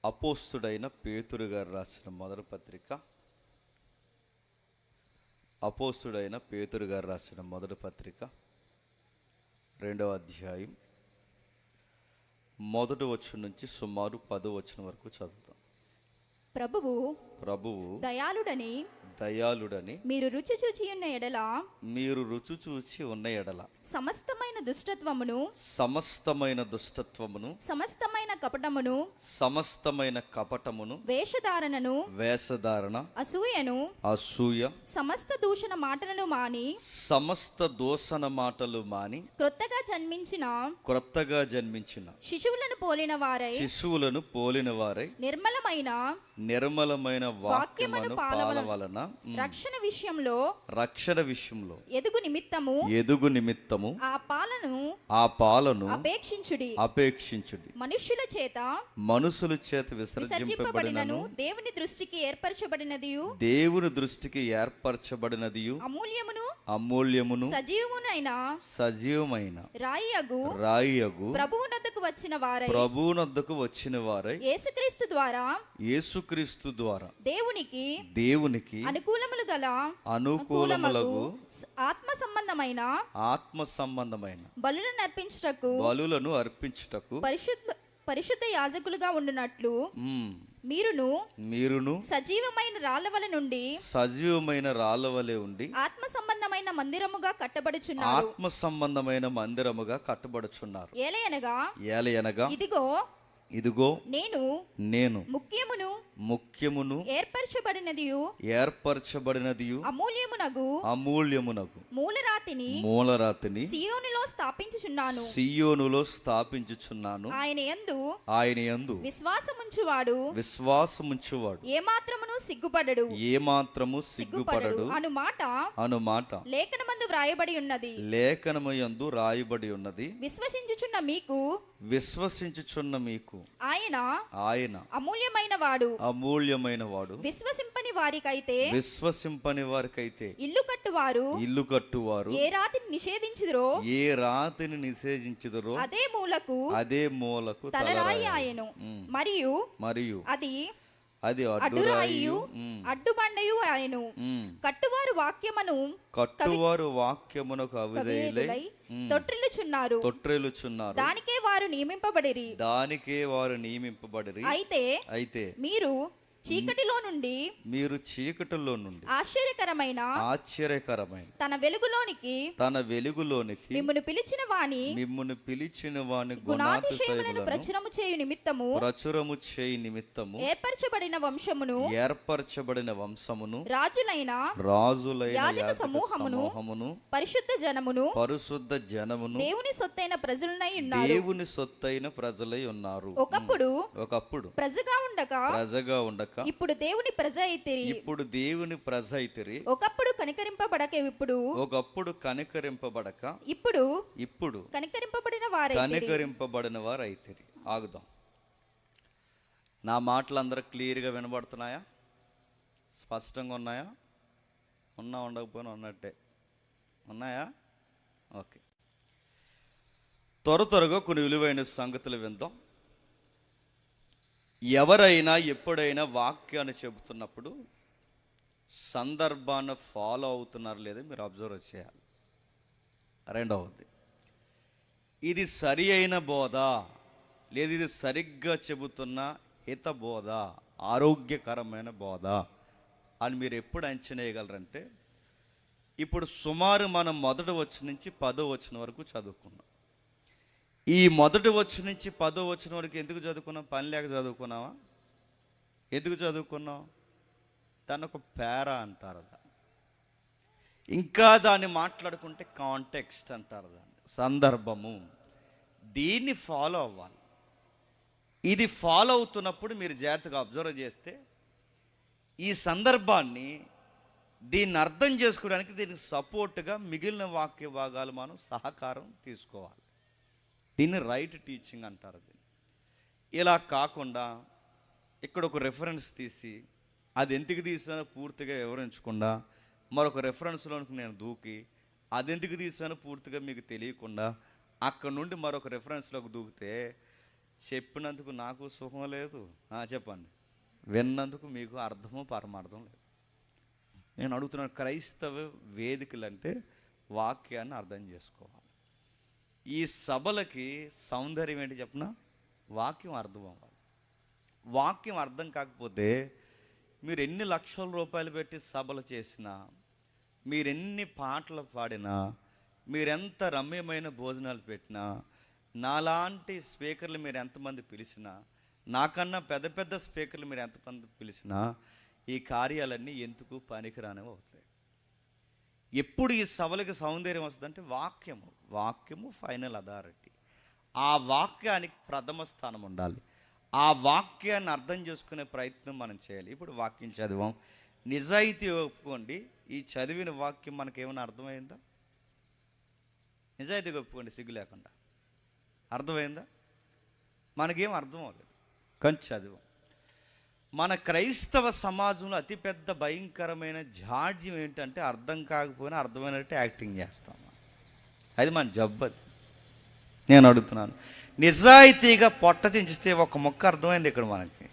అపోస్తుడైన పేతురు గారు రాసిన మొదటి పత్రిక అపోస్తుడైన పేతురు గారు రాసిన మొదటి పత్రిక 2వ అధ్యాయం మొదటి వచనం నుంచి సుమారు 10వ వచనం వరకు చదువుతాం. ప్రభువు దయాళుడని మీరు రుచి చూచి ఉన్న ఎడల సమస్తమైన దుష్టత్వమును సమస్తమైన కపటమును వేషధారణ అసూయ సమస్త దూషణ మాటలు మాని క్రొత్తగా జన్మించిన శిశువులను పోలిన వారై నిర్మలమైన వాక్యమును పాలవలన రక్షణ విషయంలో ఎదుగు నిమిత్తము ఆ పాలను అపేక్షించుడి. మనుషుల చేత విసర్జింపబడినను దేవుని దృష్టికి ఏర్పరచబడినది అమూల్యమును సజీవమైన రాయియగు ప్రభువునొద్దకు వచ్చిన వారై యేసుక్రీస్తు ద్వారా దేవునికి అనుకూలములగు ఆత్మ సంబంధమైన బలులను అర్పించుటకు పరిశుద్ధ యాజకులుగా ఉండునట్లు మీరును సజీవమైన రాళ్ల వలె ఉండి ఆత్మ సంబంధమైన మందిరముగా కట్టబడుచున్నారు. ఏలయనగా ఇదిగో నేను ముఖ్యమును ఏర్పరచబడినది అమూల్యమునగు మూలరాతిని సియోనులో స్థాపించుచున్నాను. ఆయన యందు విశ్వాసముంచువాడు ఏమాత్రము సిగ్గుపడడు అను మాట లేఖనమందు వ్రాయబడి ఉన్నది. విశ్వసించుచున్న మీకు ఆయన అమూల్యమైన వాడు. విశ్వసింపని వారికైతే ఇల్లు కట్టువారు ఏ రాతిని నిషేధించుదురో అదే మూలకు తలరాయి ఆయను. మరియు అది అడ్డుబండయు ఆయను. కట్టువారు వాక్యమునకు అవిధేయులై తొట్రిల్లుచున్నారు. దానికే వారు నియమింపబడిరి. అయితే మీరు చీకటిలో నుండి ఆశ్చర్యకరమైన తన వెలుగులోనికి మిమ్మును పిలిచిన వాని గుణాతిశయములను ప్రచురము చేయు నిమిత్తము ఏర్పరచబడిన వంశమును రాజులైన యాజక సమూహమును పరిశుద్ధ జనమును దేవుని సొత్తైన ప్రజలై ఉన్నారు. ఒకప్పుడు ప్రజగా ఉండక ఇప్పుడు దేవుని ప్రజ అయితిరి. ఒకప్పుడు కనికరింపబడక ఇప్పుడు కనికరింపబడిన వారు అయితిరి. ఆగుదాం. నా మాటలు అందరూ క్లియర్గా వినబడుతున్నాయా? స్పష్టంగా ఉన్నాయా? ఉండకపోయినా ఉన్నట్టే ఉన్నాయా? ఓకే. త్వరగా కొన్ని విలువైన సంగతులు విందాం. ఎవరైనా ఎప్పుడైనా వాక్యాన్ని చెబుతున్నప్పుడు సందర్భాన్ని ఫాలో అవుతున్నారు లేదా మీరు అబ్జర్వ్ చేయాలి. రెండవది, ఇది సరి అయిన బోధ లేదా ఇది సరిగ్గా చెబుతున్న హిత బోధ, ఆరోగ్యకరమైన బోధ అని మీరు ఎప్పుడు అంచనా వేయగలరంటే, ఇప్పుడు సుమారు మనం మొదటి వచనం నుంచి 10వ వచనం వరకు చదువుకున్నాం. ఈ మొదటి వచనం నుంచి 10వ వచనం వరకు ఎందుకు చదువుకున్నాం? పని లేక చదువుకున్నావా? ఎందుకు చదువుకున్నాం? దాన్ని ఒక పేరా అంటారు. ఇంకా దాన్ని మాట్లాడుకుంటే కాంటెక్స్ట్ అంటారు, దాన్ని సందర్భము. దీన్ని ఫాలో అవ్వాలి. ఇది ఫాలో అవుతున్నప్పుడు మీరు జాగ్రత్తగా అబ్జర్వ్ చేస్తే ఈ సందర్భాన్ని దీన్ని అర్థం చేసుకోవడానికి దీనికి సపోర్ట్గా మిగిలిన వాక్య భాగాలు మనం సహకారం తీసుకోవాలి. దీన్ని రైట్ టీచింగ్ అంటారు. ఇలా కాకుండా ఇక్కడ ఒక రెఫరెన్స్ తీసి అది ఎందుకు తీసానో పూర్తిగా వివరించకుండా మరొక రెఫరెన్స్లోనికి నేను దూకి అది ఎందుకు తీసానో పూర్తిగా మీకు తెలియకుండా అక్కడ నుండి మరొక రెఫరెన్స్లోకి దూకితే చెప్పినందుకు నాకు సుఖం లేదు, చెప్పండి, విన్నందుకు మీకు అర్థము పరమార్థం లేదు. నేను అడుగుతున్నాను, క్రైస్తవ వేదికలు అంటే వాక్యాన్ని అర్థం చేసుకోవాలి. ఈ సభలకి సౌందర్యం ఏంటి చెప్పిన? వాక్యం అర్థం అవ్వాలి. వాక్యం అర్థం కాకపోతే మీరు ఎన్ని లక్షల రూపాయలు పెట్టి సభలు చేసినా, మీరెన్ని పాటలు పాడినా, మీరెంత రమ్యమైన భోజనాలు పెట్టినా, నాలాంటి స్పీకర్లు మీరు ఎంతమంది పిలిచినా, నాకన్నా పెద్ద పెద్ద స్పీకర్లు మీరు ఎంతమంది పిలిచినా, ఈ కార్యాలన్నీ ఎందుకు పనికిరానివి అవుతాయి. ఎప్పుడు ఈ సభలకి సౌందర్యం వస్తుందంటే వాక్యము ఫైనల్ అథారిటీ. ఆ వాక్యానికి ప్రథమ స్థానం ఉండాలి. ఆ వాక్యాన్ని అర్థం చేసుకునే ప్రయత్నం మనం చేయాలి. ఇప్పుడు వాక్యం చదివాం, నిజాయితీ ఒప్పుకోండి, ఈ చదివిన వాక్యం మనకేమైనా అర్థమైందా? నిజాయితీగా ఒప్పుకోండి, సిగ్గు లేకుండా. అర్థమైందా? మనకేం అర్థం అవ్వలేదు, కానీ చదివాం. మన క్రైస్తవ సమాజంలో అతిపెద్ద భయంకరమైన జాడ్యం ఏంటంటే అర్థం కాకపోయినా అర్థమైనట్టు యాక్టింగ్ చేస్తాం. అది మన జబ్బది. నేను అడుగుతున్నాను, నిజాయితీగా పొట్ట చించితే ఒక మొక్క అర్థమైంది ఇక్కడ మనకి.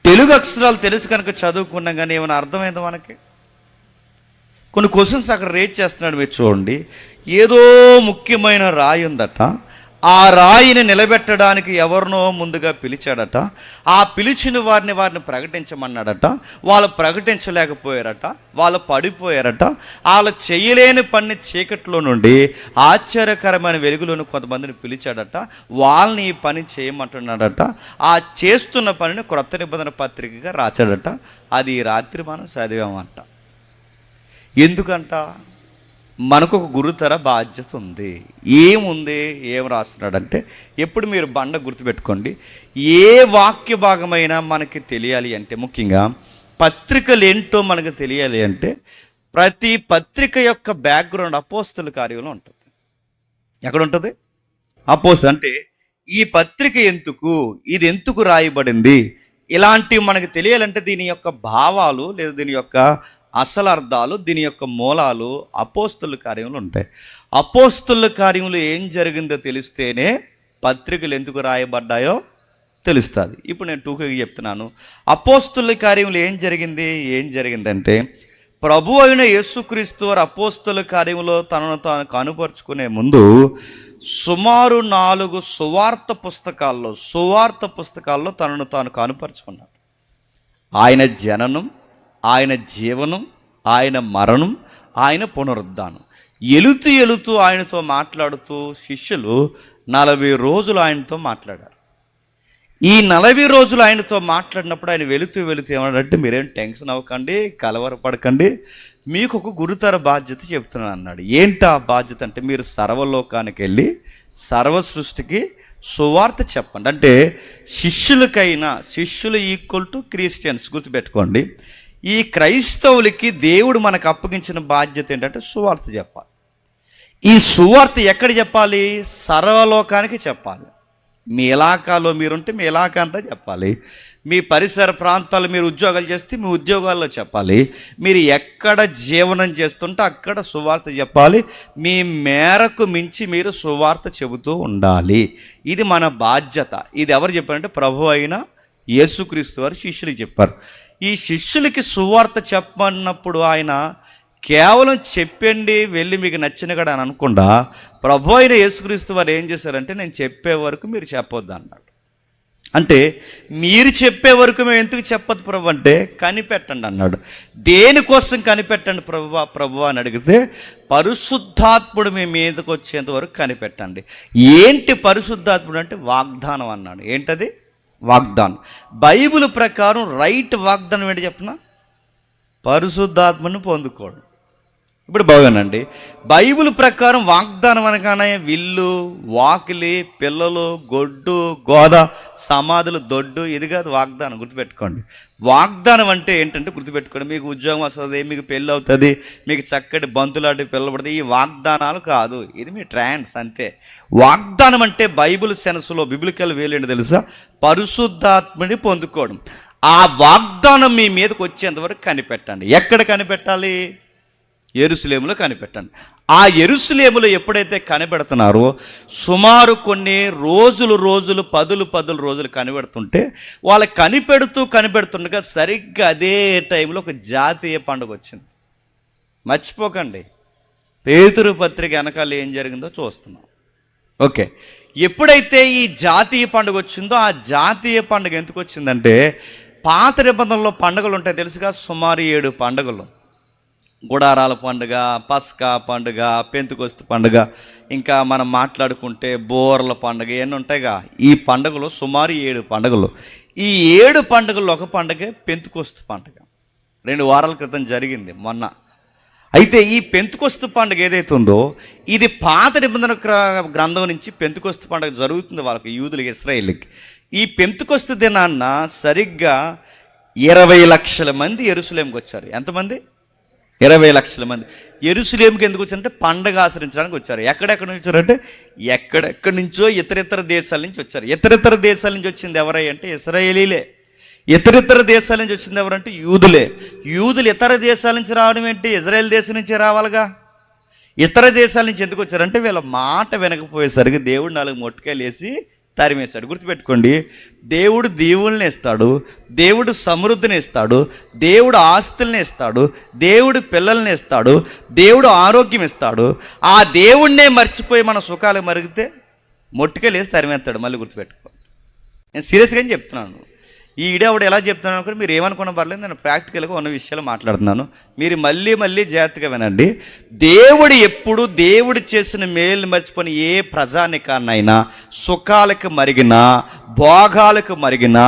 తెలుగు అక్షరాలు తెలుసు కనుక చదువుకున్నాం, కానీ ఏమైనా అర్థమైంది మనకి? కొన్ని క్వశ్చన్స్ అక్కడ రేట్ చేస్తున్నాడు, మీరు చూడండి. ఏదో ముఖ్యమైన రాయి ఉందట, ఆ రాయిని నిలబెట్టడానికి ఎవరినో ముందుగా పిలిచాడట. ఆ పిలిచిన వారిని ప్రకటించమన్నాడట. వాళ్ళు ప్రకటించలేకపోయారట, వాళ్ళు పడిపోయారట. వాళ్ళు చేయలేని పని చీకట్లో నుండి ఆశ్చర్యకరమైన వెలుగులోని కొంతమందిని పిలిచాడట. వాళ్ళని ఈ పని చేయమంటున్నాడట. ఆ చేస్తున్న పనిని క్రొత్త నిబంధన పత్రికగా రాశాడట. అది ఈ రాత్రి మనం చదివామంట. ఎందుకంట? మనకు ఒక గురుతర బాధ్యత ఉంది. ఏముంది? ఏం రాస్తున్నాడంటే, ఎప్పుడు మీరు బండ గుర్తుపెట్టుకోండి, ఏ వాక్య భాగమైనా మనకి తెలియాలి అంటే, ముఖ్యంగా పత్రికలు ఏంటో మనకు తెలియాలి అంటే, ప్రతి పత్రిక యొక్క బ్యాక్గ్రౌండ్ అపోస్తల కార్యంలో ఉంటుంది. ఎక్కడ ఉంటుంది? అపోస్తలు అంటే ఈ పత్రిక ఎందుకు, ఇది ఎందుకు రాయబడింది, ఇలాంటివి మనకు తెలియాలంటే దీని యొక్క భావాలు లేదా దీని యొక్క అసలు అర్థాలు, దీని యొక్క మూలాలు అపోస్తల కార్యంలో ఉంటాయి. అపోస్తల కార్యంలో ఏం జరిగిందో తెలిస్తేనే పత్రికలు ఎందుకు రాయబడ్డాయో తెలుస్తుంది. ఇప్పుడు నేను టూకగా చెప్తున్నాను. అపోస్తల కార్యంలో ఏం జరిగిందంటే, ప్రభు అయిన యేసుక్రీస్తు వారు అపోస్తల కార్యంలో తనను తాను కనుపరుచుకునే ముందు సుమారు 4 సువార్త పుస్తకాల్లో తనను తాను కనుపరుచుకున్నాడు. ఆయన జననం, ఆయన జీవనం, ఆయన మరణం, ఆయన పునరుద్ధానం. ఎలుతూ ఆయనతో మాట్లాడుతూ శిష్యులు 40 రోజులు ఆయనతో మాట్లాడారు. ఈ 40 రోజులు ఆయనతో మాట్లాడినప్పుడు ఆయన వెళుతూ ఏమన్నాడంటే, మీరేం టెన్షన్ అవ్వకండి, కలవరపడకండి, మీకు ఒక గురుతర బాధ్యత చెప్తున్నాను అన్నాడు. ఏంటి ఆ బాధ్యత అంటే, మీరు సర్వలోకానికి వెళ్ళి సర్వ సృష్టికి సువార్త చెప్పండి. అంటే శిష్యులు ఈక్వల్ టు క్రిస్టియన్స్. గుర్తుపెట్టుకోండి, ఈ క్రైస్తవులకి దేవుడు మనకు అప్పగించిన బాధ్యత ఏంటంటే సువార్త చెప్పాలి. ఈ సువార్త ఎక్కడ చెప్పాలి? సర్వలోకానికి చెప్పాలి. మీ ఇలాకాలో మీరుంటే మీ ఇలాకా అంతా చెప్పాలి. మీ పరిసర ప్రాంతాలు మీరు ఉద్యోగాలు చేస్తే మీ ఉద్యోగాల్లో చెప్పాలి. మీరు ఎక్కడ జీవనం చేస్తుంటే అక్కడ సువార్త చెప్పాలి. మీ మేరకు మించి మీరు సువార్త చెబుతూ ఉండాలి. ఇది మన బాధ్యత. ఇది ఎవరు చెప్పారంటే, ప్రభు అయిన యేసుక్రీస్తు వారు శిష్యులకు చెప్పారు. ఈ శిష్యులకి సువార్త చెప్పమన్నప్పుడు ఆయన కేవలం చెప్పండి, వెళ్ళి మీకు నచ్చిన కూడా అని అనకుండా, ప్రభు అయిన యేసుక్రీస్తు వారు ఏం చేశారంటే, నేను చెప్పే వరకు మీరు చెప్పొద్దు అన్నాడు. అంటే మీరు చెప్పే వరకు మేము ఎందుకు చెప్పొద్దు ప్రభు అంటే, కనిపెట్టండి అన్నాడు. దేనికోసం కనిపెట్టండి ప్రభు అని అడిగితే, పరిశుద్ధాత్ముడు మీ మీదకి వచ్చేంత వరకు కనిపెట్టండి. ఏంటి పరిశుద్ధాత్ముడు అంటే? వాగ్దానం అన్నాడు. ఏంటది? వాగ్దానం. బైబిల్ ప్రకారం రైట్ వాగ్దానం ఏంటి చెప్పిన? పరిశుద్ధాత్మను పొందుకోవడం. ఇప్పుడు బాగానండి, బైబిల్ ప్రకారం వాగ్దానం అనగానే విల్లు, వాకిలి, పిల్లలు, గొడ్డు, గోద, సమాధులు, దొడ్డు, ఇది కాదు వాగ్దానం. గుర్తుపెట్టుకోండి. వాగ్దానం అంటే ఏంటంటే, గుర్తుపెట్టుకోండి, మీకు ఉద్యోగం వస్తుంది, మీకు పెళ్ళి అవుతుంది, మీకు చక్కటి బంతులాంటి పిల్లలు పడుతుంది, ఈ వాగ్దానాలు కాదు. ఇది మీ ట్రాన్స్ అంతే. వాగ్దానం అంటే బైబిల్ సెన్స్లో, బిబ్లికల్ వేలేంటి తెలుసా? పరిశుద్ధాత్మని పొందుకోవడం. ఆ వాగ్దానం మీ మీదకి వచ్చేంతవరకు కనిపెట్టండి. ఎక్కడ కనిపెట్టాలి? యెరూషలేములో కనిపెట్టండి. ఆ యెరూషలేములో ఎప్పుడైతే కనిపెడుతున్నారో సుమారు కొన్ని రోజులు పదులు రోజులు కనిపెడుతుంటే వాళ్ళు కనిపెడుతుండగా సరిగ్గా అదే టైంలో ఒక జాతీయ పండుగ వచ్చింది. మర్చిపోకండి, పేతురు పత్రిక వెనకాల ఏం జరిగిందో చూస్తున్నాం. ఓకే, ఎప్పుడైతే ఈ జాతీయ పండుగ వచ్చిందో ఆ జాతీయ పండుగ ఎందుకు వచ్చిందంటే, పాత నిబంధనలో పండుగలు ఉంటాయి తెలుసుగా, సుమారు 7 పండుగలు. గుడారాల పండుగ, పస్కా పండుగ, పెంతెకొస్తు పండుగ, ఇంకా మనం మాట్లాడుకుంటే బోర్ల పండుగ, ఇవన్నీ ఉంటాయిగా. ఈ పండుగలు సుమారు 7 పండుగలు. ఈ 7 పండుగల్లో ఒక పండుగ పెంతెకొస్తు పండుగ. 2 వారాల క్రితం జరిగింది మొన్న. అయితే ఈ పెంతెకొస్తు పండుగ ఏదైతే ఉందో ఇది పాత నిబంధన గ్రంథం నుంచి పెంతెకొస్తు పండుగ జరుగుతుంది వాళ్ళకి, యూదులకి, ఇశ్రాయేలుకి. ఈ పెంతెకొస్తు దినాన్న సరిగ్గా 20 లక్షల మంది యెరూషలేముకి వచ్చారు. ఎంతమంది? 20 లక్షల మంది యెరూషలేముకి ఎందుకు వచ్చారంటే పండగ ఆచరించడానికి వచ్చారు. ఎక్కడెక్కడ నుంచి వచ్చారంటే ఎక్కడెక్కడి నుంచో ఇతరితర దేశాల నుంచి వచ్చారు. ఇతరితర దేశాల నుంచి వచ్చింది ఎవరై అంటే ఇశ్రాయేలీలే. ఇతరితర దేశాల నుంచి వచ్చింది ఎవరంటే యూదులే. యూదులు ఇతర దేశాల నుంచి రావడం ఏంటి? ఇజ్రాయెల్ దేశం నుంచి రావాలిగా. ఇతర దేశాల నుంచి ఎందుకు వచ్చారంటే వీళ్ళ మాట వినకపోయేసరికి దేవుడు 4 మొట్టికాయలు వేసి తరిమేశాడు. గుర్తుపెట్టుకోండి, దేవుడు దీవుల్ని ఇస్తాడు, దేవుడు సమృద్ధిని ఇస్తాడు, దేవుడు ఆస్తుల్ని ఇస్తాడు, దేవుడు పిల్లల్ని ఇస్తాడు, దేవుడు ఆరోగ్యం ఇస్తాడు. ఆ దేవుణ్ణే మర్చిపోయి మన సుఖాలు మరిగితే మొట్టికాయలు వేసి తరిమేస్తాడు. మళ్ళీ గుర్తుపెట్టుకోండి, నేను సీరియస్గానే చెప్తున్నాను. ఈ ఇడేవాడు ఎలా చెప్తున్నాను అనుకుంటే మీరు ఏమనుకున్నా పర్లేదు, నేను ప్రాక్టికల్గా ఉన్న విషయాలు మాట్లాడుతున్నాను. మీరు మళ్ళీ జాగ్రత్తగా వినండి. దేవుడు ఎప్పుడు దేవుడు చేసిన మేలు మర్చిపోయిన ఏ ప్రజానికాన్నైనా సుఖాలకు మరిగినా భోగాలకు మరిగినా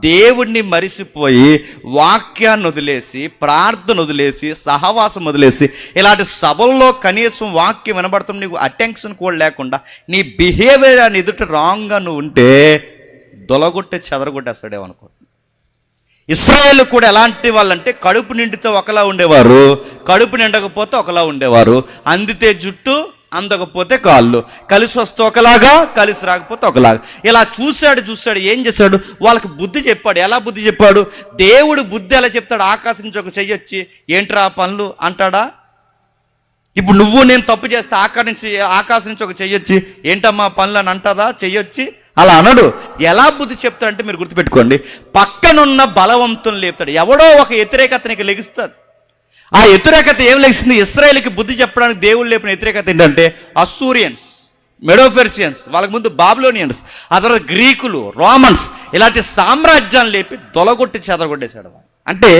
దేవుణ్ణి మరిసిపోయి వాక్యాన్ని వదిలేసి, ప్రార్థన వదిలేసి, సహవాసం వదిలేసి, ఇలాంటి సభల్లో కనీసం వాక్యం వినబడుతుంది నీకు అటెన్షన్ కూడా లేకుండా నీ బిహేవియర్ అని ఎదుట రాంగ్గా నువ్వు ఉంటే దొలగొట్టే చెదరగొట్టేస్తాడేమనుకో. ఇశ్రాయేలు కూడా ఎలాంటి వాళ్ళంటే కడుపు నిండితే ఒకలా ఉండేవారు, కడుపు నిండకపోతే ఒకలా ఉండేవారు. అందితే జుట్టు, అందకపోతే కాళ్ళు, కలిసి వస్తే ఒకలాగా, కలిసి రాకపోతే ఒకలాగా. ఇలా చూశాడు. ఏం చేశాడు? వాళ్ళకి బుద్ధి చెప్పాడు. ఎలా బుద్ధి చెప్పాడు? దేవుడు బుద్ధి ఎలా చెప్తాడు? ఆకాశం నుంచి ఒక చెయ్యొచ్చి ఏంట్రా పనులు అంటాడా? ఇప్పుడు నువ్వు నేను తప్పు చేస్తే ఆకాశం నుంచి ఒక చెయ్యొచ్చి ఏంటమ్మా పనులు అని అంటాదా? చెయ్యొచ్చి అలా అనడు. ఎలా బుద్ధి చెప్తాడంటే మీరు గుర్తుపెట్టుకోండి, పక్కనున్న బలవంతుని లేపుతాడు. ఎవడో ఒక వ్యతిరేకత నీకు లెగిస్తుంది. ఆ వ్యతిరేకత ఏం లెగిస్తుంది? ఇశ్రాయేలుకి బుద్ధి చెప్పడానికి దేవుడు లేపిన వ్యతిరేకత ఏంటంటే అస్సూరియన్స్, మెడోఫెర్షియన్స్, వాళ్ళకి ముందు బాబిలోనియన్స్, ఆ తర్వాత గ్రీకులు, రోమన్స్, ఇలాంటి సామ్రాజ్యాన్ని లేపి దొలగొట్టి చెదరగొట్టేశాడు. అంటే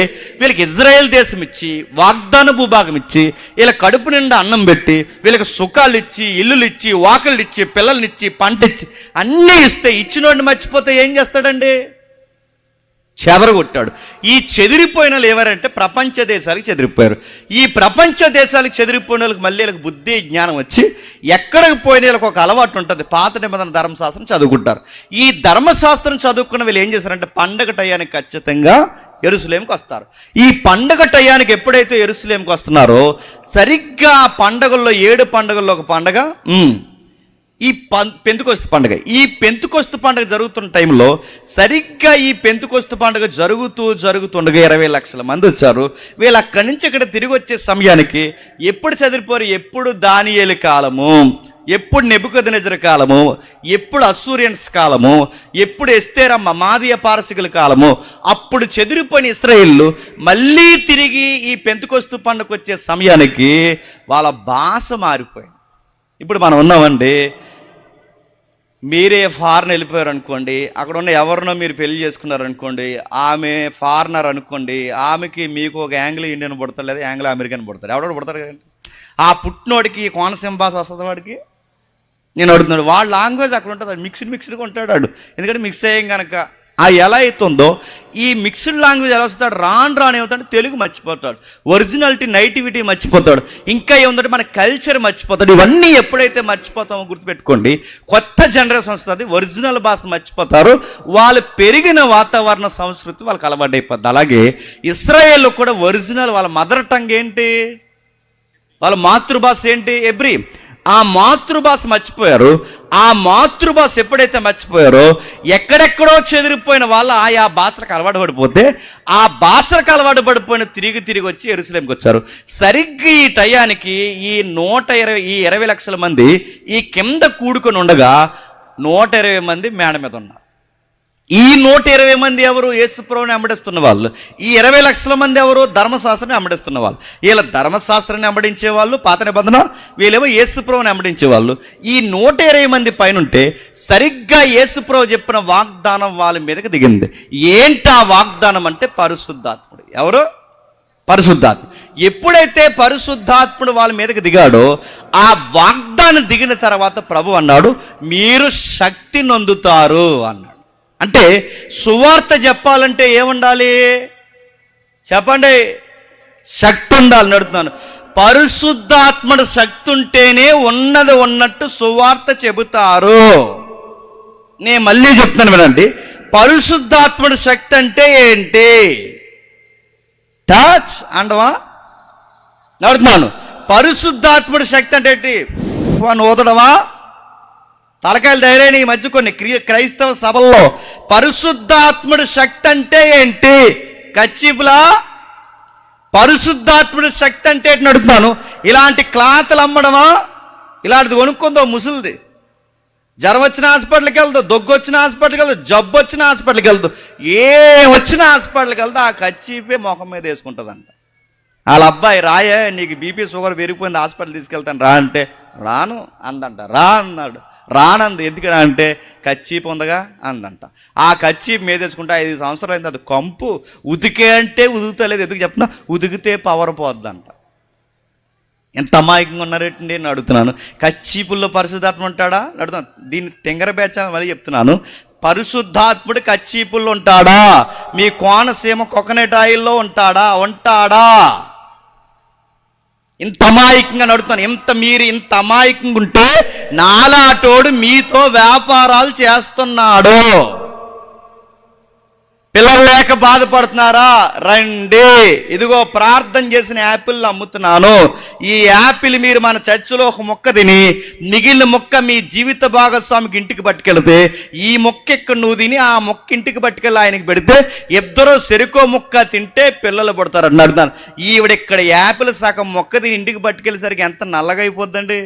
వీళ్ళకి ఇజ్రాయెల్ దేశం ఇచ్చి, వాగ్దాన భూభాగం ఇచ్చి, వీళ్ళ కడుపు నిండా అన్నం పెట్టి, వీళ్ళకి సుఖాలు ఇచ్చి, ఇల్లులు ఇచ్చి, వాకిళ్ళు ఇచ్చి, పిల్లల్నిచ్చి, పంట ఇచ్చి, అన్నీ ఇస్తే ఇచ్చినోడిని మర్చిపోతే ఏం చేస్తాడండి? చెదరగొట్టాడు. ఈ చెదిరిపోయిన వాళ్ళు ఎవరంటే ప్రపంచ దేశాలకు చెదిరిపోయారు. ఈ ప్రపంచ దేశాలకు చెదిరిపోయిన వాళ్ళకి మళ్ళీ వీళ్ళకి బుద్ధి జ్ఞానం వచ్చి ఎక్కడికి పోయిన వీళ్ళకి ఒక అలవాటు ఉంటుంది, పాత నిబంధన ధర్మశాస్త్రం చదువుకుంటారు. ఈ ధర్మశాస్త్రం చదువుకున్న వీళ్ళు ఏం చేస్తారంటే పండగ టయానికి ఖచ్చితంగా యెరూషలేముకి వస్తారు. ఈ పండగ టయానికి ఎప్పుడైతే యెరూషలేముకి వస్తున్నారో సరిగ్గా ఆ పండగల్లో 7 పండుగల్లో ఒక పండగ ఈ పెంతెకొస్తు పండుగ. ఈ పెంతెకొస్తు పండుగ జరుగుతున్న టైంలో సరిగ్గా ఈ పెంతెకొస్తు పండుగ జరుగుతుండగా 20 లక్షల మంది వచ్చారు. వీళ్ళు అక్కడి నుంచి ఇక్కడ తిరిగి వచ్చే సమయానికి ఎప్పుడు చదిరిపోరు? ఎప్పుడు దానియేలు కాలము, ఎప్పుడు నెబుకద్నెజరు కాలము, ఎప్పుడు అస్సూరియన్స్ కాలము, ఎప్పుడు ఎస్తేరమ్మ మాదీయ పారసికుల కాలము. అప్పుడు చెదిరిపోయిన ఇశ్రాయేలు మళ్ళీ తిరిగి ఈ పెంతెకొస్తు పండుగ వచ్చే సమయానికి వాళ్ళ భాష మారిపోయింది. ఇప్పుడు మనం ఉన్నామండి, మీరే ఫారెన్ వెళ్ళిపోయారు అనుకోండి, అక్కడ ఉన్న ఎవరినో మీరు పెళ్లి చేసుకున్నారనుకోండి, ఆమె ఫారినర్ అనుకోండి, ఆమెకి మీకు ఒక యాంగ్లో ఇండియన్ పుడతారు, లేదా యాంగ్లో అమెరికన్ పుడతారు, ఎవడో పుడతారు కదండి. ఆ పుట్టినోడికి కోనసీమ భాష వస్తుంది వాడికి. నేను అడుగుతున్నాడు, వాడు లాంగ్వేజ్ అక్కడ ఉంటుంది, మిక్స్డ్గా ఉంటాడు వాడు. ఎందుకంటే మిక్స్ అయ్యాం కనుక ఆ ఎలా అవుతుందో ఈ మిక్స్డ్ లాంగ్వేజ్ ఎలా వస్తాడు, రాను ఏమవుతాడు, తెలుగు మర్చిపోతాడు, ఒరిజినాలిటీ నైటివిటీ మర్చిపోతాడు, ఇంకా ఏముందంటే మన కల్చర్ మర్చిపోతాడు. ఇవన్నీ ఎప్పుడైతే మర్చిపోతామో గుర్తుపెట్టుకోండి, కొత్త జనరేషన్ వస్తుంది, ఒరిజినల్ భాష మర్చిపోతారు, వాళ్ళు పెరిగిన వాతావరణ సంస్కృతి వాళ్ళకి అలవాటు అయిపోద్ది. అలాగే ఇశ్రాయేల్లో కూడా ఒరిజినల్ వాళ్ళ మదర్ టంగ్ ఏంటి, వాళ్ళ మాతృభాష ఏంటి? ఎబ్రీ. ఆ మాతృభాష మర్చిపోయారు. ఆ మాతృభాష ఎప్పుడైతే మర్చిపోయారో ఎక్కడెక్కడో చెదిరిపోయిన వాళ్ళు ఆయా భాషలకు అలవాటు పడిపోతే ఆ భాషలకు అలవాటు పడిపోయిన తిరిగి వచ్చి యెరూషలేంకి వచ్చారు. సరిగ్గా ఈ టయానికి ఈ 20 లక్షల మంది ఈ కింద కూడుకొని ఉండగా 120 మంది మేడ మీద ఉన్నారు. ఈ 120 మంది ఎవరు? యేసుప్రభుని వెంబడిస్తున్న వాళ్ళు. ఈ 20 లక్షల మంది ఎవరు? ధర్మశాస్త్రాన్ని వెంబడిస్తున్న వాళ్ళు. వీళ్ళ ధర్మశాస్త్రాన్ని వెంబడించే వాళ్ళు పాత నిబంధన, వీళ్ళేమో యేసుప్రభుని వెంబడించే వాళ్ళు. ఈ 120 మంది పైన ఉంటే సరిగ్గా యేసుప్రభు చెప్పిన వాగ్దానం వాళ్ళ మీదకి దిగింది. ఏంటా వాగ్దానం అంటే పరిశుద్ధాత్ముడు. ఎవరు? పరిశుద్ధాత్మ. ఎప్పుడైతే పరిశుద్ధాత్ముడు వాళ్ళ మీదకి దిగాడో ఆ వాగ్దానం దిగిన తర్వాత ప్రభు అన్నాడు, మీరు శక్తి నొందుతారు అన్నాడు. అంటే సువార్త చెప్పాలంటే ఏముండాలి చెప్పండి? శక్తి ఉండాలి. నడుతున్నాను. పరిశుద్ధాత్మడు శక్తి ఉంటేనే ఉన్నది ఉన్నట్టు సువార్త చెబుతారు. నేను మళ్ళీ చెప్తాను వినండి. పరిశుద్ధాత్మడు శక్తి అంటే ఏంటి? టచ్ అంటవా? నడుతున్నాను. పరిశుద్ధాత్మడు శక్తి అంటే ఏంటి? అని ఊదడమా? తలకాయలు ధైర్యం. ఈ మధ్య కొన్ని క్రైస్తవ సభల్లో పరిశుద్ధాత్ముడి శక్తి అంటే ఏంటి? కచ్చిపులా? పరిశుద్ధాత్ముడి శక్తి అంటే ఏంటి అడుగుతున్నాను. ఇలాంటి క్లాతులు అమ్మడమా? ఇలాంటిది కొనుక్కుందో ముసలిది. జ్వరం వచ్చిన హాస్పిటల్కి వెళ్తావు, దగ్గు వచ్చిన హాస్పిటల్కి వెళ్తావు, జబ్బు వచ్చిన హాస్పిటల్కి వెళ్తావు, ఏ వచ్చిన హాస్పిటల్కి వెళ్తా ఆ కచ్చిపే ముఖం మీద వేసుకుంటుందంట. వాళ్ళ అబ్బాయి రాయే నీకు బీపీ షుగర్ పెరిగిపోయింది హాస్పిటల్ తీసుకెళ్తాను రా అంటే రాను అందంట. రా అన్నాడు. రానంది. ఎందుకు రా అంటే కచ్చీపు ఉందగా అందంట. ఆ కచ్చీపు మీద తెచ్చుకుంటే 5 సంవత్సరాలు అయింది. అది కంపు. ఉతికే అంటే ఉతుకుతలేదు. ఎందుకు చెప్తున్నా? ఉతికితే పవర్ పోద్దంట. ఎంత అమాయకంగా ఉన్నారేంటి నేను అడుగుతున్నాను. కచ్చీపుల్లో పరిశుద్ధాత్మ ఉంటాడా అడుగుతున్నాను. దీన్ని తెంగర బేచాలని మళ్ళీ చెప్తున్నాను. పరిశుద్ధాత్ముడు కచ్చీపుల్లో ఉంటాడా? మీ కోనసీమ కోకోనట్ ఆయిల్లో ఉంటాడా? ఇంత అమాయకంగా నడుతున్నాను. మీరు ఇంత అమాయకంగా ఉంటే నాలాటోడు మీతో వ్యాపారాలు చేస్తున్నాడు. పిల్లలు లేక బాధపడుతున్నారా? రండి, ఇదిగో ప్రార్థన చేసిన యాపిల్ అమ్ముతున్నాను. ఈ యాపిల్ మీరు మన చర్చిలో ఒక మొక్క తిని మిగిలిన మొక్క మీ జీవిత భాగస్వామికి ఇంటికి పట్టుకెళ్తే ఈ మొక్క ఇక్కడ నువ్వు తిని ఆ మొక్క ఇంటికి పట్టుకెళ్ళి ఆయనకి పెడితే ఇద్దరు చెరుకో మొక్క తింటే పిల్లలు పడతారు అని అడుగుతాను. ఈవిడ ఇక్కడ యాపిల్ సగం మొక్క తిని ఇంటికి పట్టుకెళ్ళేసరికి ఎంత నల్లగా అయిపోద్దండి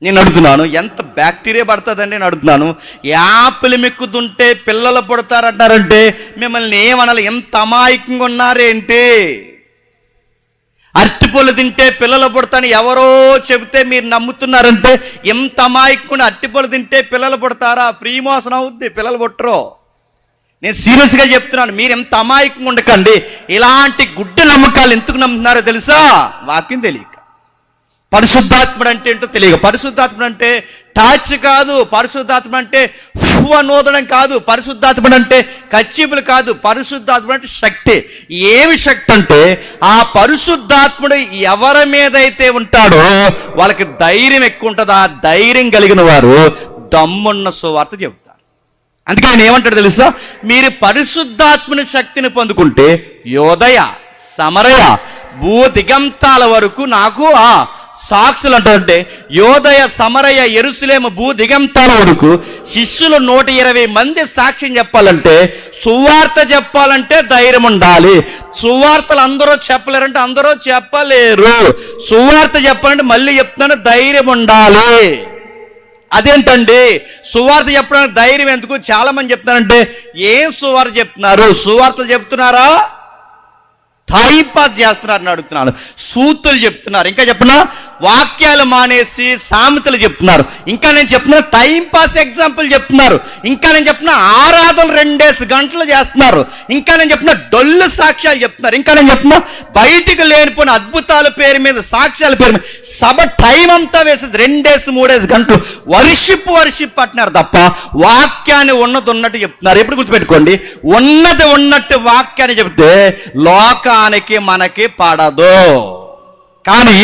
నేను అడుగుతున్నాను. ఎంత బ్యాక్టీరియా పడుతుందండి నేను అడుగుతున్నాను. యాపిల్ మెక్కుతుంటే పిల్లలు పుడతారంటారంటే మిమ్మల్ని ఏమనాలి? ఎంత అమాయకంగా ఉన్నారేంటి? అరటిపళ్ళు తింటే పిల్లలు పుడతాను ఎవరో చెబితే మీరు నమ్ముతున్నారంటే ఎంత అమాయకంగా. అరటిపళ్ళు తింటే పిల్లలు పుడతారా? ఫ్రీ మోషన్ అవుద్ది, పిల్లలు పుట్టరు. నేను సీరియస్గా చెప్తున్నాను. మీరు ఎంత అమాయకంగా ఉండకండి. ఇలాంటి గుడ్డ నమ్మకాలు ఎందుకు నమ్ముతున్నారో తెలుసా? వాక్యం తెలియక. పరిశుద్ధాత్ముడు అంటే ఏంటో తెలియక. పరిశుద్ధాత్ముడు అంటే టాచ్ కాదు. పరిశుద్ధాత్ముడు అంటే నోదడం కాదు. పరిశుద్ధాత్ముడు అంటే కచ్చిపులు కాదు. పరిశుద్ధాత్ముడు అంటే శక్తి. ఏమి శక్తి అంటే ఆ పరిశుద్ధాత్ముడు ఎవరి మీద అయితే ఉంటాడో వాళ్ళకి ధైర్యం ఎక్కువ ఉంటుంది. ఆ ధైర్యం కలిగిన వారు దమ్మున్న సువార్త చెబుతారు. అందుకే ఆయన ఏమంటాడు తెలుసా? మీరు పరిశుద్ధాత్ముని శక్తిని పొందుకుంటే యోదయ సమరయ భూదిగంతాల వరకు నాకు సాక్షులు అంటే యోదయ సమరయ యెరూషలేము భూదిగంతాల వరకు శిష్యులు 120 మంది సాక్ష్యం చెప్పాలంటే సువార్త చెప్పాలంటే ధైర్యం ఉండాలి. సువార్తలు అందరూ చెప్పలేరంటే అందరూ చెప్పలేరు. సువార్త చెప్పాలంటే మళ్ళీ చెప్తున్నాను ధైర్యం ఉండాలి. అదేంటండి సువార్త చెప్పడానికి ధైర్యం ఎందుకు? చాలా మంది చెప్తున్నారంటే ఏం సువార్త చెప్తున్నారు? సువార్తలు చెప్తున్నారా? టైం పాస్ చేస్తున్నారని అడుగుతున్నాను. సూతులు చెప్తున్నారు. ఇంకా చెప్పినా వాక్యాలు మానేసి సామెతలు చెప్తున్నారు. ఇంకా నేను చెప్తున్నా టైం పాస్ ఎగ్జాంపుల్ చెప్తున్నారు. ఇంకా నేను చెప్తున్నా ఆరాధన 2 గంటలు చేస్తున్నారు. ఇంకా నేను చెప్తున్నా డొల్లు సాక్ష్యాలు చెప్తున్నారు. ఇంకా నేను చెప్తున్నా బయటికి లేనిపోయిన అద్భుతాల పేరు మీద సాక్ష్యాల పేరు మీద సభ టైం అంతా వేసేది 2-3 గంటలు వర్షిప్ అంటున్నారు తప్ప వాక్యాన్ని ఉన్నట్టు చెప్తున్నారు. ఎప్పుడు గుర్తుపెట్టుకోండి, ఉన్నట్టు వాక్యాన్ని చెప్తే లోకానికి మనకి పడదు. కానీ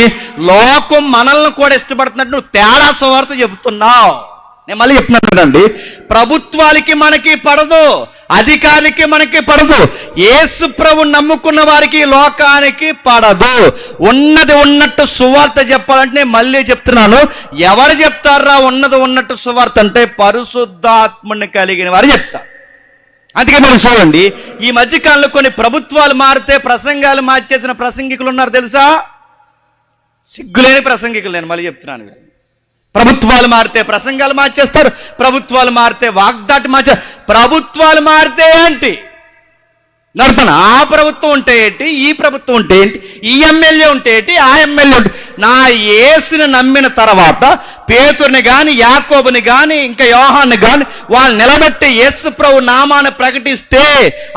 లోకం మనల్ని కూడా ఇష్టపడుతున్నట్టు నువ్వు తేడా సువార్త చెబుతున్నావు. నేను మళ్ళీ చెప్తున్నానండి, ప్రభుత్వాలకి మనకి పడదు, అధికారికి మనకి పడదు, యేసు ప్రభు నమ్ముకున్న వారికి లోకానికి పడదు. ఉన్నది ఉన్నట్టు సువార్త చెప్పాలంటే నేను మళ్ళీ చెప్తున్నాను, ఎవరు చెప్తారా ఉన్నది ఉన్నట్టు సువార్త అంటే పరిశుద్ధాత్మని కలిగిన వారు చెప్తారు. అందుకే మీరు చూడండి, ఈ మధ్యకాలంలో కొన్ని ప్రభుత్వాలు మారితే ప్రసంగాలు మార్చేసిన ప్రసంగికులు ఉన్నారు తెలుసా? సిగ్గులేని ప్రసంగికులు, నేను మళ్ళీ చెప్తున్నాను. ప్రభుత్వాలు మారితే ప్రసంగాలు మార్చేస్తారు, ప్రభుత్వాలు మారితే వాగ్దాటి ప్రభుత్వాలు మారితే ఏంటి నడపన, ఆ ప్రభుత్వం ఉంటే ఏంటి, ఈ ప్రభుత్వం ఉంటే ఏంటి, ఈ ఎమ్మెల్యే ఉంటే ఏంటి, ఆ ఎమ్మెల్యే ఉంటే. నా యేసుని నమ్మిన తర్వాత పేతురుని కానీ యాకోబుని కానీ ఇంకా యోహాన్ని కానీ వాళ్ళు నిలబెట్టి యేసు ప్రభు నామాన్ని ప్రకటిస్తే,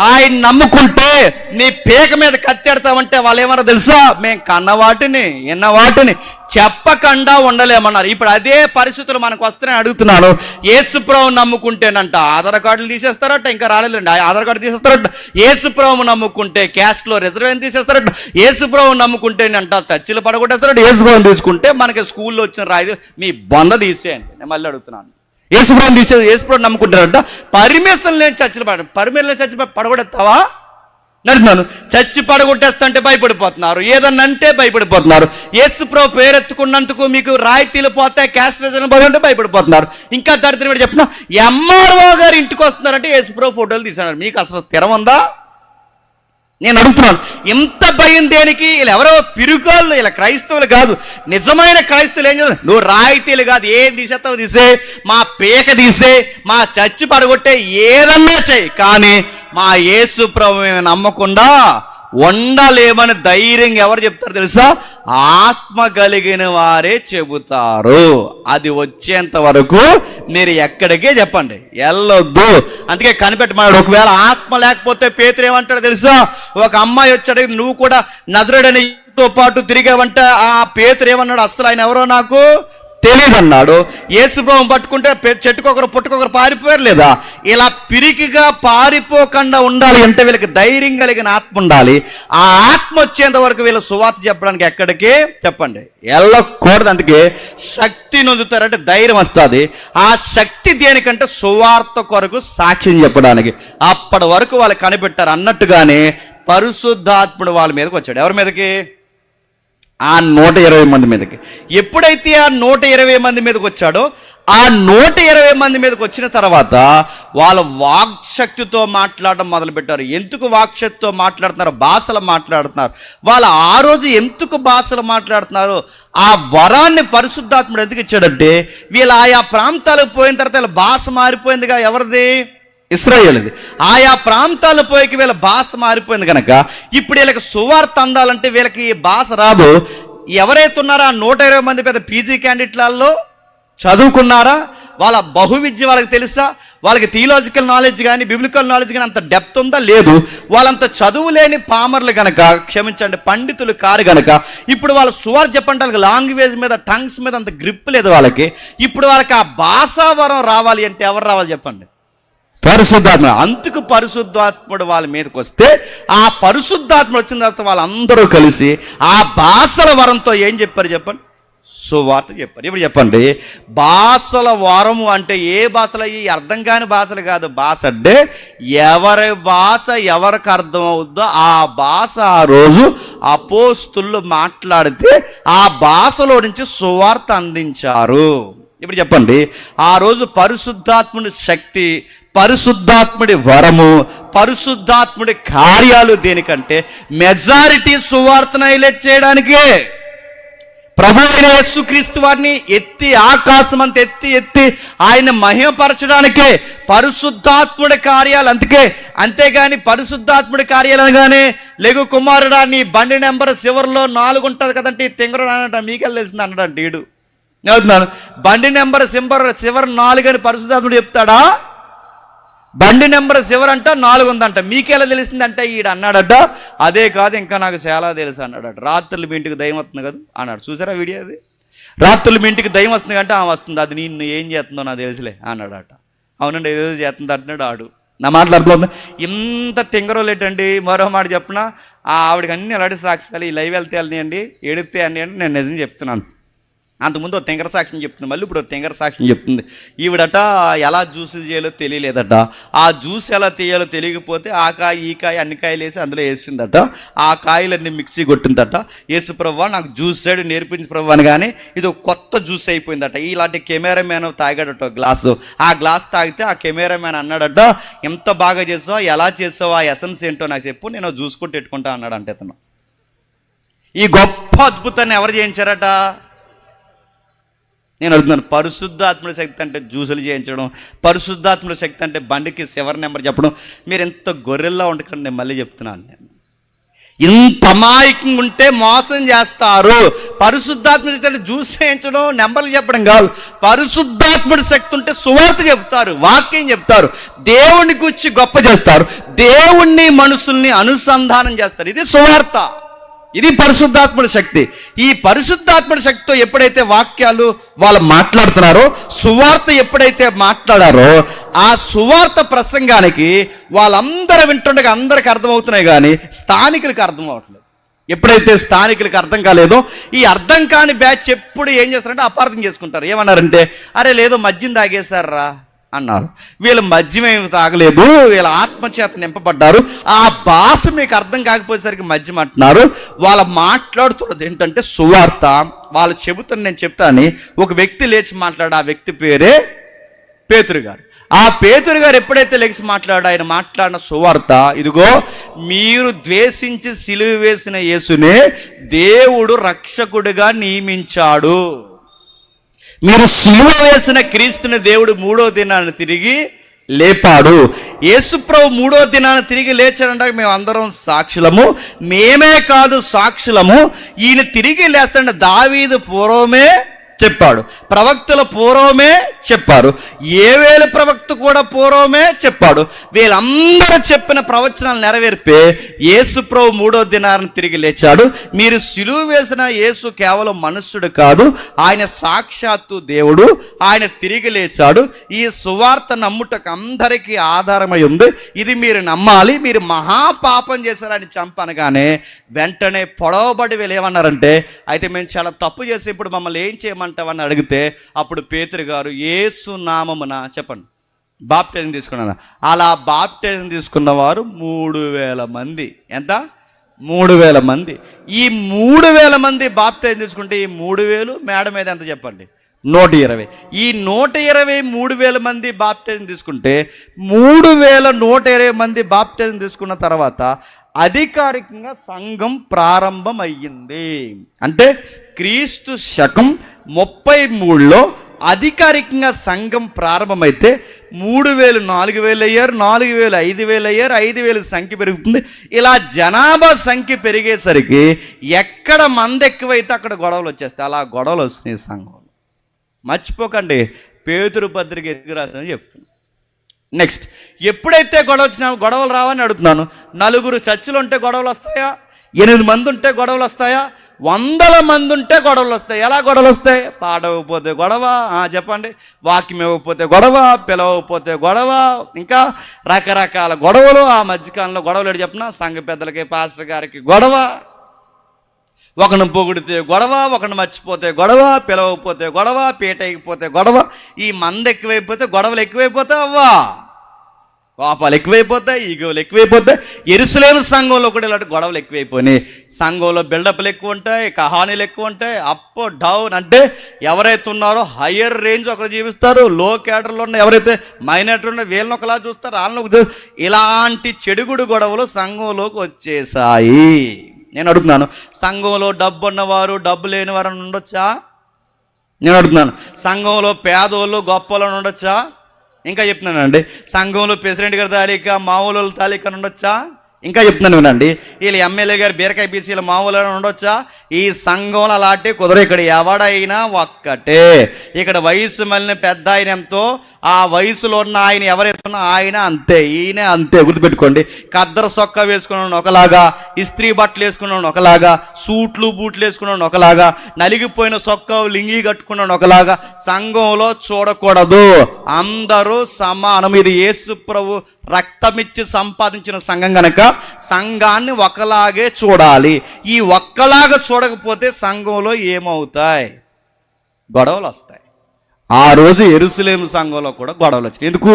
ఆయన నమ్ముకుంటే నీ పేక మీద కత్తెడతామంటే వాళ్ళు ఏమన్నా తెలుసా? మేము కన్న వాటిని విన్న వాటిని చెప్పకుండా ఉండలేమన్నారు. ఇప్పుడు అదే పరిస్థితులు మనకు వస్తాయని అడుగుతున్నాను. యేసు ప్రభు నమ్ముకుంటేనంట ఆధార్ కార్డులు తీసేస్తారట, ఇంకా రాలేదండి ఆధార్ కార్డు తీసేస్తారట. యేసు ప్రభు నమ్ముకుంటే క్యాస్ట్లో రిజర్వేషన్ తీసేస్తారట. యేసు ప్రభు నమ్ముకుంటేనంట చర్చిలు పడగొట్టేస్తారట. యేసు ప్రభుని తీసుకుంటే మనకి స్కూల్లో వచ్చిన రాయి మీ బొంద తీసేయండి. నేను మళ్ళీ అడుగుతున్నాను, యేసు ప్రభుని తీసే యేసు ప్రభు నమ్ముకుంటారంట, పర్మిషన్ లేని చర్చిలు పర్మిషన్ లేని చర్చి పడగొడేస్తావా నడుతున్నాను. చర్చి పడగొట్టేస్తా అంటే భయపడిపోతున్నారు, ఏదన్నా అంటే భయపడిపోతున్నారు. యేసు ప్రభు పేరెత్తుకున్నందుకు మీకు రాయితీలు పోతాయి, క్యాస్ట్ రిజర్వేషన్ పోతుంటే భయపడిపోతున్నారు. ఇంకా దరిద్రం చెప్తున్నా, ఎంఆర్ఓ గారు ఇంటికి వస్తున్నారంటే యేసు ప్రభు ఫోటోలు తీసాడు. మీకు అసలు స్థిరం ఉందా? నేను అడుగుతున్నాను, ఇంత భయం దేనికి? వీళ్ళు ఎవరో పిరుగోళ్ళు, ఇలా క్రైస్తవులు కాదు. నిజమైన క్రైస్తవులు ఏం చేస్తారు? నువ్వు రాయితీలు కాదు, ఏం తీసేస్తావు తీసే, మా పేక తీసే, మా చర్చి పడగొట్టే, ఏదన్నా చెయ్యి, కానీ మా యేసు ప్రభువుని నమ్మకుండా ఉండలేమని ధైర్యంగా ఎవరు చెప్తారు తెలుసా? ఆత్మ కలిగిన వారే చెబుతారు. అది వచ్చేంత వరకు మీరు ఎక్కడికే చెప్పండి, వెళ్ళొద్దు. అందుకే కనిపెట్టమన్నాడు. ఒకవేళ ఆత్మ లేకపోతే పేతురు ఏమంటాడు తెలుసా? ఒక అమ్మాయి వచ్చాడు, నువ్వు కూడా నజరేయునితో పాటు తిరిగావంటే ఆ పేతురు ఏమన్నాడు? అసలు ఆయన ఎవరో నాకు తెలియదు అన్నాడు. యేసు ప్రభువుని పట్టుకుంటే చెట్టుకొకరు పుట్టుకొకరు పారిపోయారు లేదా? ఇలా పిరికిగా పారిపోకుండా ఉండాలి అంటే వీళ్ళకి ధైర్యం కలిగిన ఆత్మ ఉండాలి. ఆ ఆత్మ వచ్చేంత వరకు వీళ్ళు సువార్త చెప్పడానికి ఎక్కడికి చెప్పండి వెళ్ళకూడదు. అందుకే శక్తి నొందుతారంటే ధైర్యం వస్తుంది. ఆ శక్తి దేనికంటే సువార్త కొరకు సాక్ష్యం చెప్పడానికి. అప్పటి వరకు వాళ్ళు కనిపెట్టారు అన్నట్టుగానే పరిశుద్ధాత్ముడు వాళ్ళ మీదకి వచ్చాడు. ఎవరి మీదకి? ఆ 120 మంది మీదకి. ఎప్పుడైతే ఆ 120 మంది మీదకి వచ్చాడో, ఆ 120 మంది మీదకి వచ్చిన తర్వాత వాళ్ళ వాక్శక్తితో మాట్లాడడం మొదలుపెట్టారు. ఎందుకు వాక్శక్తితో మాట్లాడుతున్నారు? భాషలు మాట్లాడుతున్నారు. వాళ్ళు ఆ రోజు ఎందుకు భాషలు మాట్లాడుతున్నారు? ఆ వరాన్ని పరిశుద్ధాత్ముడు ఎందుకు ఇచ్చాడంటే, వీళ్ళు ఆయా ప్రాంతాలకు పోయిన తర్వాత వీళ్ళ భాష మారిపోయిందిగా. ఎవరిది? ఇశ్రాయేలుది. ఆయా ప్రాంతాల పోయికి వీళ్ళ భాష మారిపోయింది కనుక ఇప్పుడు వీళ్ళకి సువార్త అందాలంటే వీళ్ళకి ఈ భాష రాదు. ఎవరైతే ఉన్నారో ఆ 120 మంది పెద్ద పీజీ క్యాండిడేట్లలో చదువుకున్నారా? వాళ్ళ బహువిద్య వాళ్ళకి తెలుసా? వాళ్ళకి థియలాజికల్ నాలెడ్జ్ కానీ బిబ్లికల్ నాలెడ్జ్ కానీ అంత డెప్త్ ఉందా? లేదు. వాళ్ళంత చదువు లేని పామర్లు కనుక, క్షమించండి పండితులు కారు కనుక ఇప్పుడు వాళ్ళ సువార్త చెప్పంటే వాళ్ళకి లాంగ్వేజ్ మీద టంగ్స్ మీద అంత గ్రిప్ లేదు వాళ్ళకి. ఇప్పుడు వాళ్ళకి ఆ భాషా వరం రావాలి అంటే ఎవరు రావాలి చెప్పండి? పరిశుద్ధాత్మ. అందుకు పరిశుద్ధాత్ముడు వాళ్ళ మీదకి వస్తే, ఆ పరిశుద్ధాత్మ వచ్చిన తర్వాత వాళ్ళందరూ కలిసి ఆ భాషల వరంతో ఏం చెప్పారు చెప్పండి? సువార్త చెప్పారు. ఇప్పుడు చెప్పండి, భాషల వరము అంటే ఏ భాషలు? ఈ అర్థం కాని భాషలు కాదు. భాష అంటే ఎవరి భాష ఎవరికి అర్థం అవుద్దో ఆ భాష ఆ రోజు అపోస్తులు మాట్లాడితే ఆ భాషలో నుంచి సువార్త అందించారు. ఇప్పుడు చెప్పండి, ఆ రోజు పరిశుద్ధాత్ముడి శక్తి, పరిశుద్ధాత్ముడి వరము, పరిశుద్ధాత్ముడి కార్యాలు దేనికంటే మెజారిటీ సువార్తను హైలైట్ చేయడానికే. ప్రభు అయిన యేసుక్రీస్తు వారిని ఎత్తి ఆకాశం అంత ఎత్తి ఆయన మహిమపరచడానికే పరిశుద్ధాత్ముడి కార్యాలు. అంతేగాని పరిశుద్ధాత్ముడి కార్యాలు అనగానే లెగు కుమారుడా నీ బండి నెంబర్ చివరిలో 4 ఉంటుంది కదంటే తింగరుడు అన్నట మీకెళ్ళి తెలిసింది అన్నాడంట. ఈడు నేను అవుతున్నాను, బండి నెంబర్ చివరి 4 అని పరిశుద్ధాత్ముడు చెప్తాడా? బండి నెంబర్ చివరంట 4 ఉందంట, మీకెలా తెలిసిందంటే ఈడు అన్నాడట. అదే కాదు ఇంకా నాకు చాలా తెలుసు అన్నాడట. రాత్రులు మీ ఇంటికి దయ్యం వస్తుంది కదా అన్నాడు. చూసారా వీడియో? అది రాత్రులు మీ ఇంటికి దయ్యం వస్తుంది అంటే వస్తుంది, అది నేను ఏం చేస్తుందో నాకు తెలుసులే అన్నాడట. అవునండి ఏదో చేస్తుంది అంటున్నాడు ఆడు. నా మాట్లాడుతున్నా ఇంత తింగరోలేటండి. మరో మాట చెప్పిన ఆవిడకి అన్ని అలాంటి సాక్ష్యాలు ఈ లైవ్ వెళ్తే వెళ్ళనియండి, ఎడితే అని నేను నిజం చెప్తున్నాను. అంతకుముందు ఒక తెంగర సాక్ష్యం చెప్తుంది, మళ్ళీ ఇప్పుడు ఒక తెంగర సాక్ష్యం చెప్తుంది. ఈవిడట ఎలా జ్యూసులు చేయాలో తెలియలేదట. ఆ జ్యూస్ ఎలా తీయాలో తెలియకపోతే ఆ కాయ ఈ కాయ అన్ని కాయలు వేసి అందులో వేసిందట. ఆ కాయలన్నీ మిక్సీ కొట్టిందట. యేసు ప్రభువా నాకు జ్యూస్ సైడ్ నేర్పించి ప్రభు అని, కానీ ఇది ఒక కొత్త జ్యూస్ అయిపోయిందట. ఇలాంటి కెమెరామ్యాన్ తాగాడట గ్లాసు. ఆ గ్లాస్ తాగితే ఆ కెమెరామ్యాన్ అన్నాడట, ఎంత బాగా చేసావు, ఎలా చేసావు, ఆ ఎసెన్స్ ఏంటో నాకు చెప్పు, నేను జ్యూస్ కొట్టి పెట్టుకుంటా అన్నాడంటే అతను. ఈ గొప్ప అద్భుతాన్ని ఎవరు చేయించారట? నేను అడుగుతున్నాను. పరిశుద్ధాత్ముడి శక్తి అంటే జ్యూసులు చేయించడం, పరిశుద్ధాత్ముడి శక్తి అంటే బండికి చివరి నెంబర్ చెప్పడం. మీరు ఎంత గొర్రెల్లా ఉండకండి, నేను మళ్ళీ చెప్తున్నాను. నేను ఇంత అమాయకంగా ఉంటే మోసం చేస్తారు. పరిశుద్ధాత్ముడి శక్తి అంటే జ్యూస్ చేయించడం, నెంబర్లు చెప్పడం కాదు. పరిశుద్ధాత్ముడి శక్తి ఉంటే సువార్త చెప్తారు, వాక్యం చెప్తారు, దేవుని గురించి గొప్ప చేస్తారు, దేవుణ్ణి మనుషుల్ని అనుసంధానం చేస్తారు. ఇది సువార్త, ఇది పరిశుద్ధాత్ముడి శక్తి. ఈ పరిశుద్ధాత్ముడి శక్తితో ఎప్పుడైతే వాక్యాలు వాళ్ళు మాట్లాడుతున్నారో, సువార్త ఎప్పుడైతే మాట్లాడారో, ఆ సువార్త ప్రసంగానికి వాళ్ళందరూ వింటుండగా అందరికి అర్థమవుతున్నాయి, కానీ స్థానికులకు అర్థం అవ్వట్లేదు. ఎప్పుడైతే స్థానికులకు అర్థం కాలేదో, ఈ అర్థం కాని బ్యాచ్ ఎప్పుడు ఏం చేస్తారంటే అపార్థం చేసుకుంటారు. ఏమన్నారంటే, అరే లేదో మద్యం తాగేశారా అన్నారు. వీళ్ళు మద్యం ఏమి తాగలేదు, వీళ్ళ ఆత్మచేత నింపబడ్డారు. ఆ భాష మీకు అర్థం కాకపోయేసరికి మద్యం అంటున్నారు. వాళ్ళు మాట్లాడుతున్నది ఏంటంటే సువార్త. వాళ్ళు చెబుతున్న నేను చెప్తాను. ఒక వ్యక్తి లేచి మాట్లాడు, ఆ వ్యక్తి పేరే పేతురు గారు. ఆ పేతురు గారు ఎప్పుడైతే లేచి మాట్లాడు, ఆయన మాట్లాడిన సువార్త ఇదిగో, మీరు ద్వేషించి సిలువ వేసిన యేసునే దేవుడు రక్షకుడిగా నియమించాడు. మీరు సిలువ వేసిన క్రీస్తుని దేవుడు 3వ దినాన్ని తిరిగి లేపాడు. యేసుప్రభు 3వ దినాన్ని తిరిగి లేచాడంటే మేము అందరం సాక్షులము. మేమే కాదు సాక్షులము. ఈయన తిరిగి లేస్తాడంటే దావీదు పూర్వమే చెప్పాడు, ప్రవక్తల పూర్వమే చెప్పారు, ఏవేలు ప్రవక్త కూడా పూర్వమే చెప్పాడు. వీళ్ళందరూ చెప్పిన ప్రవచనాలు నెరవేర్పే యేసు ప్రభు 3వ దినాన్ని తిరిగి లేచాడు. మీరు సిలువ వేసిన యేసు కేవలం మనుష్యుడు కాదు, ఆయన సాక్షాత్తు దేవుడు. ఆయన తిరిగి లేచాడు. ఈ సువార్త నమ్ముటకు అందరికీ ఆధారమై ఉంది. ఇది మీరు నమ్మాలి. మీరు మహాపాపం చేశారని చంపనగానే వెంటనే పొడవబడి వీళ్ళు ఏమన్నారంటే, అయితే మేము చాలా తప్పు చేసి ఇప్పుడు మమ్మల్ని ఏం చేయమంటామని అడిగితే, అప్పుడు పేతురు గారు యేసు నామమున చెప్పండి బాప్టిజం తీసుకున్నారు. అలా బాప్టిజం తీసుకున్న వారు 3000 మంది. ఎంత? 3000 మంది. ఈ 3000 మంది బాప్టిజం తీసుకుంటే ఈ 3000 మేడ మీద ఎంత చెప్పండి? 120. ఈ 120 3000 మంది బాప్టిజం తీసుకుంటే 3120 మంది బాప్టిజం తీసుకున్న తర్వాత అధికారికంగా సంఘం ప్రారంభం అయ్యింది. అంటే క్రీస్తు శకం 33లో అధికారికంగా సంఘం ప్రారంభమైతే 3000 4000 అయ్యారు, 4000 5000 అయ్యారు, 5000 సంఖ్య పెరుగుతుంది. ఇలా జనాభా సంఖ్య పెరిగేసరికి ఎక్కడ మంది ఎక్కువైతే అక్కడ గొడవలు వచ్చేస్తాయి. అలా గొడవలు వస్తున్నాయి సంఘంలో. మర్చిపోకండి, పేతురు పత్రిక ఎదుగు రాసిన చెప్తున్నాను. నెక్స్ట్, ఎప్పుడైతే గొడవ వచ్చినా గొడవలు రావని అడుగుతున్నాను. 4 చర్చిలు ఉంటే గొడవలు వస్తాయా? 8 మంది ఉంటే గొడవలు వస్తాయా? 100 మంది ఉంటే గొడవలు వస్తాయి. ఎలా గొడవలు వస్తాయి? పాడవకపోతే గొడవ, చెప్పండి, వాక్యం ఇవ్వకపోతే గొడవ, పిలవకపోతే గొడవ, ఇంకా రకరకాల గొడవలు. ఆ మధ్యకాలంలో గొడవలు ఏంటి చెప్పిన, సంఘ పెద్దలకి పాస్టర్ గారికి గొడవ, ఒకరిని పొగిడితే గొడవ, ఒకరిని మర్చిపోతే గొడవ, పిలవకపోతే గొడవ, పీట ఎగిపోతే గొడవ. ఈ మంది ఎక్కువైపోతే గొడవలు ఎక్కువైపోతాయి. అవ్వా కోపాలు ఎక్కువైపోతాయి, ఈగోలు ఎక్కువైపోతాయి. యెరూషలేము సంఘంలో కూడా ఇలాంటి గొడవలు ఎక్కువైపోయినాయి. సంఘంలో బిల్డప్లు ఎక్కువ ఉంటాయి, కహానీలు ఎక్కువ ఉంటాయి, అప్ డౌన్. అంటే ఎవరైతే ఉన్నారో హయ్యర్ రేంజ్ ఒకరు జీవిస్తారు, లో క్యాడర్లో ఉన్న ఎవరైతే మైనారిటీ ఉన్న వీళ్ళని ఒకలా చూస్తారు, వాళ్ళని ఇలాంటి చెడుగుడు గొడవలు సంఘంలోకి వచ్చేసాయి. నేను అడుగుతున్నాను, సంఘంలో డబ్బు ఉన్నవారు డబ్బు లేని వారు ఉండొచ్చా? నేను అడుగుతున్నాను, సంఘంలో పేదోళ్ళు గొప్పలను ఉండొచ్చా? ఇంకా చెప్తున్నానండి, సంఘంలో ప్రెసిడెంట్ గారి తాలిక మామూలు తాలిక ఉండొచ్చా? ఇంకా చెప్తున్నాను వినండి, వీళ్ళు ఎమ్మెల్యే గారు బీరకాయ బీసీల మామూలు ఉండొచ్చా? ఈ సంఘంలో అలాంటి కుదర. ఇక్కడ ఎవడైనా ఒక్కటే. ఇక్కడ వయసు మళ్ళీ పెద్ద ఆయన ఎంతో, ఆ వయసులో ఉన్న ఆయన ఎవరైతే ఉన్నా ఆయన అంతే, ఈయన అంతే. గుర్తుపెట్టుకోండి, కద్దర సొక్క వేసుకున్నాడు ఒకలాగా, ఇస్త్రీ బట్టలు వేసుకున్నాడు ఒకలాగా, సూట్లు బూట్లు వేసుకున్నాడు ఒకలాగా, నలిగిపోయిన సొక్క లింగి కట్టుకున్నాడు ఒకలాగా. సంఘంలో చూడకూడదు, అందరూ సమానం. ఇది యేసు ప్రభు రక్తమిచ్చి సంపాదించిన సంఘం కనుక సంఘాన్ని ఒకలాగే చూడాలి. ఈ ఒక్కలాగా చూడకపోతే సంఘంలో ఏమవుతాయి? గొడవలు వస్తాయి. ఆ రోజు యెరూషలేము సంఘంలో కూడా గొడవలు వచ్చాయి. ఎందుకు?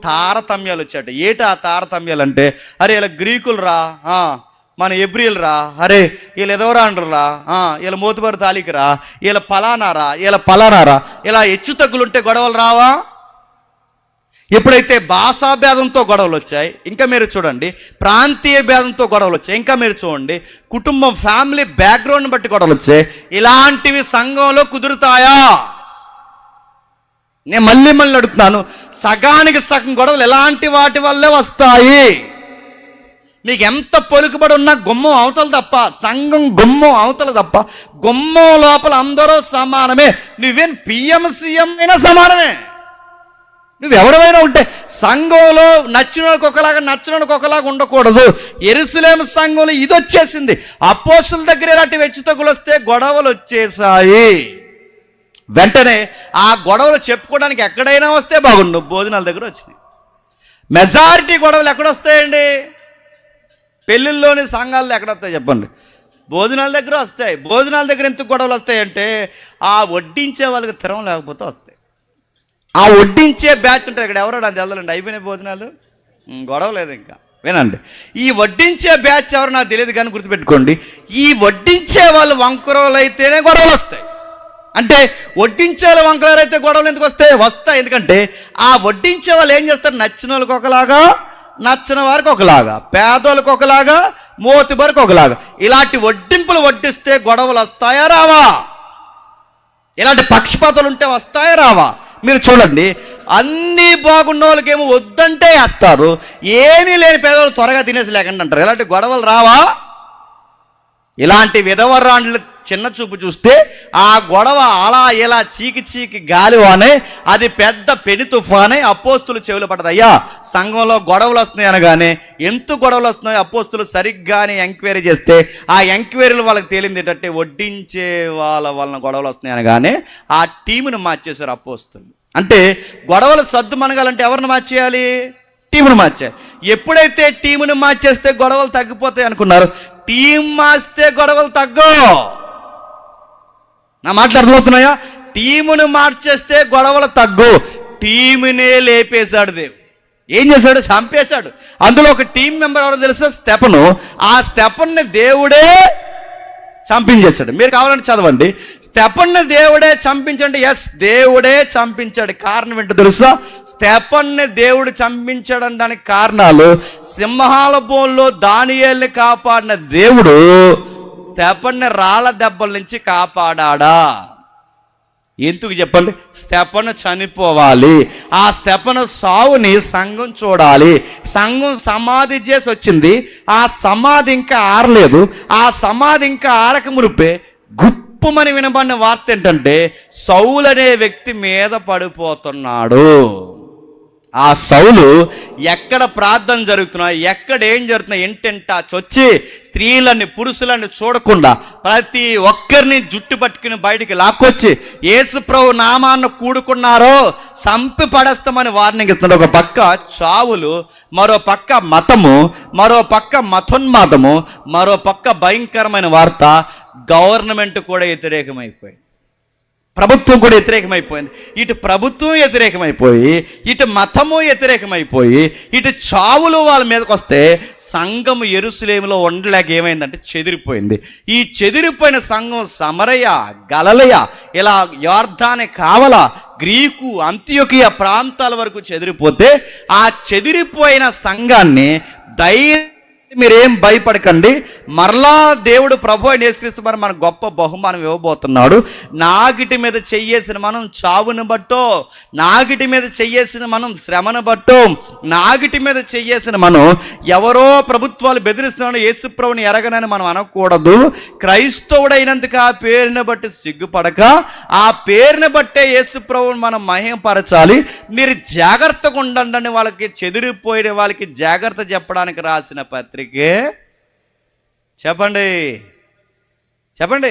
తారతమ్యాలు వచ్చాట. ఏటా తారతమ్యాలు అంటే, అరే ఇలా గ్రీకులు రా, మన ఎబ్రిల్ రా, అరే వీళ్ళు ఎదవరాండ్రు రా, వీళ్ళ మోతుబరి తాలికి రా, వీళ్ళ పలానారా, వీళ్ళ పలానారా, ఇలా హెచ్చు తగ్గులుంటే గొడవలు రావా? ఎప్పుడైతే భాషా భేదంతో గొడవలు వచ్చాయి, ఇంకా మీరు చూడండి, ప్రాంతీయ భేదంతో గొడవలు వచ్చాయి, ఇంకా మీరు చూడండి, కుటుంబం ఫ్యామిలీ బ్యాక్గ్రౌండ్ బట్టి గొడవలు వచ్చాయి. ఇలాంటివి సంఘంలో కుదురుతాయా? నేను మళ్ళీ అడుగుతున్నాను, సగానికి సగం గొడవలు ఎలాంటి వాటి వల్లే వస్తాయి. మీకు ఎంత పలుకుబడి ఉన్నా గుమ్మం అవతల తప్ప, సంఘం గుమ్మం అవతల తప్ప, గుమ్మం లోపల అందరూ సమానమే. నువ్వేం పిఎం సీఎం అయినా సమానమే. నువ్వెవరైనా ఉంటే సంఘంలో నచ్చినోడికి ఒకలాగా నచ్చినోడికి ఒకలాగా ఉండకూడదు. యెరూషలేము సంఘంలో ఇది వచ్చేసింది. అపోస్తుల దగ్గర ఇలాంటి హెచ్చుతగ్గులు వస్తే గొడవలు వచ్చేసాయి. వెంటనే ఆ గొడవలు చెప్పుకోవడానికి ఎక్కడైనా వస్తే బాగుండు, భోజనాల దగ్గర వచ్చినాయి. మెజారిటీ గొడవలు ఎక్కడొస్తాయండి? పెళ్ళిళ్ళలోని సంఘాల్లో ఎక్కడొస్తాయి చెప్పండి? భోజనాల దగ్గర వస్తాయి. భోజనాల దగ్గర ఎందుకు గొడవలు వస్తాయంటే, ఆ వడ్డించే వాళ్ళకి తిరం లేకపోతే వస్తాయి. ఆ వడ్డించే బ్యాచ్ ఉంటారు ఇక్కడ, ఎవరో నాకు తెలదండి, అయిపోయినాయి భోజనాలు, గొడవ లేదు ఇంకా. వినండి, ఈ వడ్డించే బ్యాచ్ ఎవరు నాకు తెలియదు కానీ గుర్తుపెట్టుకోండి, ఈ వడ్డించే వాళ్ళు వంకరోలు అయితేనే గొడవలు వస్తాయి. అంటే వడ్డించే వాళ్ళు వంకరోలు అయితే గొడవలు ఎందుకు వస్తాయి? ఎందుకంటే ఆ వడ్డించే వాళ్ళు ఏం చేస్తారు? నచ్చిన వాళ్ళకి ఒకలాగా, నచ్చిన వారికి ఒకలాగా, పేదోళ్ళకి ఒకలాగా, మోతుబరికి ఒకలాగా. ఇలాంటి వడ్డింపులు వడ్డిస్తే గొడవలు వస్తాయా రావా? ఇలాంటి పక్షపాతాలు ఉంటే వస్తాయా రావా? మీరు చూడండి, అన్నీ బాగున్న వాళ్ళకేమో వద్దంటే వేస్తారు, ఏమీ లేని పేదవాళ్ళు త్వరగా తినేసి లేకుండా అంటారు. ఇలాంటి గొడవలు రావా? ఇలాంటి విధవరాండ్లు చిన్న చూపు చూస్తే ఆ గొడవ అలా ఇలా చీకి గాలివానే, అది పెద్ద పెను తుఫానే అపోస్తులు చెవులు పడదు. అయ్యా సంఘంలో గొడవలు వస్తున్నాయి అనగానే, ఎందుకు గొడవలు వస్తున్నాయి అపోస్తులు సరిగ్గానే ఎంక్వైరీ చేస్తే ఆ ఎంక్వైరీలు వాళ్ళకి తేలింది ఏంటంటే, వడ్డించే వాళ్ళ వలన గొడవలు వస్తున్నాయి అనగానే ఆ టీమును మార్చేశారు అపోస్తులు. అంటే గొడవలు సద్దు మనగాలంటే ఎవరిని మార్చేయాలి? టీమును మార్చేయాలి. ఎప్పుడైతే టీమును మార్చేస్తే గొడవలు తగ్గిపోతాయి అనుకున్నారు, టీం మార్చితే గొడవలు తగ్గవు. నా మాటలు అర్థమవుతున్నాయా? టీమును మార్చేస్తే గొడవలు తగ్గు. టీమునే లేపేశాడు దేవుడు. ఏం చేశాడు? చంపేశాడు. అందులో ఒక టీం మెంబర్ ఎవరో తెలుసా? స్తెఫను. ఆ స్తెఫన్ని దేవుడే చంపించేశాడు. మీరు కావాలంటే చదవండి. స్తెఫన్ని దేవుడే చంపించండి. ఎస్, దేవుడే చంపించాడు. కారణం ఏంటో తెలుసా? స్తెఫన్ని దేవుడు చంపించడానికి కారణాలు, సింహాల బోన్లో దానియేలుని కాపాడిన దేవుడు స్తెఫన్ని రాళ్ళ దెబ్బల నుంచి కాపాడా. ఎందుకు చెప్పండి? స్తెఫను చనిపోవాలి. ఆ స్తెఫను సావుని సంఘం చూడాలి. సంఘం సమాధి చేసి వచ్చింది, ఆ సమాధి ఇంకా ఆరలేదు. ఆ సమాధి ఇంకా ఆరక మునిపే గుప్పుమని వినబడిన వార్త ఏంటంటే, సౌలు అనే వ్యక్తి మీద పడిపోతున్నాడు. ఆ సౌలు ఎక్కడ ప్రార్థన జరుగుతున్నా, ఎక్కడ ఏం జరుగుతున్నా ఇంటింటా చొచ్చి స్త్రీలని పురుషులని చూడకుండా ప్రతి ఒక్కరిని జుట్టు పట్టుకుని బయటికి లాక్కొచ్చి యేసు ప్రభు నామాన్ని కూడుకున్నారో చంపి పడేస్తామని వార్నింగ్ ఇస్తున్నాడు. ఒక పక్క చావులు, మరో పక్క మతము, మరో పక్క మతోన్మాదము, మరో పక్క భయంకరమైన వార్త. గవర్నమెంట్ కూడా వ్యతిరేకమైపోయింది, ప్రభుత్వం కూడా వ్యతిరేకమైపోయింది. ఇటు ప్రభుత్వం వ్యతిరేకమైపోయి, ఇటు మతము వ్యతిరేకమైపోయి, ఇటు చావులు వాళ్ళ మీదకి వస్తే సంఘం యెరూషలేములో ఉండలేక ఏమైందంటే చెదిరిపోయింది. ఈ చెదిరిపోయిన సంఘం సమరయ, గలలయ, ఇలా యోర్దానే కావల, గ్రీకు, అంత్యోకియా ప్రాంతాల వరకు చెదిరిపోతే, ఆ చెదిరిపోయిన సంఘాన్ని మీరేం భయపడకండి, మరలా దేవుడు ప్రభు అయిన యేసుక్రీస్తు మరి మన గొప్ప బహుమానం ఇవ్వబోతున్నాడు. నాగిటి మీద చెయ్యేసిన మనం చావును బట్టో, నాగిటి మీద చెయ్యేసిన మనం శ్రమను బట్టో, నాగిటి మీద చెయ్యేసిన మనం ఎవరో ప్రభుత్వాలు బెదిరిస్తున్నాడు యేసు ప్రభుని ఎరగనని మనం అనకూడదు. క్రైస్తవుడైనందుకు ఆ పేరుని బట్టి సిగ్గుపడక, ఆ పేరుని బట్టే యేసు ప్రభుని మనం మహిమపరచాలి. మీరు జాగ్రత్తగా ఉండండి అని వాళ్ళకి, చెదిరిపోయిన వాళ్ళకి జాగ్రత్త చెప్పడానికి రాసిన పత్రిక. చెప్పండి చెప్పండి,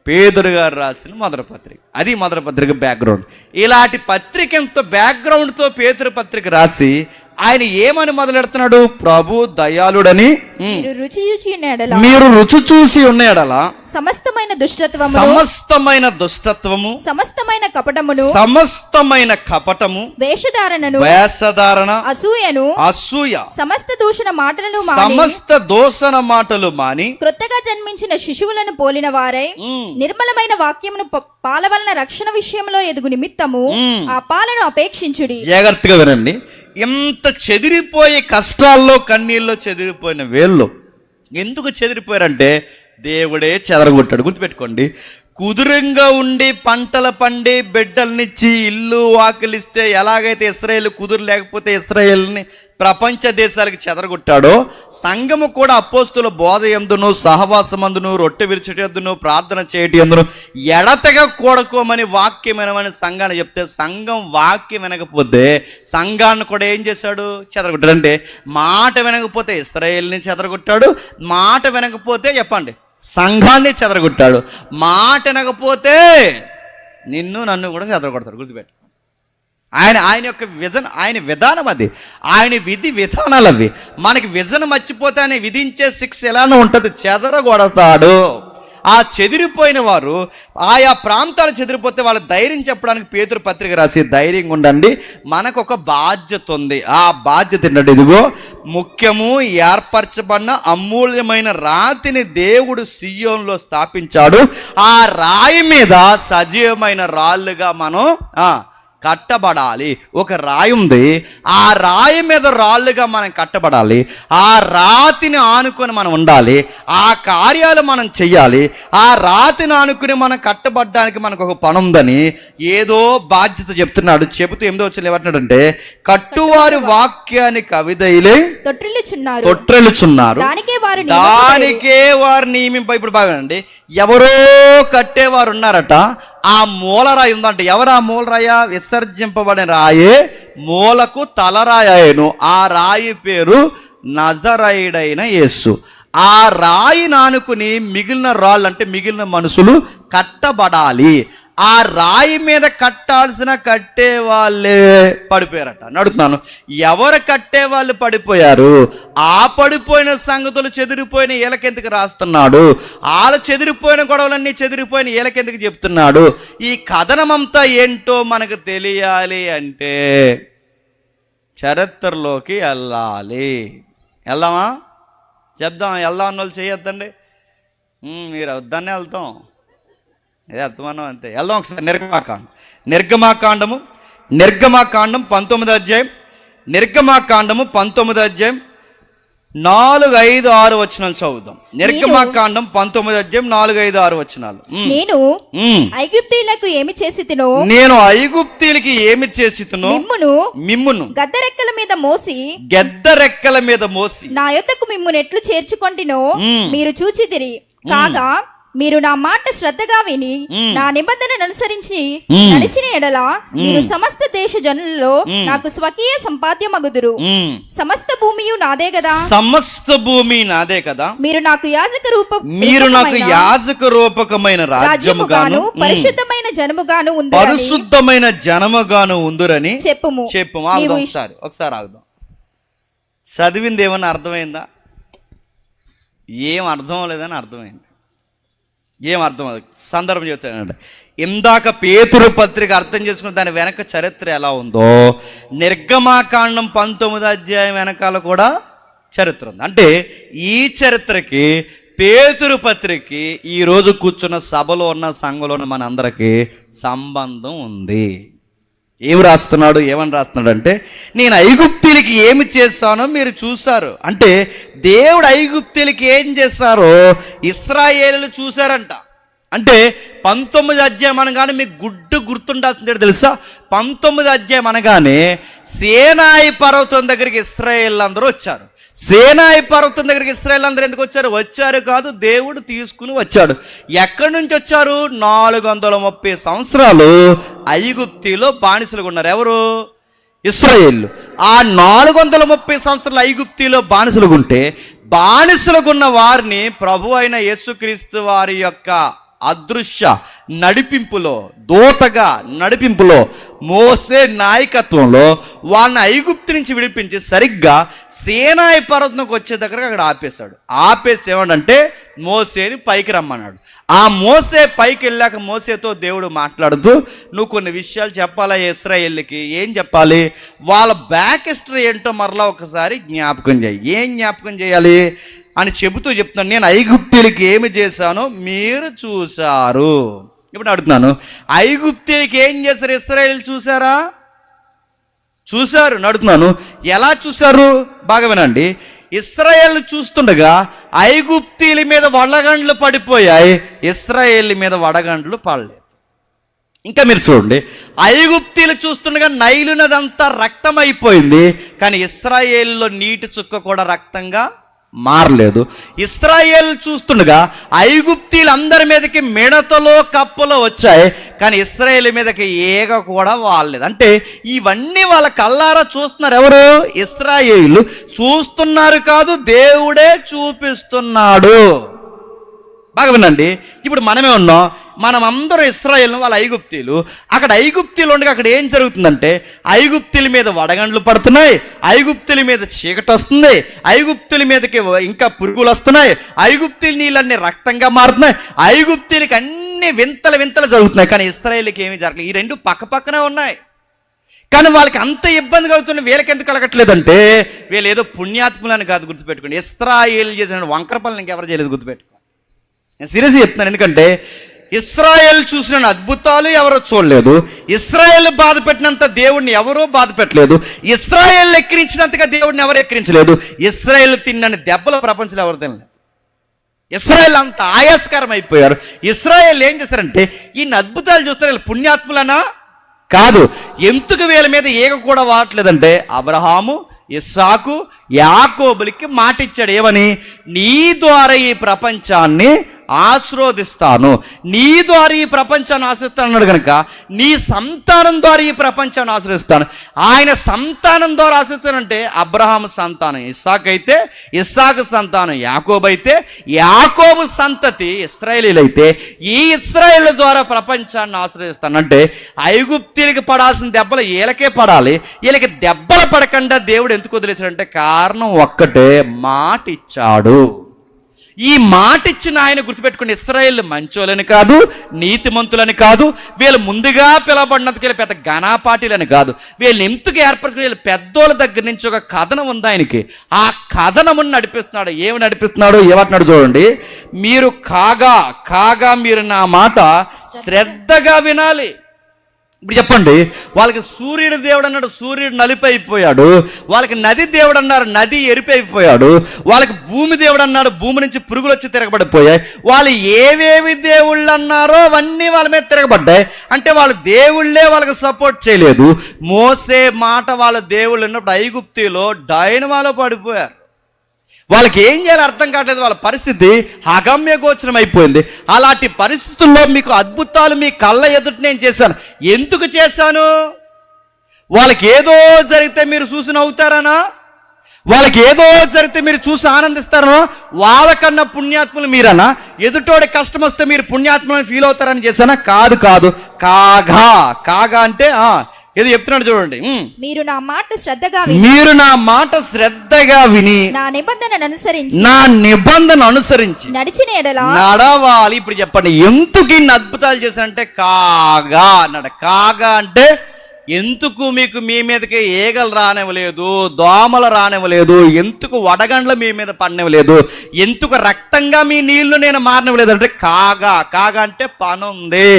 పేతురు గారు రాసిన మొదటి పత్రిక. అది మొదటి పత్రిక బ్యాక్గ్రౌండ్. ఇలాంటి పత్రిక ఎంత బ్యాక్గ్రౌండ్తో పేతురు పత్రిక రాసి ఆయన ఏమని మొదలెడుతున్నాడు? ప్రభు దయాళుడని మీరు రుచి చూసి ఉన్న ఎడల సమస్తమైన దుష్టత్వము సమస్తమైన కపటమును సమస్తమైన కపటము వేషధారణ అసూయ సమస్త దూషణ మాటలు మాని క్రొత్తగా జన్మించిన శిశువులను పోలిన వారై నిర్మలమైన వాక్యమును పాల వలన రక్షణ విషయంలో ఎదుగు నిమిత్తము ఆ పాలను అపేక్షించుడి. జాగ్రత్తగా వినండి. ఎంత చెదిరిపోయే కష్టాల్లో కన్నీళ్ళలో చెదిరిపోయిన వేళ్ళు ఎందుకు చెదిరిపోయారంటే దేవుడే చెదరగొట్టాడు. గుర్తుపెట్టుకోండి. కుదురంగా ఉండి పంటలు పండి బిడ్డలనిచ్చి ఇల్లు వాకిలిస్తే ఎలాగైతే ఇశ్రాయేలు కుదురు లేకపోతే ఇశ్రాయేల్ని ప్రపంచ దేశాలకు చెదరగొట్టాడో, సంఘము కూడా అపోస్తుల బోధ యందును సహవాసమందును రొట్టె విరిచటి యందును ప్రార్థన చేయటి యందును ఎడతెగ కూడకోమని వాక్యం వినమని సంఘాన్ని చెప్తే, సంఘం వాక్యం వినకపోతే సంఘాన్ని కూడా ఏం చేశాడు? చెదరగొట్టాడు. అంటే మాట వినకపోతే ఇశ్రాయేల్ని చెదరగొట్టాడు, మాట వినకపోతే చెప్పండి సంఘాన్ని చెదరగొట్టాడు, మాట వినకపోతే నిన్ను నన్ను కూడా చెదరగొడతాడు. గుర్తుపెట్టు. ఆయన యొక్క ఆయన విధానం అది, ఆయన విధి విధానాలు అవి. మనకి విజన్ మర్చిపోతే ఆయన విధించే శిక్ష ఎలానో ఉంటుంది, చెదరగొడతాడు. ఆ చెదిరిపోయిన వారు ఆయా ప్రాంతాలు చెదిరిపోతే వాళ్ళ ధైర్యం చెప్పడానికి పేతురు పత్రిక రాసి, ధైర్యంగా ఉండండి, మనకు ఒక బాధ్యత ఉంది. ఆ బాధ్యత ఏంటంటే ఇదిగో ముఖ్యము ఏర్పరచబడిన అమూల్యమైన రాతిని దేవుడు సియోనులో స్థాపించాడు. ఆ రాయి మీద సజీవమైన రాళ్ళుగా మనం కట్టబడాలి. ఒక రాయి ఉంది, ఆ రాయి మీద రాళ్ళుగా మనం కట్టబడాలి. ఆ రాతిని ఆనుకొని మనం ఉండాలి, ఆ కార్యాలు మనం చెయ్యాలి. ఆ రాతిని ఆనుకుని మనం కట్టబడ్డానికి మనకు ఒక పని ఉందని ఏదో బాధ్యత చెప్తున్నాడు. చెబుతూ 8వ వచనంలో ఏమంటున్నాడంటే, కట్టువారి వాక్యానికి అవిధేయులై తొట్రెలుచున్నారు, దానికే వారు నియమింప. ఇప్పుడు బాగానండి, ఎవరో కట్టేవారు ఉన్నారట, ఆ మూలరాయి ఉందంట. ఎవరు ఆ మూలరాయ? విసర్జింపబడిన రాయే మూలకు తలరాయను. ఆ రాయి పేరు నజరైడైన యేసు. ఆ రాయి నానుకుని మిగిలిన రాళ్ళు అంటే మిగిలిన మనుషులు కట్టబడాలి. ఆ రాయి మీద కట్టాల్సిన కట్టే వాళ్ళే పడిపోయారట. అడుగుతున్నాను, ఎవరు కట్టే వాళ్ళు పడిపోయారు? ఆ పడిపోయిన సంగతులు చెదిరిపోయిన వీళ్ళకెందుకు రాస్తున్నాడు? వాళ్ళ చెదిరిపోయిన గొడవలన్నీ చెదిరిపోయిన వీళ్ళకెందుకు చెప్తున్నాడు? ఈ కథనమంతా ఏంటో మనకు తెలియాలి అంటే చరిత్రలోకి వెళ్ళాలి. వెళ్దామా? చెప్దాం. వెళ్దాం అన్న వాళ్ళు చేయొద్దండి. మీరు వద్దనే వెళ్తాం, ఇదే అర్థమన్నాం అంతే. వెళ్దాం ఒకసారి. నిర్గమాకాండం 19వ అధ్యాయం, నిర్గమాకాండము 19వ అధ్యాయం 4, 5, 6 వచనాలు చదువుదాం. నిర్గమాకాండం 19వ అధ్యాయం 4, 5, 6 వచనాలు. నేను ఐగుప్తీయులకు ఏమి చేసితినో, నేను ఐగుప్తీయులకి ఏమి చేసితినో మిమ్మును గద్దరెక్కల మీద మోసి నా యొద్దకు మిమ్మును ఎట్లు చేర్చుకొంటినో మీరు చూచితిరి. కాగా మీరు నా మాట శ్రద్ధగా విని నా నిబంధనను అనుసరించి నడిచిన ఎడల మీరు సమస్త దేశ జనులలో నాకు స్వకీయ సంపాద్యమగుదురు. సమస్త భూమియు నాదే కదా, సమస్త భూమి నాదే కదా. మీరు నాకు యాజక రూపకమైన రాజ్యముగాను పరిశుద్ధమైన జనముగాను ఉందురని చెప్పుము. ఒకసారి ఆగుదాం. చదివింది ఏమన్నా అర్థమైందా? ఏం అర్థం లేదని అర్థమైంది. ఏం అర్థం? సందర్భం చెప్తానండి. ఇందాక పేతురు పత్రిక అర్థం చేసుకుని దాని వెనక చరిత్ర ఎలా ఉందో, నిర్గమాకాండం 19వ అధ్యాయం వెనకాల కూడా చరిత్ర ఉంది. అంటే ఈ చరిత్రకి పేతురు పత్రికకి ఈరోజు కూర్చున్న సభలో ఉన్న సంఘంలో ఉన్న మన అందరికీ సంబంధం ఉంది. ఏమని రాస్తున్నాడు అంటే, నేను ఐగుప్తీయులకి ఏమి చేస్తానో మీరు చూశారు. అంటే దేవుడు ఐగుప్తీయులకి ఏం చేశారో ఇశ్రాయేలులు చూశారంట. అంటే 19వ అధ్యాయం అనగానే మీకు గుర్తుండాల్సిందే తెలుసా? 19వ అధ్యాయం అనగానే సీనాయి పర్వతం దగ్గరికి ఇశ్రాయేలు అందరూ వచ్చారు. సీనాయి పర్వతం దగ్గరికి ఇశ్రాయేలు అందరూ ఎందుకు వచ్చారు కాదు, దేవుడు తీసుకుని వచ్చాడు. ఎక్కడి నుంచి వచ్చారు? 430 సంవత్సరాలు ఐగుప్తిలో బానిసలుగా ఉన్నారు. ఎవరు? ఇశ్రాయేలు. ఆ 430 సంవత్సరాలు ఐగుప్తిలో బానిసలుగా ఉంటే, బానిసలుగున్న వారిని ప్రభు అయిన యేసుక్రీస్తు వారి యొక్క అదృశ్య నడిపింపులో, దూతగా నడిపింపులో, మోసే నాయకత్వంలో వాళ్ళని ఐగుప్తు నుంచి విడిపించి సరిగ్గా సీనాయి పర్వతంకి వచ్చే దగ్గరకు అక్కడ ఆపేశాడు. ఆపేసి ఏమంటే మోసేని పైకి రమ్మన్నాడు. ఆ మోసే పైకి వెళ్ళాక మోసేతో దేవుడు మాట్లాడుతూ, నువ్వు కొన్ని విషయాలు చెప్పాలా ఇశ్రాయేలుకి. ఏం చెప్పాలి? వాళ్ళ బ్యాక్ హిస్టరీ ఏంటో మరలా ఒకసారి జ్ఞాపకం చేయి. ఏం జ్ఞాపకం చేయాలి అని చెబుతూ చెప్తున్నాను. నేను ఐగుప్తీయులకి ఏమి చేశానో మీరు చూశారు. ఇప్పుడు అడుగుతున్నాను, ఐగుప్తీయులకి ఏం చేశారు ఇశ్రాయేలు చూసారా? చూశారు. అడుగుతున్నాను, ఎలా చూశారు? బాగా వినండి. ఇశ్రాయేలు చూస్తుండగా ఐగుప్తీయుల మీద వడగండ్లు పడిపోయాయి, ఇశ్రాయేలు మీద వడగండ్లు పడలేదు. ఇంకా మీరు చూడండి, ఐగుప్తీయులు చూస్తుండగా నైలు నదంతా రక్తం అయిపోయింది, కానీ ఇశ్రాయేలులో నీటి చుక్క కూడా రక్తంగా మారలేదు. ఇశ్రాయేలు చూస్తుండగా ఐగుప్తీయులు అందరి మీదకి మిడతలో కప్పలో వచ్చాయి, కానీ ఇశ్రాయేలు మీదకి ఏగ కూడా వాడలేదు. అంటే ఇవన్నీ వాళ్ళ కళ్ళారా చూస్తున్నారు. ఎవరు? ఇశ్రాయేలు చూస్తున్నారు కాదు, దేవుడే చూపిస్తున్నాడు. బాగా వినండి. ఇప్పుడు మనమే ఉన్నాం, మనం అందరం ఇశ్రాయేలు, వాళ్ళ ఐగుప్తీయులు. అక్కడ ఐగుప్తీయులు ఉండగా అక్కడ ఏం జరుగుతుందంటే ఐగుప్తీయుల మీద వడగండ్లు పడుతున్నాయి, ఐగుప్తీయుల మీద చీకటి వస్తుంది, ఐగుప్తీయుల మీదకి ఇంకా పురుగులు వస్తున్నాయి, ఐగుప్తీయుల నీళ్ళన్నీ రక్తంగా మారుతున్నాయి, ఐగుప్తీయులకి అన్ని వింతలు జరుగుతున్నాయి, కానీ ఇశ్రాయేలుకి ఏమీ జరగలేదు. ఈ రెండు పక్క పక్కనే ఉన్నాయి. కానీ వాళ్ళకి అంత ఇబ్బంది కలుగుతున్న వీళ్ళకి ఎందుకు కలగట్లేదంటే వీళ్ళు ఏదో పుణ్యాత్ములని కాదు. గుర్తుపెట్టుకోండి, ఇశ్రాయేలు చేసిన వంకర పనులు ఇంకెవరు చేయలేదు. గుర్తుపెట్టుకోండి, నేను సీరియస్గా చెప్తున్నాను. ఎందుకంటే ఇశ్రాయేల్ చూసిన అద్భుతాలు ఎవరో చూడలేదు, ఇశ్రాయేల్ బాధ పెట్టినంత దేవుడిని ఎవరో బాధ పెట్టలేదు, ఇశ్రాయేల్ ఎక్కిరించినంతగా దేవుడిని ఎవరు ఎక్కిరించలేదు, ఇశ్రాయేల్ తిన్నని దెబ్బల ప్రపంచంలో ఎవరు తినలేదు. ఇశ్రాయేల్ అంత ఆయాస్కరం అయిపోయారు. ఇశ్రాయేల్ ఏం చేస్తారంటే ఈయన అద్భుతాలు చూస్తారు, వీళ్ళు పుణ్యాత్ములనా? కాదు. ఎందుకు వీళ్ళ మీద ఏగ కూడా వాడట్లేదంటే అబ్రహాము, ఇస్సాకు, యాకోబులకి మాట ఇచ్చాడు. ఏమని? నీ ద్వారా ఈ ప్రపంచాన్ని ఆశీర్వదిస్తాను, నీ ద్వారా ఈ ప్రపంచాన్ని ఆశ్రయిస్తాను అన్నాడు. కనుక నీ సంతానం ద్వారా ఈ ప్రపంచాన్ని ఆశ్రయిస్తాను. ఆయన సంతానం ద్వారా ఆశ్రయిస్తానంటే అబ్రహాము సంతానం ఇస్సాకు అయితే, ఇస్సాకు సంతానం యాకోబు అయితే, యాకోబు సంతతి ఇశ్రాయేలీలు అయితే, ఈ ఇశ్రాయేలు ద్వారా ప్రపంచాన్ని ఆశ్రయిస్తానంటే ఐగుప్తీయులకి పడాల్సిన దెబ్బలు వీళ్ళకే పడాలి. వీళ్ళకి దెబ్బలు పడకుండా దేవుడు ఎందుకు వదిలేశాడంటే కారణం ఒక్కటే, మాట ఇచ్చాడు. ఈ మాట ఇచ్చిన ఆయన గుర్తుపెట్టుకుని ఇశ్రాయేలు మంచోలని కాదు, నీతిమంతులని కాదు, వీళ్ళు ముందుగా పిలవబడినందుకు వీళ్ళు పెద్ద ఘనాపాటీలని కాదు, వీళ్ళు ఎందుకు ఏర్పరచుకుని వీళ్ళు పెద్దోళ్ళ దగ్గర నుంచి ఒక కథనం ఉంది ఆయనకి. ఆ కథనమును నడిపిస్తున్నాడు. ఏమి నడిపిస్తున్నాడు? ఏమంటున్నాడు చూడండి. మీరు కాగా మీరు నా మాట శ్రద్ధగా వినాలి. ఇప్పుడు చెప్పండి, వాళ్ళకి సూర్యుడు దేవుడు అన్నాడు, సూర్యుడు నలిపైపోయాడు. వాళ్ళకి నది దేవుడు అన్నారు, నది ఎరిపైపోయాడు. వాళ్ళకి భూమి దేవుడు అన్నాడు, భూమి నుంచి పురుగులు వచ్చి తిరగబడిపోయాయి. వాళ్ళు ఏవేవి దేవుళ్ళు అన్నారో అవన్నీ వాళ్ళ మీద తిరగబడ్డాయి. అంటే వాళ్ళ దేవుళ్ళే వాళ్ళకి సపోర్ట్ చేయలేదు. మోసే మాట వాళ్ళ దేవుళ్ళు ఉన్నప్పుడు ఐగుప్తిలో డైనమాలో పడిపోయారు. వాళ్ళకి ఏం చేయాలో అర్థం కావట్లేదు. వాళ్ళ పరిస్థితి అగమ్య గోచరం అయిపోయింది. అలాంటి పరిస్థితుల్లో మీకు అద్భుతాలు మీ కళ్ళ ఎదుట నేను చేశాను. ఎందుకు చేశాను? వాళ్ళకి ఏదో జరిగితే మీరు చూసి నవ్వుతారనా? వాళ్ళకి ఏదో జరిగితే మీరు చూసి ఆనందిస్తారనా? వాళ్ళకన్నా పుణ్యాత్ములు మీరనా? ఎదుటోడి కష్టం వస్తే మీరు పుణ్యాత్ములను ఫీల్ అవుతారని చేశానా? కాదు. కాగా అంటే ఏదో చెప్తున్నాడు చూడండి. మీరు నా మాట శ్రద్ధగా విని నా నిబంధన అనుసరించి నడిచిన ఎడల నడవాలి. ఇప్పుడు చెప్పండి, ఎందుకు ఇన్ని అద్భుతాలు చేశానంటే కాగా అన్నాడు. కాగా అంటే ఎందుకు మీకు మీ మీదకి ఏగలు రానివ్వలేదు, దోమలు రానివ్వలేదు, ఎందుకు వడగండ్లు మీ మీద పడనివ్వలేదు, ఎందుకు రక్తంగా మీ నీళ్లు నేను మారనివ్వలేదు అంటే కాగా అంటే పనుంది.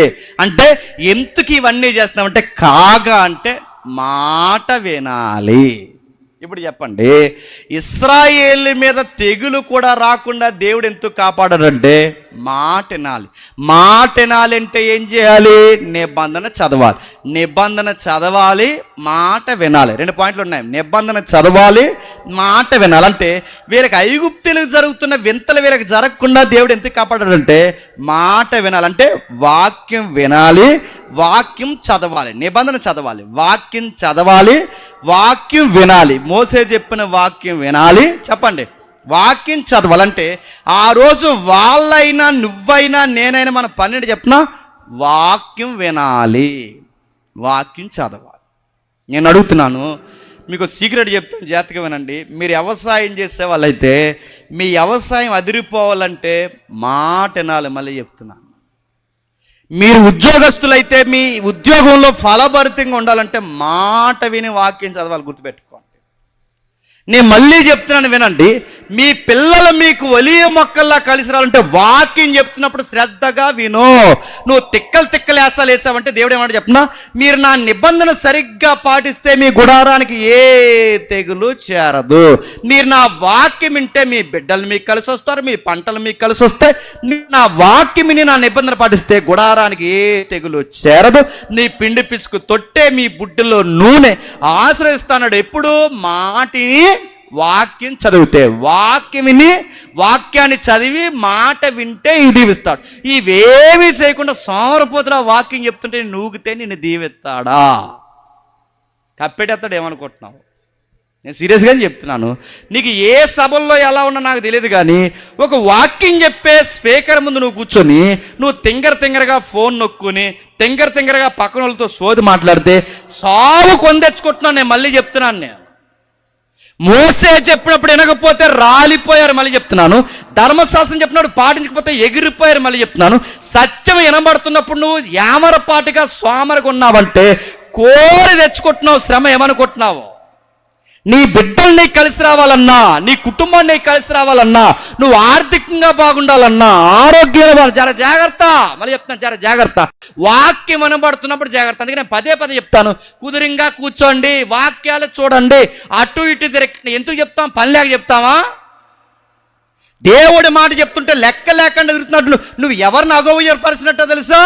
అంటే ఎందుకు ఇవన్నీ చేస్తున్నామంటే కాగా అంటే మాట వినాలి. ఇప్పుడు చెప్పండి, ఇశ్రాయేలు మీద తెగులు కూడా రాకుండా దేవుడు ఎందుకు కాపాడాడంటే మాట వినాలి అంటే ఏం చేయాలి? నిబంధన చదవాలి, మాట వినాలి. 2 పాయింట్లు ఉన్నాయి. నిబంధన చదవాలి, మాట వినాలి. అంటే వీళ్ళకి ఐగుప్తులకు జరుగుతున్న వింతలు వీళ్ళకి జరగకుండా దేవుడు ఎందుకు కాపాడాడంటే మాట వినాలి. అంటే వాక్యం వినాలి, వాక్యం చదవాలి, నిబంధన చదవాలి, వాక్యం చదవాలి, వాక్యం వినాలి. మోసే చెప్పిన వాక్యం వినాలి. చెప్పండి, వాక్యం చదవాలంటే ఆ రోజు వాళ్ళైనా నువ్వైనా నేనైనా మన పన్నెండు చెప్తున్నా, వాక్యం వినాలి, వాక్యం చదవాలి. నేను అడుగుతున్నాను, మీకు సీక్రెట్ చెప్తాను, జాగ్రత్తగా వినండి. మీరు వ్యవసాయం చేసే వాళ్ళైతే మీ వ్యవసాయం అదిరిపోవాలంటే మాట వినాలి. మళ్ళీ చెప్తున్నాను, మీరు ఉద్యోగస్తులైతే మీ ఉద్యోగంలో ఫలభరితంగా ఉండాలంటే మాట విని వాక్యం చదవాలి. గుర్తుపెట్టుకోండి. నేను మళ్ళీ చెప్తున్నాను, వినండి. మీ పిల్లలు మీకు ఒలివ మొక్కల్లా కలిసి రావాలంటే వాక్యం చెప్తున్నప్పుడు శ్రద్ధగా విను. నువ్వు తిక్కలు వేసాలు వేసావంటే దేవుడు ఏమంటే చెప్తున్నా, మీరు నా నిబంధన సరిగ్గా పాటిస్తే మీ గుడారానికి ఏ తెగులు చేరదు. మీరు నా వాక్యం వింటే మీ బిడ్డలు మీకు కలిసి వస్తారు, మీ పంటలు మీకు కలిసి వస్తాయి. నా వాక్యం విని నా నిబంధన పాటిస్తే గుడారానికి ఏ తెగులు చేరదు. నీ పిండి పిసుకు తొట్టే మీ బుడ్డిలో నూనె ఆశ్రయిస్తాడు. ఎప్పుడు మాటిని వాక్యం చదివితే, వాక్యం విని వాక్యాన్ని చదివి మాట వింటే ఇది దీవిస్తాడు. ఇవేమీ చేయకుండా సోమరపోతులా వాక్యం చెప్తుంటే నూగితే నిన్ను దీవిస్తాడా? కప్పెడతాడు ఏమనుకుంటున్నావు? నేను సీరియస్గానే చెప్తున్నాను. నీకు ఏ సభల్లో ఎలా ఉన్నా నాకు తెలియదు, కానీ ఒక వాక్యం చెప్పే స్పీకర్ ముందు నువ్వు కూర్చొని నువ్వు తింగరగా ఫోన్ నొక్కుని తింగరగా పక్కన వాళ్ళతో సోది మాట్లాడితే సాగు కొందెచ్చుకుంటున్నాను. నేను మళ్ళీ చెప్తున్నాను, నేను మోసే చెప్పినప్పుడు వినకపోతే రాలిపోయారు. మళ్ళీ చెప్తున్నాను. ధర్మశాస్త్రం చెప్పినప్పుడు పాటించకపోతే ఎగిరిపోయారు. మళ్ళీ చెప్తున్నాను. సత్యం వినబడుతున్నప్పుడు నువ్వు యామరపాటిగా సోమరగా ఉన్నావంటే కోరి తెచ్చుకుంటున్నావు శ్రమ. ఏమనుకుంటున్నావు? నీ బిడ్డల్ని కలిసి రావాలన్నా, నీ కుటుంబాన్ని కలిసి రావాలన్నా, నువ్వు ఆర్థికంగా బాగుండాలన్నా, ఆరోగ్యంగా జర జాగ్రత్త. మళ్ళీ చెప్తున్నాను, జర జాగ్రత్త. వాక్యం వినబడుతున్నప్పుడు జాగ్రత్త. అందుకే నేను పదే చెప్తాను, కుదురింగా కూర్చోండి, వాక్యాలు చూడండి, అటు ఇటు తిరగండి. ఎందుకు చెప్తాం? పని లేక చెప్తావా? దేవుడి మాట చెప్తుంటే లెక్క లేకుండా తిరుగుతున్నట్టు నువ్వు ఎవరిని అగౌరవపరిచినట్టో తెలుసా?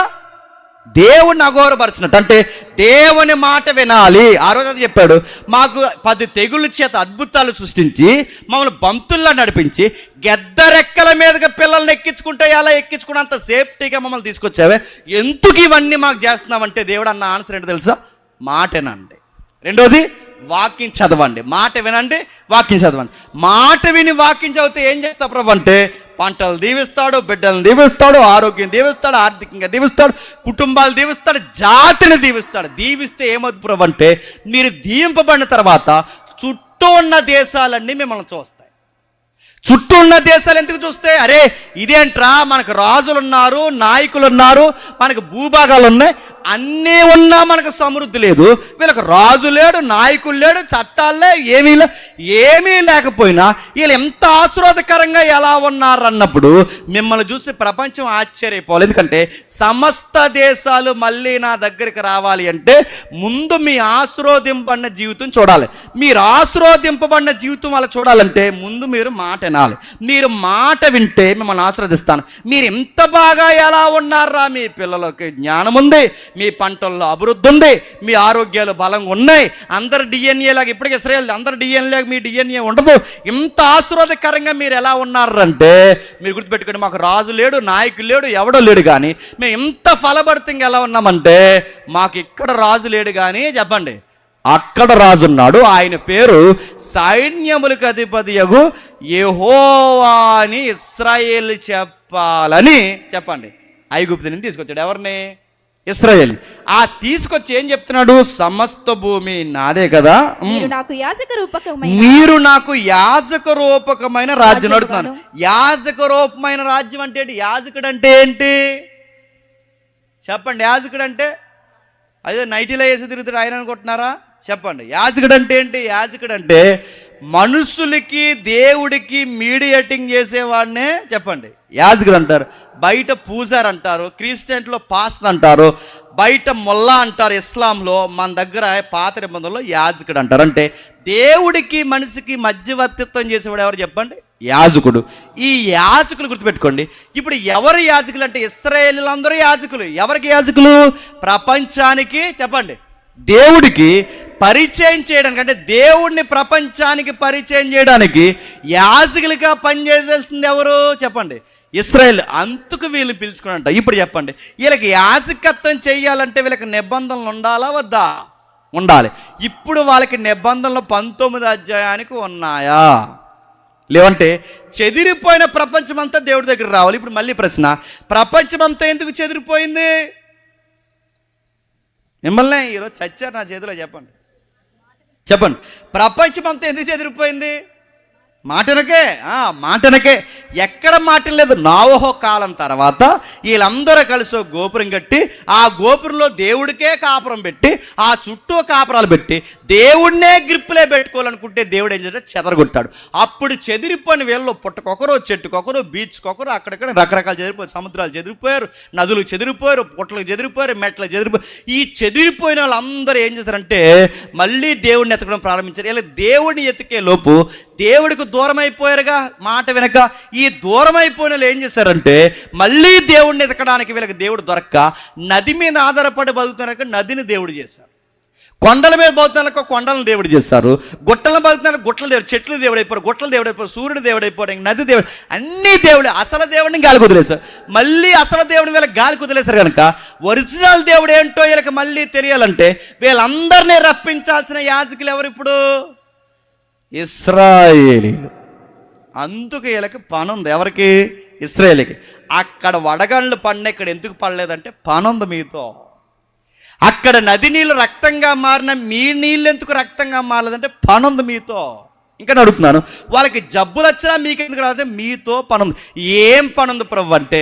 దేవుడిని అగౌరవపరిచినట్టు. అంటే దేవుని మాట వినాలి. ఆ రోజు అది చెప్పాడు, మాకు 10 తెగుళ్ళ చేత అద్భుతాలు సృష్టించి మమ్మల్ని బంతుల్లో నడిపించి గెద్దరెక్కల మీదగా పిల్లల్ని ఎక్కించుకుంటే ఎలా ఎక్కించుకున్నంత సేఫ్టీగా మమ్మల్ని తీసుకొచ్చావే, ఎందుకు ఇవన్నీ మాకు చేస్తున్నామంటే దేవుడు అన్న ఆన్సర్ ఏంటో తెలుసా? మాటేనండి. రెండోది వాక్యం చదవండి. మాట వినండి, వాక్యం చదవండి. మాట విని వాక్యం చదివితే ఏం చేస్తా ప్రభు అంటే పంటలు దీవిస్తాడు, బిడ్డలను దీవిస్తాడు, ఆరోగ్యం దీవిస్తాడు, ఆర్థికంగా దీవిస్తాడు, కుటుంబాలు దీవిస్తాడు, జాతిని దీవిస్తాడు. దీవిస్తే ఏమవుతుంది ప్రభు అంటే మీరు దీవింపబడిన తర్వాత చుట్టూ ఉన్న దేశాలన్నీ మిమ్మల్ని చూస్తాయి. చుట్టూ ఉన్న దేశాలు ఎందుకు చూస్తే, అరే ఇదేంట్రా, మనకు రాజులు ఉన్నారు, నాయకులు ఉన్నారు, మనకు భూభాగాలు ఉన్నాయి, అన్నీ ఉన్నా మనకు సమృద్ధి లేదు. వీళ్ళకి రాజు లేడు, నాయకులు లేడు, చట్టాలే ఏమీ లేకపోయినా వీళ్ళు ఎంత ఆశీర్వాదకరంగా ఎలా ఉన్నారు అన్నప్పుడు మిమ్మల్ని చూసి ప్రపంచం ఆశ్చర్యపోవాలి. ఎందుకంటే సమస్త దేశాలు మళ్ళీ నా దగ్గరికి రావాలి అంటే ముందు మీ ఆశీర్వదింపబడిన జీవితం చూడాలి. మీరు ఆశీర్వదింపబడిన జీవితం అలా చూడాలంటే ముందు మీరు మాట వినాలి. మీరు మాట వింటే మిమ్మల్ని ఆశీర్వదిస్తాను. మీరు ఎంత బాగా ఎలా ఉన్నారా, మీ పిల్లలకి జ్ఞానం ఉంది, మీ పంటల్లో అభివృద్ధి ఉంది, మీ ఆరోగ్యాలు బలంగా ఉన్నాయి, అందరు డిఎన్ఏ లాగా, ఇప్పటికి ఇస్రాయేల్ అందరు డిఎన్ఏ లాగా మీ డిఎన్ఏ ఉండదు. ఇంత ఆశీర్వాదకరంగా మీరు ఎలా ఉన్నారంటే మీరు గుర్తుపెట్టుకోండి, మాకు రాజు లేడు, నాయకులు లేడు, ఎవడో లేడు, కానీ మేము ఇంత ఫలభరితంగా ఎలా ఉన్నామంటే మాకు ఇక్కడ రాజు లేడు కానీ చెప్పండి అక్కడ రాజు ఉన్నాడు. ఆయన పేరు సైన్యములకు అధిపతియగు యెహోవా అని ఇశ్రాయేలు చెప్పాలని చెప్పండి. ఐగుప్తు నుంచి తీసుకొచ్చాడు. ఎవరిని? ఇశ్రాయేల్. ఆ తీసుకొచ్చి ఏం చెప్తున్నాడు? సమస్త భూమి నాదే కదా, మీరు నాకు యాజక రూపకమైన రాజ్యం అడుగుతున్నాను. యాజక రూపమైన రాజ్యం అంటే ఏంటి? యాజకుడు అంటే ఏంటి చెప్పండి? యాజకుడు అంటే అదే నైటీలో వేసి తిరుగుతాడు ఆయన అనుకుంటున్నారా? చెప్పండి, యాజకుడు అంటే ఏంటి? యాజకుడు అంటే మనుషులకి దేవుడికి మీడియేటింగ్ చేసేవాడినే చెప్పండి యాజకుడు అంటారు. బయట పూజార్ అంటారు, క్రిస్టియన్లో పాస్టర్ అంటారు, బయట మొల్లా అంటారు ఇస్లాంలో, మన దగ్గర పాత నిబంధనలో యాజకుడు అంటారు. అంటే దేవుడికి మనిషికి మధ్యవర్తిత్వం చేసేవాడు ఎవరు చెప్పండి? యాజకుడు. ఈ యాజకులు గుర్తుపెట్టుకోండి. ఇప్పుడు ఎవరు యాజకులు అంటే ఇశ్రాయేలీయులందరూ యాజకులు. ఎవరికి యాజకులు? ప్రపంచానికి చెప్పండి, దేవుడికి పరిచయం చేయడానికి, అంటే దేవుడిని ప్రపంచానికి పరిచయం చేయడానికి యాజకులుగా పనిచేయాల్సింది ఎవరు చెప్పండి? ఇశ్రాయేల్. అందుకు వీళ్ళు పిలుచుకున్నారంట. ఇప్పుడు చెప్పండి, వీళ్ళకి యాజకత్వం చేయాలంటే వీళ్ళకి నిబంధనలు ఉండాలా వద్దా? ఉండాలి. ఇప్పుడు వాళ్ళకి నిబంధనలు 19వ అధ్యాయానికి ఉన్నాయా? లేవంటే చెదిరిపోయిన ప్రపంచం అంతా దేవుడి దగ్గర రావాలి. ఇప్పుడు మళ్ళీ ప్రశ్న, ప్రపంచం అంతా ఎందుకు చెదిరిపోయింది? మిమ్మల్ని ఈరోజు చచ్చారు నా చేతిలో, చెప్పండి చెప్పండి. ప్రపంచం అంతా ఎందుకు చెదిరిపోయింది? మాటనకే. ఎక్కడ మాట లేదు. నోవహు కాలం తర్వాత వీళ్ళందరూ కలిసి ఒక గోపురం కట్టి ఆ గోపురంలో దేవుడికే కాపురం పెట్టి ఆ చుట్టూ కాపురాలు పెట్టి దేవుడినే గ్రిప్పులే పెట్టుకోవాలనుకుంటే దేవుడు ఏం చేశాడు? చెదరగొట్టాడు. అప్పుడు చెదిరిపోయిన వీళ్ళలో పుట్టకొకరు, చెట్టుకొకరు, బీచ్కొకరు, అక్కడక్కడ రకరకాలు చెదిరిపోయారు. సముద్రాలు చెదిరిపోయారు, నదులు చెదిరిపోయారు, పుట్టలకు చెదిరిపోయారు, మెట్లకు చెదిరిపోయారు. ఈ చెదిరిపోయిన వాళ్ళందరూ ఏం చేశారంటే మళ్ళీ దేవుడిని ఎతకడం ప్రారంభించారు. ఇలా దేవుడిని ఎతికే లోపు దేవుడికి దూరం అయిపోయారుగా, మాట వినక. ఈ దూరం అయిపోయిన వాళ్ళు ఏం చేశారంటే మళ్ళీ దేవుడిని ఎతకడానికి వీళ్ళకి దేవుడు దొరక్క నది మీద ఆధారపడి బతుకుతున్నారు, నదిని దేవుడు చేశారు. కొండల మీద బతుకుతున్నారు, కొండలను దేవుడు చేస్తారు. గుట్టలను బతుకుతున్నారు, గుట్టల దేవుడు. చెట్లు దేవుడు అయిపోయారు, గుట్టల దేవుడు అయిపోయారు, సూర్యుడు దేవుడు అయిపోయారు, నది దేవుడు, అన్ని దేవుడు. అసలు దేవుడిని గాలి కుదిలేశారు. మళ్ళీ అసలు దేవుడిని వీళ్ళకి గాలి కుదిలేశారు కనుక ఒరిజినల్ దేవుడు ఏంటో వీళ్ళకి మళ్ళీ తెలియాలంటే వీళ్ళందరినీ రప్పించాల్సిన యాజకులు ఎవరు? ఇప్పుడు ఇశ్రాయేలీలు. అందుకు వీళ్ళకి పని ఉంది. ఎవరికి? ఇశ్రాయేలీకి. అక్కడ వడగళ్ళు పడిన ఇక్కడ ఎందుకు పడలేదంటే పని ఉంది మీతో. అక్కడ నది నీళ్ళు రక్తంగా మారిన మీ నీళ్ళు ఎందుకు రక్తంగా మారలేదంటే పని ఉంది మీతో. ఇంకా అడుగుతున్నాను, వాళ్ళకి జబ్బులు వచ్చినా మీకు ఎందుకు రాదంటే మీతో పని ఉంది. ఏం పని ఉంది ప్రభు అంటే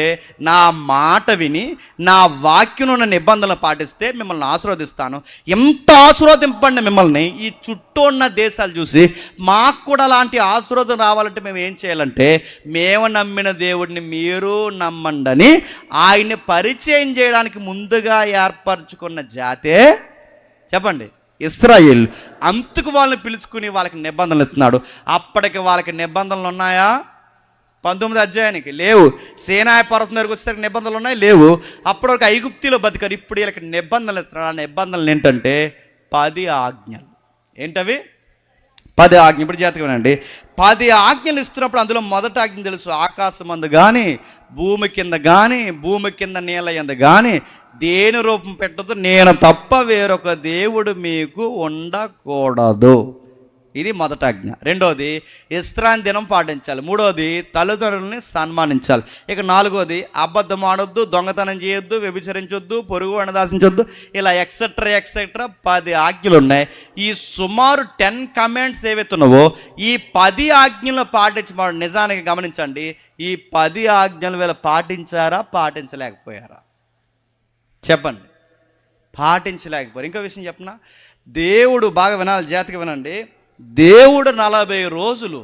నా మాట విని నా వాక్యం ఉన్న నిబంధనలు పాటిస్తే మిమ్మల్ని ఆశీర్వదిస్తాను. ఎంత ఆశీర్వదింపండి మిమ్మల్ని ఈ చుట్టూ ఉన్న దేశాలు చూసి మాకు కూడా అలాంటి ఆశీర్వాదం రావాలంటే మేము ఏం చేయాలంటే మేము నమ్మిన దేవుడిని మీరు నమ్మండి అని ఆయన్ని పరిచయం చేయడానికి ముందుగా ఏర్పరచుకున్న జాతే చెప్పండి ఇశ్రాయేలు. అందుకు వాళ్ళని పిలుచుకుని వాళ్ళకి నిబంధనలు ఇస్తున్నాడు. అప్పటికి వాళ్ళకి నిబంధనలు ఉన్నాయా? 19వ అధ్యాయానికి లేవు. సీనాయి పర్వతం దగ్గరకు వచ్చేసరికి నిబంధనలు ఉన్నాయి, లేవు. అప్పటి వరకు ఐగుప్తిలో బతికారు. ఇప్పుడు వీళ్ళకి నిబంధనలు ఇస్తున్నాడు. ఆ నిబంధనలు ఏంటంటే 10 ఆజ్ఞలు. ఏంటవి? 10 ఆజ్ఞలు. ఇప్పుడు జాగ్రత్తగా వినండి. 10 ఆజ్ఞలు ఇస్తున్నప్పుడు అందులో మొదటి ఆజ్ఞ తెలుసు, ఆకాశం అందు కానీ భూమి కింద కానీ భూమి కింద నీళ్ళ యందు కానీ దేని రూపం పెట్టదు, నేను తప్ప వేరొక దేవుడు మీకు ఉండకూడదు. ఇది మొదటి ఆజ్ఞ. రెండోది విశ్రాంతి దినం పాటించాలి. మూడోది తల్లిదండ్రులని సన్మానించాలి. ఇక 4వది అబద్ధం ఆడొద్దు, దొంగతనం చేయొద్దు, వ్యభిచరించొద్దు, పొరుగు దాసించొద్దు. ఇలా ఎక్సెట్రా 10 ఆజ్ఞలు ఉన్నాయి. ఈ సుమారు 10 కమాండ్స్ ఏవైతున్నావో ఈ 10 ఆజ్ఞలను పాటించమని నిజానికి గమనించండి. ఈ 10 ఆజ్ఞలు వీళ్ళు పాటించారా పాటించలేకపోయారా? చెప్పండి. పాటించలేకపోయారు. ఇంకో విషయం చెప్పనా, దేవుడు బాగా వినాలి, జాగ్రత్తగా వినండి. దేవుడు 40 రోజులు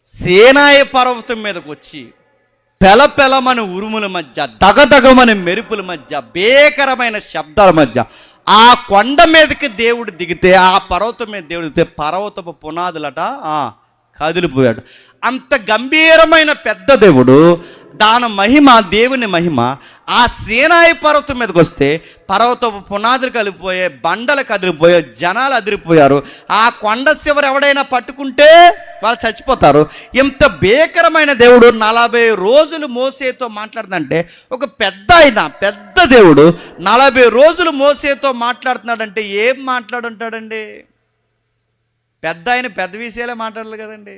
సీనాయి పర్వతం మీదకి వచ్చి పెలపెలమని ఉరుముల మధ్య, దగదగమని మెరుపుల మధ్య, భీకరమైన శబ్దాల మధ్య ఆ కొండ మీదకి దేవుడు దిగితే, ఆ పర్వతం మీద దేవుడు దిగితే పర్వతపు పునాదులట కదిలిపోయాడు. అంత గంభీరమైన పెద్ద దేవుడు, దాని మహిమ, దేవుని మహిమ ఆ సీనాయి పర్వతం మీదకి వస్తే పర్వతపు పునాదులు కలిగిపోయే, బండలు కదిలిపోయే, జనాలు అదిరిపోయారు. ఆ కొండ శివరు ఎవడైనా పట్టుకుంటే వాళ్ళు చచ్చిపోతారు. ఇంత భీకరమైన దేవుడు 40 రోజులు మోసేతో మాట్లాడుతుందంటే, ఒక పెద్ద దేవుడు 40 రోజులు మోసేతో మాట్లాడుతున్నాడంటే ఏం మాట్లాడుంటాడండి? పెద్ద విషయాలే మాట్లాడాలి కదండి.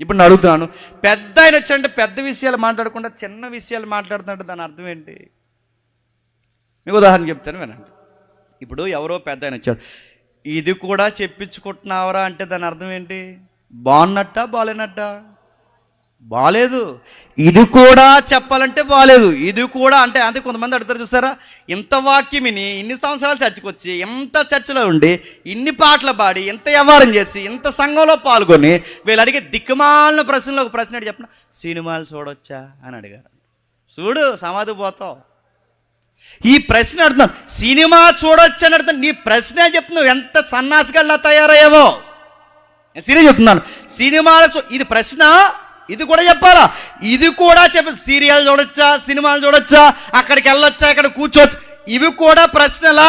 ఇప్పుడు నేను అడుగుతున్నాను, పెద్ద ఆయన వచ్చాడంటే పెద్ద విషయాలు మాట్లాడకుండా చిన్న విషయాలు మాట్లాడుతున్నాడు, దాని అర్థం ఏంటి? మీకు ఉదాహరణ చెప్తాను వినండి. ఇప్పుడు ఎవరో పెద్ద ఆయన వచ్చాడు, ఇది కూడా చెప్పించుకుంటున్నావరా అంటే దాని అర్థం ఏంటి? బాగున్నట్ట బాగాలేనట్ట? బాలేదు. ఇది కూడా చెప్పాలంటే బాలేదు. ఇది కూడా అంటే అంతే. కొంతమంది అడుగుతారు చూస్తారా, ఇంత వాక్యం విని ఇన్ని సంవత్సరాలు చర్చకు వచ్చి, ఎంత చర్చలో ఉండి, ఇన్ని పాటలు పాడి, ఇంత వ్యవహారం చేసి, ఇంత సంఘంలో పాల్గొని వీళ్ళు అడిగే దిక్కుమాలిన ప్రశ్నలో ఒక ప్రశ్న అడిగి చెప్పిన, సినిమాలు చూడొచ్చా అని అడిగారు. చూడు సమాధి పోతావు. ఈ ప్రశ్న అడుగుతున్నాను, సినిమా చూడొచ్చు అని అడుగుతాను. నీ ప్రశ్నే చెప్తున్నావు, ఎంత సన్నాసిగల్లా తయారయ్యావో. నేను సీరియస్ చెప్తున్నాను. సినిమాలు ఇది ప్రశ్న, ఇది కూడా చెప్పాలా? ఇది కూడా చెప్ప. సీరియల్ చూడొచ్చా, సినిమాలు చూడొచ్చా, అక్కడికి వెళ్ళొచ్చా, ఇక్కడ కూర్చోవచ్చు, ఇవి కూడా ప్రశ్నలా?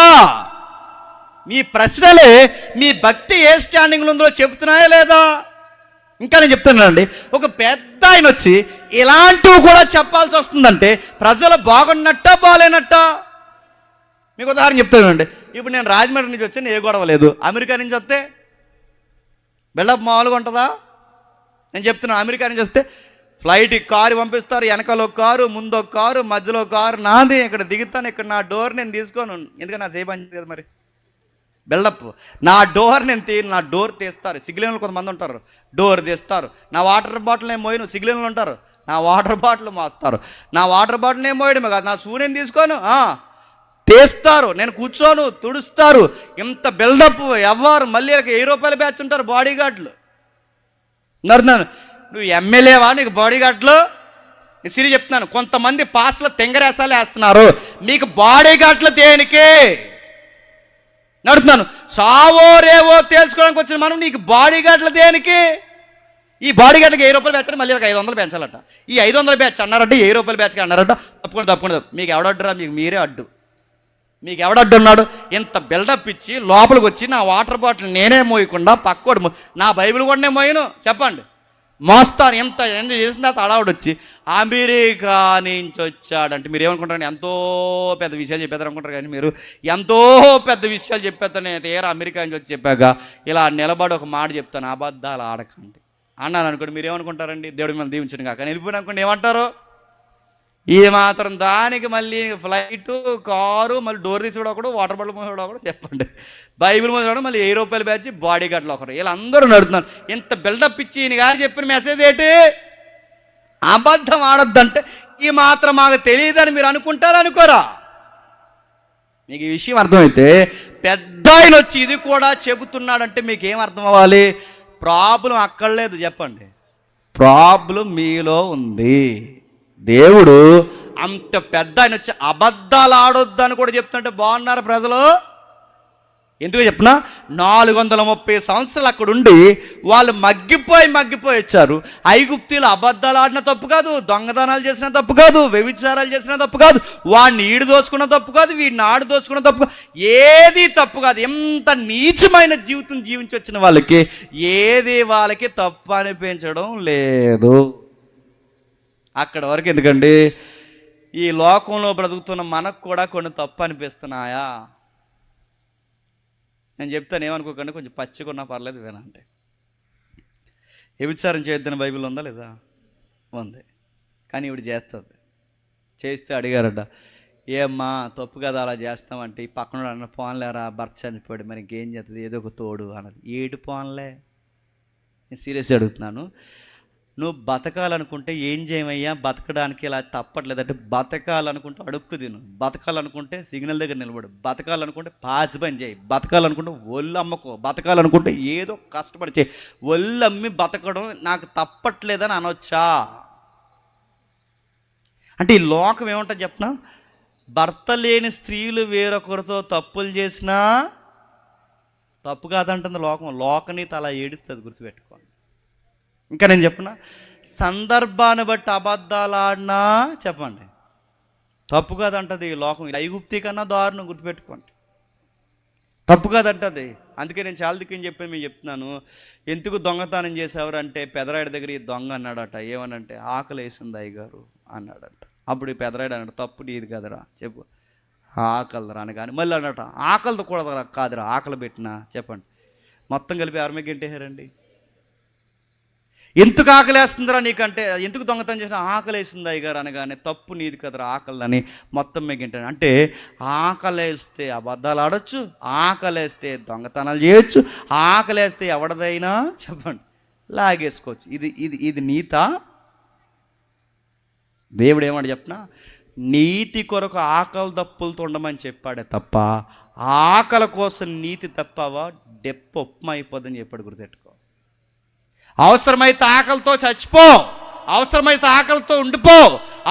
మీ ప్రశ్నలే మీ భక్తి ఏ స్టాండింగ్లో ఉందో చెప్తున్నాయా లేదా? ఇంకా నేను చెప్తున్నానండి, ఒక పెద్ద ఆయన వచ్చి ఇలాంటివి కూడా చెప్పాల్సి వస్తుందంటే ప్రజలు బాగున్నట్టా బాగాలేనట్టా? మీకు ఉదాహరణ చెప్తానండి. ఇప్పుడు నేను రాజమండ్రి నుంచి వచ్చాను, ఏ గొడవ లేదు. అమెరికా నుంచి వస్తే బిల్డప్ మామూలుగా ఉంటుందా? నేను చెప్తున్నాను, అమెరికా నుంచి వస్తే ఫ్లైట్కి కారు పంపిస్తారు, వెనకాల ఒక కారు, ముందు ఒక కారు, మధ్యలో ఒక కారు నాది, ఇక్కడ దిగుతాను, ఇక్కడ నా డోర్ నేను తీసుకోను, ఎందుకంటే నా సేఫ్ అని కదా మరి బిల్డప్. నా డోర్ నేను నా డోర్ తీస్తారు. సిగ్గులేనులు కొంతమంది ఉంటారు, డోర్ తీస్తారు. నా వాటర్ బాటిల్ నేను మోయను, సిగ్గులేనులు ఉంటారు, నా వాటర్ బాటిల్ మోస్తారు. నా వాటర్ బాటిల్ నేను మోయడమే కాదు, నా షూ నేను తీసుకోను, తీస్తారు. నేను కూర్చోను, తుడుస్తారు. ఇంత బిల్డప్ ఎవ్వరు. మళ్ళీ 1000 రూపాయల బ్యాచ్ ఉంటారు బాడీ గార్డులు. నడుతున్నాను, నువ్వు ఎమ్మెల్యేవా నీకు బాడీ గార్డులు? సిరి చెప్తున్నాను, కొంతమంది పాస్లో తెంగరేసాలు వేస్తున్నారు, మీకు బాడీ గార్డులు దేనికి? నడుతున్నాను, సావో రేవో తేల్చుకోవడానికి వచ్చిన మనం నీకు బాడీ గార్డులు దేనికి? ఈ బాడీ గార్డులకి 1000 రూపాయలు బ్యాచ్ మళ్ళీ 500 పెంచాలట. ఈ 500 బ్యాచ్ అన్నారంటే 1000 రూపాయల బ్యాచ్కి అన్నారట. తప్పకుండా మీకు ఎవడడ్డురా? మీకు మీరే అడ్డు. మీకు ఎవడడ్డు ఉన్నాడు? ఇంత బిల్డప్ ఇచ్చి లోపలికి వచ్చి నా వాటర్ బాటిల్ నేనే మోయకుండా పక్కోడు, నా బైబిల్ కూడా నేను మోయను చెప్పండి, మోస్తాను. ఎంత ఎంజాయ్ చేసిన తర్వాత అడావుడు వచ్చి అమెరికా నుంచి వచ్చాడంటే మీరు ఏమనుకుంటారు? ఎంతో పెద్ద విషయాలు చెప్పేస్తారు అనుకుంటారు, కానీ మీరు ఎంతో పెద్ద విషయాలు చెప్పేస్తాను. నేను తీరా అమెరికా నుంచి వచ్చి చెప్పాక ఇలా నిలబడి ఒక మాట చెప్తాను, అబద్ధాలు ఆడకండి అన్నాను అనుకోండి. మీరు ఏమనుకుంటారండి? దేవుడి మీద దీవించను కాక వెళ్ళిపోయిన అనుకోండి, ఏమంటారు? ఈ మాత్రం దానికి మళ్ళీ ఫ్లైటు, కారు, మళ్ళీ డోర్ తీసుకోవడం ఒకడు, వాటర్ బాటిల్ మోసడం ఒకడు చెప్పండి, బైబిల్ మోసడం, మళ్ళీ 1000 రూపాయల బ్యాచ్, బాడీ గార్డులు ఒకరు, ఇలా అందరూ నడుతున్నారు. ఇంత బిల్డప్ ఇచ్చి ఈయన గారు చెప్పిన మెసేజ్ ఏంటి? అబద్ధం ఆడొద్దంటే ఈ మాత్రం మాకు తెలియదని మీరు అనుకుంటారా అనుకోరా? మీకు ఈ విషయం అర్థమైతే పెద్ద ఆయన వచ్చి ఇది కూడా చెబుతున్నాడంటే మీకు ఏం అర్థం అవ్వాలి? ప్రాబ్లం అక్కడ లేదు చెప్పండి, ప్రాబ్లం మీలో ఉంది. దేవుడు అంత పెద్ద ఆయన వచ్చి అబద్ధాలు ఆడొద్దు అని కూడా చెప్తుంటే బాగున్నారు ప్రజలు. ఎందుకు చెప్పినా 430 సంవత్సరాలు అక్కడ ఉండి వాళ్ళు మగ్గిపోయి వచ్చారు. ఐగుప్తీలు అబద్ధాలు ఆడిన తప్పు కాదు, దొంగతనాలు చేసిన తప్పు కాదు, వ్యభిచారాలు చేసిన తప్పు కాదు, వాడిని ఈడు దోచుకున్న తప్పు కాదు, వీడిని ఆడు దోచుకున్న తప్పు కాదు, ఏది తప్పు కాదు. ఎంత నీచమైన జీవితం జీవించి వచ్చిన వాళ్ళకి ఏది వాళ్ళకి తప్పు అనిపించడం లేదు. అక్కడ వరకు ఎందుకండి, ఈ లోకంలో బ్రతుకుతున్న మనకు కూడా కొన్ని తప్పు అనిపిస్తున్నాయా? నేను చెప్తాను, ఏమనుకోకండి, కొంచెం పచ్చిగా పర్లేదు వినంటే. వ్యభిచారం చేయొద్దని బైబిల్ ఉందా లేదా? ఉంది. కానీ ఇవిడు చేస్తుంది. చేస్తే అడిగారట, ఏమ్మా తప్పు కదా అలా చేస్తామంటే, ఈ పక్కన అన్న పోన్లేరా భర్త చనిపోయాడు, మరి ఇంకేం చేస్తుంది, ఏదో ఒక తోడు అన్నది. ఏడు పోన్లే? నేను సీరియస్గా అడుగుతున్నాను. నువ్వు బతకాలనుకుంటే ఏం చేయమయ్యా? బతకడానికి ఇలా తప్పట్లేదంటే బతకాలనుకుంటే అడుక్కు తిను, బతకాలనుకుంటే సిగ్నల్ దగ్గర నిలబడు, బతకాలనుకుంటే పాసి పని చేయి, బతకాలనుకుంటే ఒళ్ళు అమ్మకో, బతకాలనుకుంటే ఏదో కష్టపడి చేయి. ఒళ్ళు అమ్మి బతకడం నాకు తప్పట్లేదని అనొచ్చా? అంటే ఈ లోకం ఏమంటుంది చెప్పనా? భర్త లేని స్త్రీలు వేరొకరితో తప్పులు చేసినా తప్పు కాదంటుంది లోకం. లోకనీతి అలా ఏడుస్తుంది, గుర్తుపెట్టుకోండి. ఇంకా నేను చెప్పనా, సందర్భాన్ని బట్టి అబద్ధాలు ఆడినా చెప్పండి తప్పు కాదంటది లోకం. ఐగుప్తి కన్నా దారుణం, గుర్తుపెట్టుకోండి, తప్పు కాదంటది. అందుకే నేను చాలా దిక్కుని చెప్పి మీకు చెప్తున్నాను. ఎందుకు దొంగతనం చేసేవారు అంటే పెదరాయుడు దగ్గర ఈ దొంగ అన్నాడట. ఏమనంటే ఆకలి వేసింది అయ్యగారు అన్నాడట. అప్పుడు ఈ పెదరాయుడు అన్నాడు, తప్పు నీది కదరా చెప్పు, ఆకలి రాని కానీ మళ్ళీ అన్నట, ఆకలితో కూడా కాదురా ఆకలి పెట్టినా చెప్పండి. మొత్తం కలిపి ఎవరి మీద గెంటేశారండి? ఎందుకు ఆకలేస్తుందిరా నీకంటే, ఎందుకు దొంగతనం చేసినా ఆకలేస్తుంది అయ్యగారు అనగానే తప్పు నీది కదరా ఆకలిని మొత్తం మిగింటాను. అంటే ఆకలేస్తే అబద్ధాలు ఆడొచ్చు, ఆకలేస్తే దొంగతనాలు చేయొచ్చు, ఆకలేస్తే ఎవడదైనా చెప్పండి లాగేసుకోవచ్చు. ఇది ఇది ఇది నీత? దేవుడు ఏమని చెప్పినా, నీతి కొరకు ఆకలి దప్పులతో ఉండమని చెప్పాడే తప్ప ఆకలి కోసం నీతి తప్పవా డెప్ప ఉప్మా అయిపోద్దని చెప్పాడు. గుర్తెట్టుకో. అవసరమైతే ఆకలితో చచ్చిపో, అవసరమైతే ఆకలితో ఉండిపో,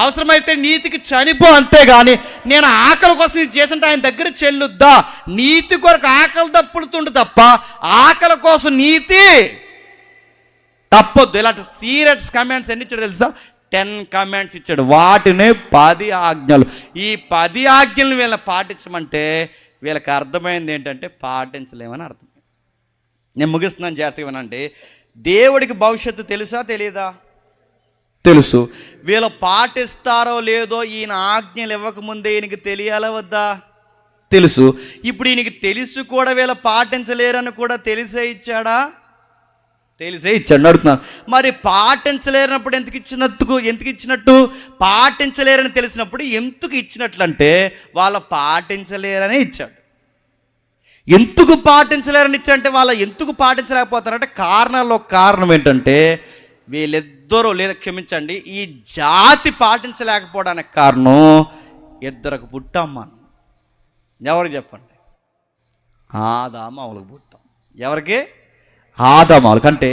అవసరమైతే నీతికి చనిపో, అంతేగాని నేను ఆకలి కోసం ఇది చేసింటే ఆయన దగ్గర చెల్లుద్దా? నీతి కొరకు ఆకలి దప్పులుతుండు తప్ప ఆకలి కోసం నీతి తప్పొద్దు. ఇలాంటి సీరియస్ కమెంట్స్ ఎన్ని ఇచ్చాడు తెలుసా? 10 కమెంట్స్ ఇచ్చాడు. వాటిని 10 ఆజ్ఞలు. ఈ 10 ఆజ్ఞలను వీళ్ళని పాటించమంటే వీళ్ళకి అర్థమైంది ఏంటంటే పాటించలేమని అర్థం. నేను ముగిస్తున్నాను, జాగ్రత్తగా వినండి. దేవుడికి భవిష్యత్తు తెలుసా తెలియదా? తెలుసు. వీళ్ళు పాటిస్తారో లేదో ఈయన ఆజ్ఞలు ఇవ్వకముందే ఈయనకి తెలియాలా వద్దా? తెలుసు. ఇప్పుడు ఈయనకి తెలుసు కూడా వీళ్ళు పాటించలేరని కూడా తెలిసే ఇచ్చాడా? తెలిసే ఇచ్చాడు అడుగుతున్నాను. మరి పాటించలేనప్పుడు ఎందుకు ఇచ్చినట్టు? పాటించలేరని తెలిసినప్పుడు ఎందుకు ఇచ్చినట్లు అంటే వాళ్ళు పాటించలేరని ఇచ్చాడు. ఎందుకు పాటించలేరని ఇచ్చాడంటే వాళ్ళు ఎందుకు పాటించలేకపోతారంటే కారణం ఏంటంటే వీళ్ళిద్దరూ, లేదా క్షమించండి, ఈ జాతి పాటించలేకపోవడానికి కారణం ఇద్దరికి పుట్టాం మనం. ఎవరికి చెప్పండి? ఆదామవలకు పుట్టాం. ఎవరికి? ఆదామవలకు. అంటే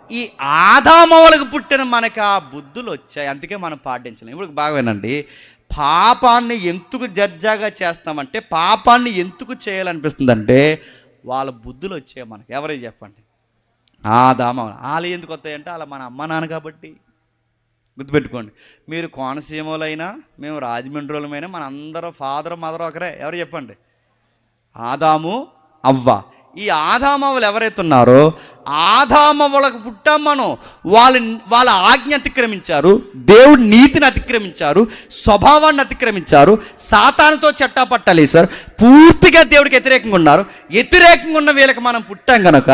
ఈ ఆదామవలకు పుట్టిన మనకి ఆ బుద్ధులు వచ్చాయి, అందుకే మనం పాటించలేం. ఇప్పుడు బాగా వినండి, పాపాన్ని ఎందుకు జడ్జాగా చేస్తామంటే, పాపాన్ని ఎందుకు చేయాలనిపిస్తుందంటే వాళ్ళ బుద్ధులు వచ్చాయి మనకి. ఎవరికి చెప్పండి? ఆదామవలు. వాళ్ళు ఎందుకు వస్తాయంటే వాళ్ళ మన అమ్మ నాన్న కాబట్టి. గుర్తుపెట్టుకోండి, మీరు కోనసీమలైనా మేము రాజమండ్రులమైనా మన అందరూ ఫాదర్ మదర్ ఒకరే. ఎవరు చెప్పండి? ఆదాము అవ్వ. ఈ ఆదామవ్వలు ఎవరైతే ఉన్నారో ఆదామవ్వలకు పుట్టాం మనం. వాళ్ళ ఆజ్ఞ అతిక్రమించారు, దేవుడి నీతిని అతిక్రమించారు, స్వభావాన్ని అతిక్రమించారు, సాతానుతో చట్టాపట్టాలేశారు, పూర్తిగా దేవుడికి వ్యతిరేకంగా ఉన్నారు. వ్యతిరేకంగా ఉన్న వీళ్ళకి మనం పుట్టాం కనుక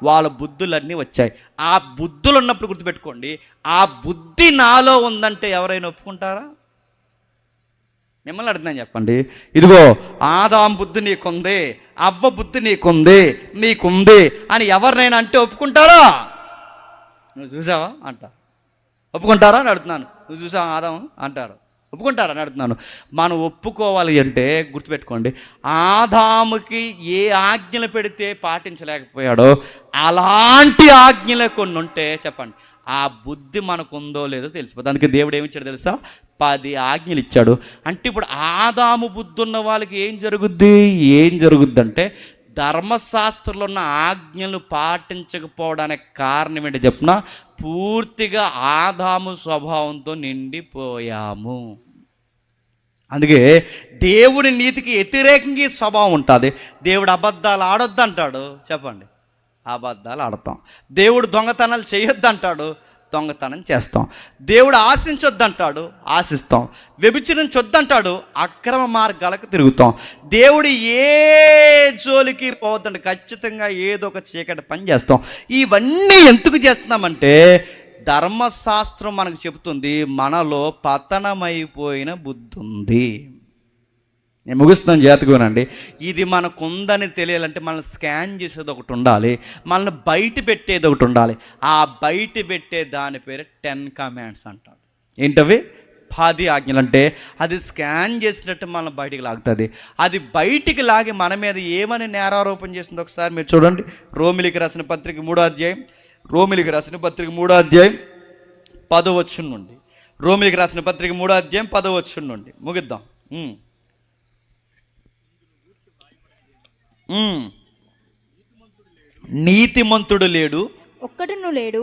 వాళ్ళ బుద్ధులన్నీ వచ్చాయి. ఆ బుద్ధులు ఉన్నప్పుడు గుర్తుపెట్టుకోండి, ఆ బుద్ధి నాలో ఉందంటే ఎవరైనా ఒప్పుకుంటారా? మిమ్మల్ని అడుగుతున్నాను, చెప్పండి. ఇదిగో ఆదాం బుద్ధి నీకుంది, అవ్వ బుద్ధి నీకుంది అని ఎవరినైనా అంటే ఒప్పుకుంటారా? నువ్వు చూసావా అంటారు. ఒప్పుకుంటారా అని అడుగుతున్నాను. నువ్వు చూసావా ఆదాం అంటారు. ఒప్పుకుంటారా అని అడుగుతున్నాను. మనం ఒప్పుకోవాలి అంటే గుర్తుపెట్టుకోండి, ఆదాముకి ఏ ఆజ్ఞలు పెడితే పాటించలేకపోయాడో అలాంటి ఆజ్ఞలు కొన్ని ఉంటే చెప్పండి, ఆ బుద్ధి మనకు ఉందో లేదో తెలిసిపోతుంది. అందుకే దేవుడు ఏమిచ్చాడు తెలుసా? 10 ఆజ్ఞలు ఇచ్చాడు. అంటే ఇప్పుడు ఆదాము బుద్ధి ఉన్న వాళ్ళకి ఏం జరుగుద్ది అంటే ధర్మశాస్త్రంలో ఉన్న ఆజ్ఞలు పాటించకపోవడానికి కారణం ఏంటి చెప్పిన? పూర్తిగా ఆదాము స్వభావంతో నిండిపోయాము. అందుకే దేవుడి నీతికి వ్యతిరేకంగా ఈ స్వభావం ఉంటుంది. దేవుడు అబద్ధాలు ఆడొద్దు అంటాడు, చెప్పండి, అబద్ధాలు ఆడతాం. దేవుడు దొంగతనాలు చేయొద్దు అంటాడు, దొంగతనం చేస్తాం. దేవుడు ఆశించొద్దంటాడు, ఆశిస్తాం. వ్యభిచరించొద్దంటాడు, అక్రమ మార్గాలకు తిరుగుతాం. దేవుడు ఏ జోలికి పోవద్దంటే ఖచ్చితంగా ఏదో ఒక చీకటి పని చేస్తాం. ఇవన్నీ ఎందుకు చేస్తున్నామంటే ధర్మశాస్త్రం మనకు చెబుతుంది మనలో పతనమైపోయిన బుద్ధి ఉంది. నేను ముగిస్తున్నాను, జాగ్రత్తగానండి. ఇది మనకు ఉందని తెలియాలంటే మనల్ని స్కాన్ చేసేది ఒకటి ఉండాలి, మనల్ని బయట పెట్టేది ఒకటి ఉండాలి. ఆ బయట పెట్టే దాని పేరు 10 కమాండ్స్ అంటాడు. ఏంటవి? 10 ఆజ్ఞలు. అంటే అది స్కాన్ చేసినట్టు మనల్ని బయటికి లాగుతుంది. అది బయటికి లాగి మన మీద ఏమని నేరారోపణ చేసింది ఒకసారి మీరు చూడండి. రోమిలికి రాసిన పత్రిక 3వ అధ్యాయం, రోమిలికి రాసిన పత్రిక 3వ అధ్యాయం 10వ వచనం నుండి. రోమిలికి రాసిన పత్రిక 3వ అధ్యాయం 10వ వచనం నుండి ముగిద్దాం. నీతిమంతుడు లేడు, ఒక్కడును లేడు,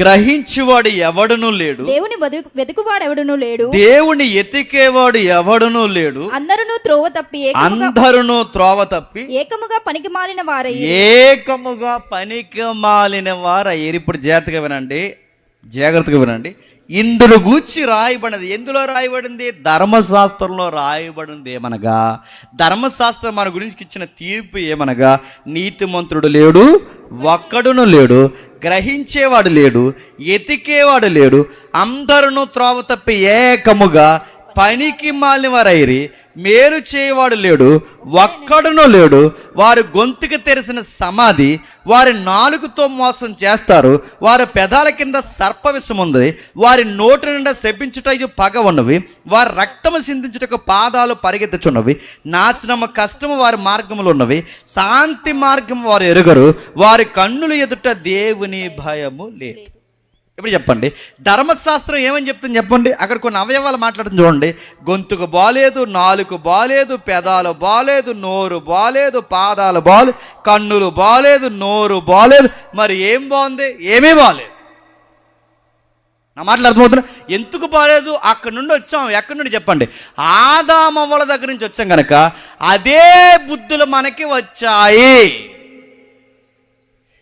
గ్రహించువాడు ఎవడును లేడు, దేవుని వెతుకువాడెవడును లేడు, దేవుని ఎతికేవాడు ఎవడును లేడు. అందరూ త్రోవ తప్పి ఏకముగా పనికి మాలిన వారయ్యారు. ఇప్పుడు జాగ్రత్తగా వినండి. ఇందులో గూర్చి రాయబడినది. ఎందులో రాయబడింది? ధర్మశాస్త్రంలో రాయబడింది ఏమనగా, ధర్మశాస్త్రం మన గురించి ఇచ్చిన తీర్పు ఏమనగా, నీతిమంతుడు లేడు, ఒక్కడును లేడు, గ్రహించేవాడు లేడు, ఎతికేవాడు లేడు, అందరూ త్రోవ తప్పి ఏకముగా పనికి మాలిన వారైరి, మేలు చేయవాడు లేడు, ఒక్కడునో లేడు. వారి గొంతుకు తెరిసిన సమాధి, వారి నాలుగుతో మోసం చేస్తారు, వారి పెదాల కింద సర్ప విషం ఉంది, వారి నోటి నిండా శపించుటకు పగ ఉన్నవి, వారి రక్తము సిందించుటకు పాదాలు పరిగెత్తుచున్నవి, నాశనము కష్టము వారి మార్గములు ఉన్నవి, శాంతి మార్గము వారు ఎరుగరు, వారి కన్నుల ఎదుట దేవుని భయము లేదు. ఇప్పుడు చెప్పండి, ధర్మశాస్త్రం ఏమని చెప్తుంది చెప్పండి. అక్కడ కొన్ని అవయవాలు మాట్లాడుతుంది చూడండి. గొంతుకు బాలేదు, నాలుగు బాలేదు, పెదాలు బాలేదు, నోరు బాలేదు, పాదాలు బాలేదు, కన్నులు బాలేదు, నోరు బాలేదు. మరి ఏం బాగుంది? ఏమీ బాలేదు. నా మాటలు అర్థమవుతున్నా? ఎందుకు బాలేదు? అక్కడి నుండి వచ్చాం. ఎక్కడి నుండి చెప్పండి? ఆదామవ్వల దగ్గర నుంచి వచ్చాం కనుక అదే బుద్ధులు మనకి వచ్చాయి.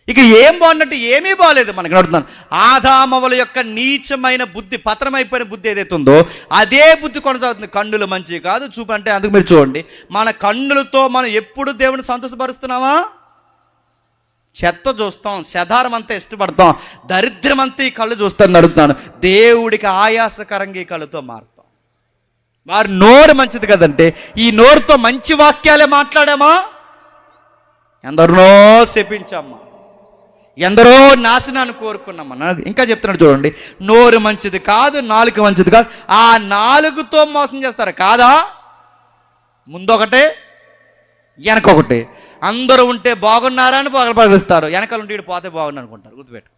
ఇక ఏం బాగున్నట్టు? ఏమీ బాగలేదు. మనకి అడుగుతున్నాను, ఆదామవ్వల యొక్క నీచమైన బుద్ధి, పతనమైపోయిన బుద్ధి ఏదైతే ఉందో అదే బుద్ధి కొనసాగుతుంది. కన్నులు మంచివి కాదు, చూపు అంటే అందుకు మీరు చూడండి, మన కన్నులతో మనం ఎప్పుడు దేవుని సంతోషపరుస్తున్నామా? చెత్త చూస్తాం, చెదారం అంతా ఇష్టపడతాం, దరిద్రం అంతా ఈ కళ్ళు చూస్తాను అడుగుతున్నాను. దేవుడికి ఆయాసకరంగా ఈ కళ్ళుతో మారుతాం. వారి నోరు మంచిది కదంటే ఈ నోరుతో మంచి వాక్యాలే మాట్లాడామా? ఎందరినో శపించామ్మా, ఎందరో నాశనాన్ని కోరుకున్నామన్నా. ఇంకా చెప్తున్నాడు చూడండి, నోరు మంచిది కాదు, నాలుక మంచిది కాదు. ఆ నాలుగుతో మోసం చేస్తారు కాదా? ముందొకటే వెనకొకటి. అందరూ ఉంటే బాగున్నారా అని పగలపరుస్తారు, వెనకాల ఉంటే పోతే బాగున్నా అనుకుంటారు. గుర్తుపెట్టుకో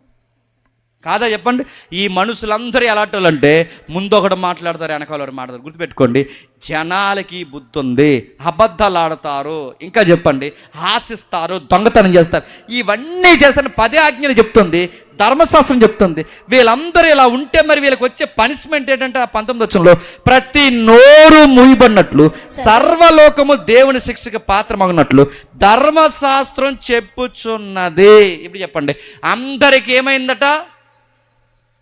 కాదా చెప్పండి? ఈ మనుషులందరూ ఎలాంటి అంటే ముందొకటి మాట్లాడతారు, వెనకాల ఒకటి మాట్లాడతారు. గుర్తుపెట్టుకోండి, జనాలకి బుద్ధి ఉంది, అబద్ధాలు ఆడతారు, ఇంకా చెప్పండి ఆశిస్తారు, దొంగతనం చేస్తారు, ఇవన్నీ చేస్తారని 10 ఆజ్ఞలు చెప్తుంది, ధర్మశాస్త్రం చెప్తుంది. వీళ్ళందరూ ఇలా ఉంటే మరి వీళ్ళకి వచ్చే పనిష్మెంట్ ఏంటంటే ఆ 19వ వచనంలో ప్రతి నోరు మూయబడినట్లు సర్వలోకము దేవుని శిక్షకు పాత్రమగినట్లు ధర్మశాస్త్రం చెప్పుచున్నది. ఇప్పుడు చెప్పండి, అందరికి ఏమైందట?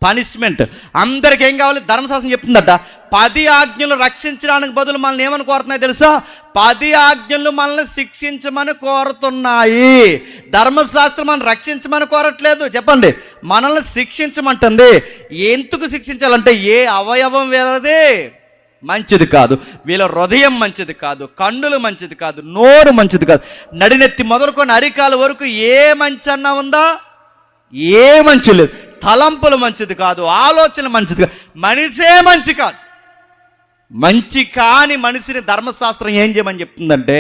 పనిష్మెంట్. అందరికి ఏం కావాలి? ధర్మశాస్త్రం చెప్తుందట 10 ఆజ్ఞలు రక్షించడానికి బదులు మనల్ని ఏమని కోరుతున్నాయి తెలుసా? 10 ఆజ్ఞలు మనల్ని శిక్షించమని కోరుతున్నాయి. ధర్మశాస్త్రం మనం రక్షించమని కోరట్లేదు. చెప్పండి, మనల్ని శిక్షించమంటుంది. ఎందుకు శిక్షించాలంటే ఏ అవయవం వీళ్ళది మంచిది కాదు, వీళ్ళ హృదయం మంచిది కాదు, కన్నులు మంచిది కాదు, నోరు మంచిది కాదు, నడినెత్తి మొదలుకొని అరికాల వరకు ఏ మంచి అన్నా ఉందా? ఏ మంచి లేదు. తలంపులు మంచిది కాదు, ఆలోచన మంచిది కాదు, మనిషే మంచి కాదు. మంచి కాని మనిషిని ధర్మశాస్త్రం ఏం చేయమని చెప్తుందంటే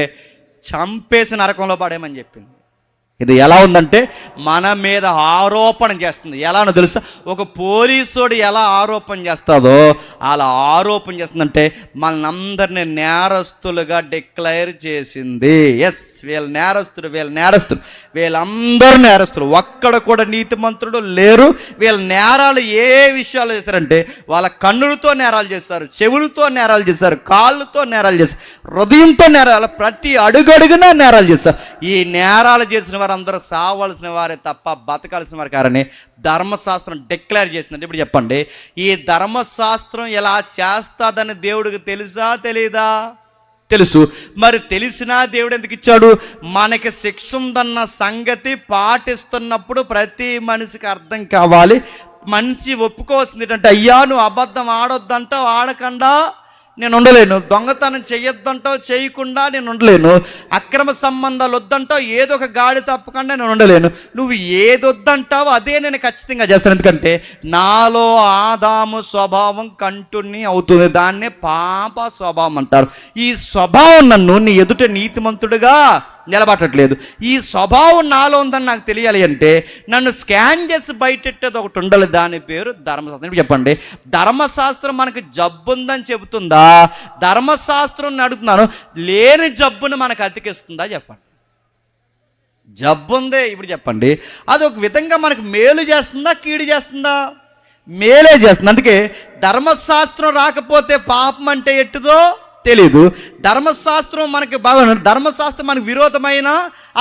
చంపేసి నరకంలో పడేయమని చెప్పింది. ఇది ఎలా ఉందంటే మన మీద ఆరోపణ చేస్తుంది. ఎలానో తెలుసా? ఒక పోలీసోడు ఎలా ఆరోపణ చేస్తుందో అలా ఆరోపణ చేస్తుందంటే మనందరినీ నేరస్తులుగా డిక్లేర్ చేసింది. ఎస్, వీళ్ళ నేరస్తులు, వీళ్ళందరూ నేరస్తులు, ఒక్కడ కూడా నీతిమంతుడు లేరు. వీళ్ళ నేరాలు ఏ విషయాలు చేశారంటే వాళ్ళ కన్నులతో నేరాలు చేస్తారు, చెవులతో నేరాలు చేస్తారు, కాళ్ళతో నేరాలు చేస్తారు, హృదయంతో నేరాలు, ప్రతి అడుగడుగునా నేరాలు చేస్తారు. ఈ నేరాలు చేసిన అందరూ సావాల్సిన వారే తప్ప బతకాల్సిన వారు కారని ధర్మశాస్త్రం డిక్లేర్ చేసిందండి. ఇప్పుడు చెప్పండి, ఈ ధర్మశాస్త్రం ఎలా చేస్తాదని దేవుడికి తెలుసా తెలీదా? తెలుసు. మరి తెలిసినా దేవుడు ఎందుకు ఇచ్చాడు? మనకి శిక్ష ఉందన్న సంగతి పాటిస్తున్నప్పుడు ప్రతి మనిషికి అర్థం కావాలి. మంచి ఒప్పుకోవాల్సింది ఏంటంటే, అయ్యా నువ్వు అబద్ధం ఆడొద్దంటావు, ఆడకుండా నేను ఉండలేను, దొంగతనం చెయ్యొద్దంటావు, చేయకుండా నేను ఉండలేను, అక్రమ సంబంధాలు వద్దంటావు, ఏదో ఒక గాడి తప్పకుండా నేను ఉండలేను, నువ్వు ఏది వద్దంటావో అదే నేను ఖచ్చితంగా చేస్తాను. ఎందుకంటే నాలో ఆదాము స్వభావం కంటిన్యూ అవుతుంది, దాన్నే పాప స్వభావం అంటారు. ఈ స్వభావం నన్ను నీ ఎదుట నీతిమంతుడిగా నిలబట్టట్లేదు. ఈ స్వభావం నాలో ఉందని నాకు తెలియాలి అంటే నన్ను స్కాన్ చేసి బయటెట్టేది ఒకటి ఉండాలి, దాని పేరు ధర్మశాస్త్రం. చెప్పండి, ధర్మశాస్త్రం మనకు జబ్బు ఉందని చెబుతుందా? ధర్మశాస్త్రం అడుగుతున్నాను, లేని జబ్బును మనకు అతికిస్తుందా? చెప్పండి. జబ్బు ఉందే, ఇప్పుడు చెప్పండి, అది ఒక విధంగా మనకు మేలు చేస్తుందా, కీడు చేస్తుందా? మేలే చేస్తుంది. అందుకే ధర్మశాస్త్రం రాకపోతే పాపం అంటే ఎట్టుదో తెలీదు. ధర్మశాస్త్రం మనకి బాగా, ధర్మశాస్త్రం మనకు విరోధమైన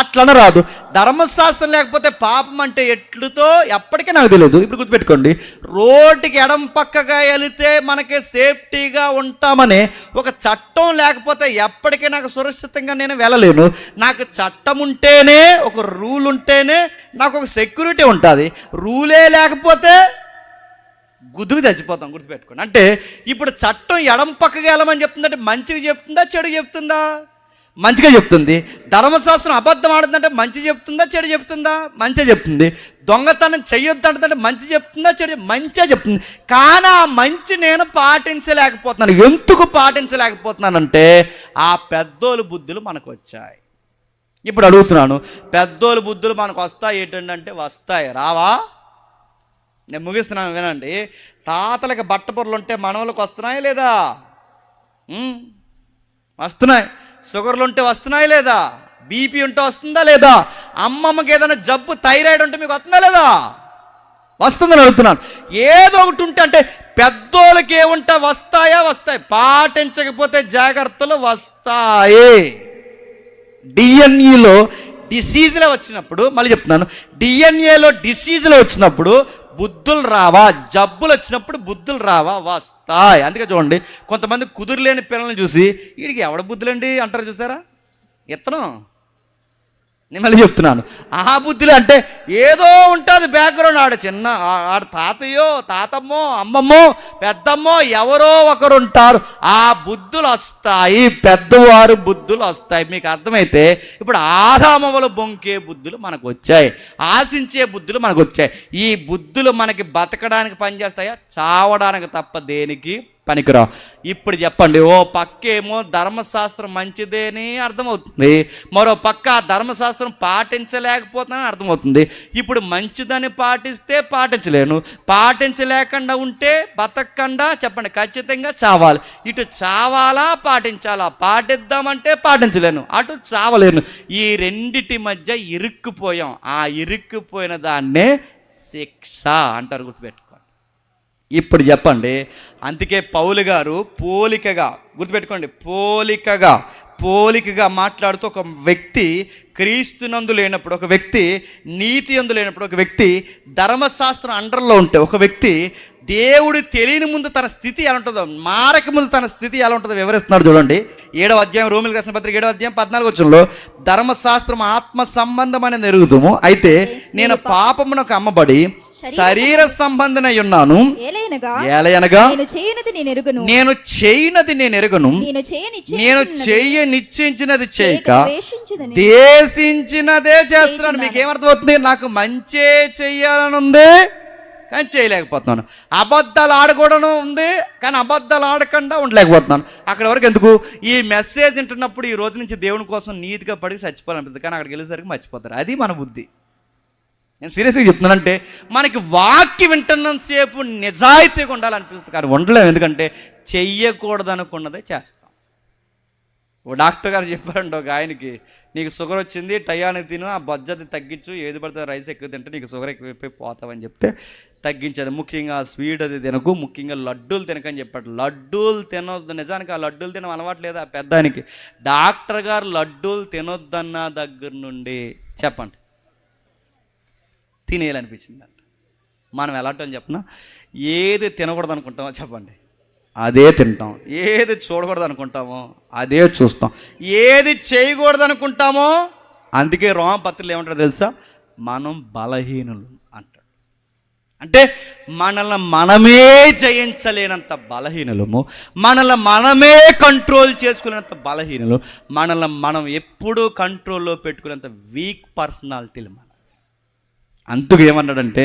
అట్లన రాదు. ధర్మశాస్త్రం లేకపోతే పాపం అంటే ఎట్లుతో ఎప్పటికీ నాకు తెలియదు. ఇప్పుడు గుర్తుపెట్టుకోండి, రోడ్డుకి ఎడం పక్కగా వెళితే మనకి సేఫ్టీగా ఉంటామని ఒక చట్టం లేకపోతే ఎప్పటికీ నాకు సురక్షితంగా నేను వెళ్ళలేను. నాకు చట్టం ఉంటేనే, ఒక రూల్ ఉంటేనే నాకు ఒక సెక్యూరిటీ ఉంటుంది. రూలే లేకపోతే గుద్దుకు చచ్చిపోతాం. గుర్తుపెట్టుకోండి. అంటే ఇప్పుడు చట్టం ఎడం పక్కగా వెళ్ళమని చెప్తుందంటే మంచిగా చెప్తుందా, చెడు చెప్తుందా? మంచిగా చెప్తుంది. ధర్మశాస్త్రం అబద్ధం ఆడుతుందంటే మంచి చెప్తుందా, చెడు చెప్తుందా? మంచిగా చెప్తుంది. దొంగతనం చెయ్యొద్దు అంటుందంటే మంచి చెప్తుందా, చెడు? మంచిగా చెప్తుంది. కానీ ఆ మంచి నేను పాటించలేకపోతున్నాను. ఎందుకు పాటించలేకపోతున్నానంటే ఆ పెద్దోళ్ళ బుద్ధులు మనకు వచ్చాయి. ఇప్పుడు అడుగుతున్నాను, పెద్దోళ్ళ బుద్ధులు మనకు వస్తాయి ఏంటంటే వస్తాయి, రావా? నేను ముగిస్తున్నాను, వినండి. తాతలకు బట్టపొరలు ఉంటే మనవలకు వస్తున్నాయి లేదా? వస్తున్నాయి. షుగర్లు ఉంటే వస్తున్నాయి లేదా? బీపీ ఉంటే వస్తుందా లేదా? అమ్మమ్మకి ఏదైనా జబ్బు, థైరాయిడ్ ఉంటే మీకు వస్తుందా లేదా? వస్తుందని అడుగుతున్నాను. ఏదో ఒకటి ఉంటే అంటే పెద్దోళ్ళకి ఏముంటా వస్తాయా? వస్తాయి. పాటించకపోతే జాగ్రత్తలు వస్తాయి. డిఎన్ఏలో డిసీజ్లో వచ్చినప్పుడు, మళ్ళీ చెప్తున్నాను, డిఎన్ఏలో డిసీజ్లో వచ్చినప్పుడు బుద్ధులు రావా? జబ్బులు వచ్చినప్పుడు బుద్ధులు రావా? వస్తాయి. అందుకే చూడండి, కొంతమంది కుదురులేని పిల్లల్ని చూసి వీడికి ఎవడ బుద్ధులండి అంటారు, చూసారా? ఇత్తనం నేను మళ్ళీ చెప్తున్నాను, ఆ బుద్ధిలో అంటే ఏదో ఉంటుంది బ్యాక్గ్రౌండ్. ఆడ తాతయ్యో, తాతమ్మో, అమ్మమ్మో, పెద్దమ్మో ఎవరో ఒకరు ఉంటారు. ఆ బుద్ధులు వస్తాయి, పెద్దవారు బుద్ధులు వస్తాయి. మీకు అర్థమైతే ఇప్పుడు ఆదామవలు బొంకే బుద్ధులు మనకు వచ్చాయి, ఆశించే బుద్ధులు మనకు వచ్చాయి. ఈ బుద్ధులు మనకి బతకడానికి పనిచేస్తాయా? చావడానికి తప్ప దేనికి పనికిరావు. ఇప్పుడు చెప్పండి, ఓ పక్కేమో ధర్మశాస్త్రం మంచిదేని అర్థమవుతుంది, మరో పక్క ధర్మశాస్త్రం పాటించలేకపోతున్నానని అర్థమవుతుంది. ఇప్పుడు మంచిదని పాటిస్తే పాటించలేను, పాటించలేకుండా ఉంటే బతకకుండా చెప్పండి ఖచ్చితంగా చావాలి. ఇటు చావాలా పాటించాలా? పాటిద్దామంటే పాటించలేను, అటు చావలేను. ఈ రెండిటి మధ్య ఇరుక్కుపోయాం. ఆ ఇరుక్కుపోయిన దాన్నే శిక్ష అంటారు, గుర్తుపెట్టుకో. ఇప్పుడు చెప్పండి, అందుకే పౌలు గారు పోలికగా, గుర్తుపెట్టుకోండి, పోలికగా మాట్లాడుతూ ఒక వ్యక్తి క్రీస్తునందు లేనప్పుడు, ఒక వ్యక్తి నీతి యందు లేనప్పుడు, ఒక వ్యక్తి ధర్మశాస్త్రం అండర్లో ఉంటే, ఒక వ్యక్తి దేవుడు తెలియని ముందు తన స్థితి ఎలా ఉంటుందో, మారక ముందు తన స్థితి ఎలా ఉంటుందో వివరిస్తున్నాడు. చూడండి, 7వ అధ్యాయం, రోమిలకు రాసిన పత్రిక 7వ అధ్యాయం 14వ వచనంలో, ధర్మశాస్త్రం ఆత్మ సంబంధమని ఎరుగుదుము, అయితే నేను పాపమునకు అమ్మబడి శరీర సంబంధనై ఉన్నాను. ఏలయనగా నేను చేయనది నేను ఎరుగను, నేను చెయ్య నిశ్చయించినది చేయక దేశించినదే చేస్తున్నాను. మీకేమర్థమవుతుంది? నాకు మంచే చెయ్యాలని ఉంది కానీ చేయలేకపోతున్నాను. అబద్ధాలు ఆడకూడను ఉంది కానీ అబద్ధాలు ఆడకుండా ఉండలేకపోతున్నాను. అక్కడ వరకు ఎందుకు? ఈ మెసేజ్ వింటున్నప్పుడు ఈ రోజు నుంచి దేవుని కోసం నీతిగా పడికి చచ్చిపోవాలనిపిస్తుంది, కానీ అక్కడికి వెళ్ళేసరికి మర్చిపోతారు. అది మన బుద్ధి. నేను సీరియస్గా చెప్తున్నానంటే, మనకి వాక్యం వింటున్నంతసేపు నిజాయితీగా ఉండాలనిపిస్తుంది కానీ ఉండలేము. ఎందుకంటే చెయ్యకూడదు అనుకున్నదే చేస్తాం. ఓ డాక్టర్ గారు చెప్పారంట ఒక ఆయనకి, నీకు షుగర్ వచ్చింది, టయానికి తిను, ఆ బొజ్జది తగ్గించు, ఏది పడితే రైస్ ఎక్కువ తింటే నీకు షుగర్ ఎక్కువైపోయి పోతావని చెప్తే తగ్గించాడు. ముఖ్యంగా స్వీట్ అది తినకు, ముఖ్యంగా లడ్డూలు తినకని చెప్పాడు. లడ్డూలు తినొద్దు. నిజానికి ఆ లడ్డూలు తినడం అలవాటు లేదు ఆ పెద్ద ఆయనకి. డాక్టర్ గారు లడ్డూలు తినొద్దన్న దగ్గర నుండి చెప్పండి తినేయాలనిపించిందంట. మనం ఎలాంటి చెప్పినా, ఏది తినకూడదు అనుకుంటామో చెప్పండి అదే తింటాం, ఏది చూడకూడదు అనుకుంటామో అదే చూస్తాం, ఏది చేయకూడదు అనుకుంటామో. అందుకే రోమపత్రికలు ఏమంటారో తెలుసా? మనం బలహీనులు అంటాడు. అంటే మనల్ని మనమే జయించలేనంత బలహీనులము, మనల్ని మనమే కంట్రోల్ చేసుకునేంత బలహీనులు, మనల్ని మనం ఎప్పుడూ కంట్రోల్లో పెట్టుకునేంత వీక్ పర్సనాలిటీలు. అందుకు ఏమన్నాడంటే,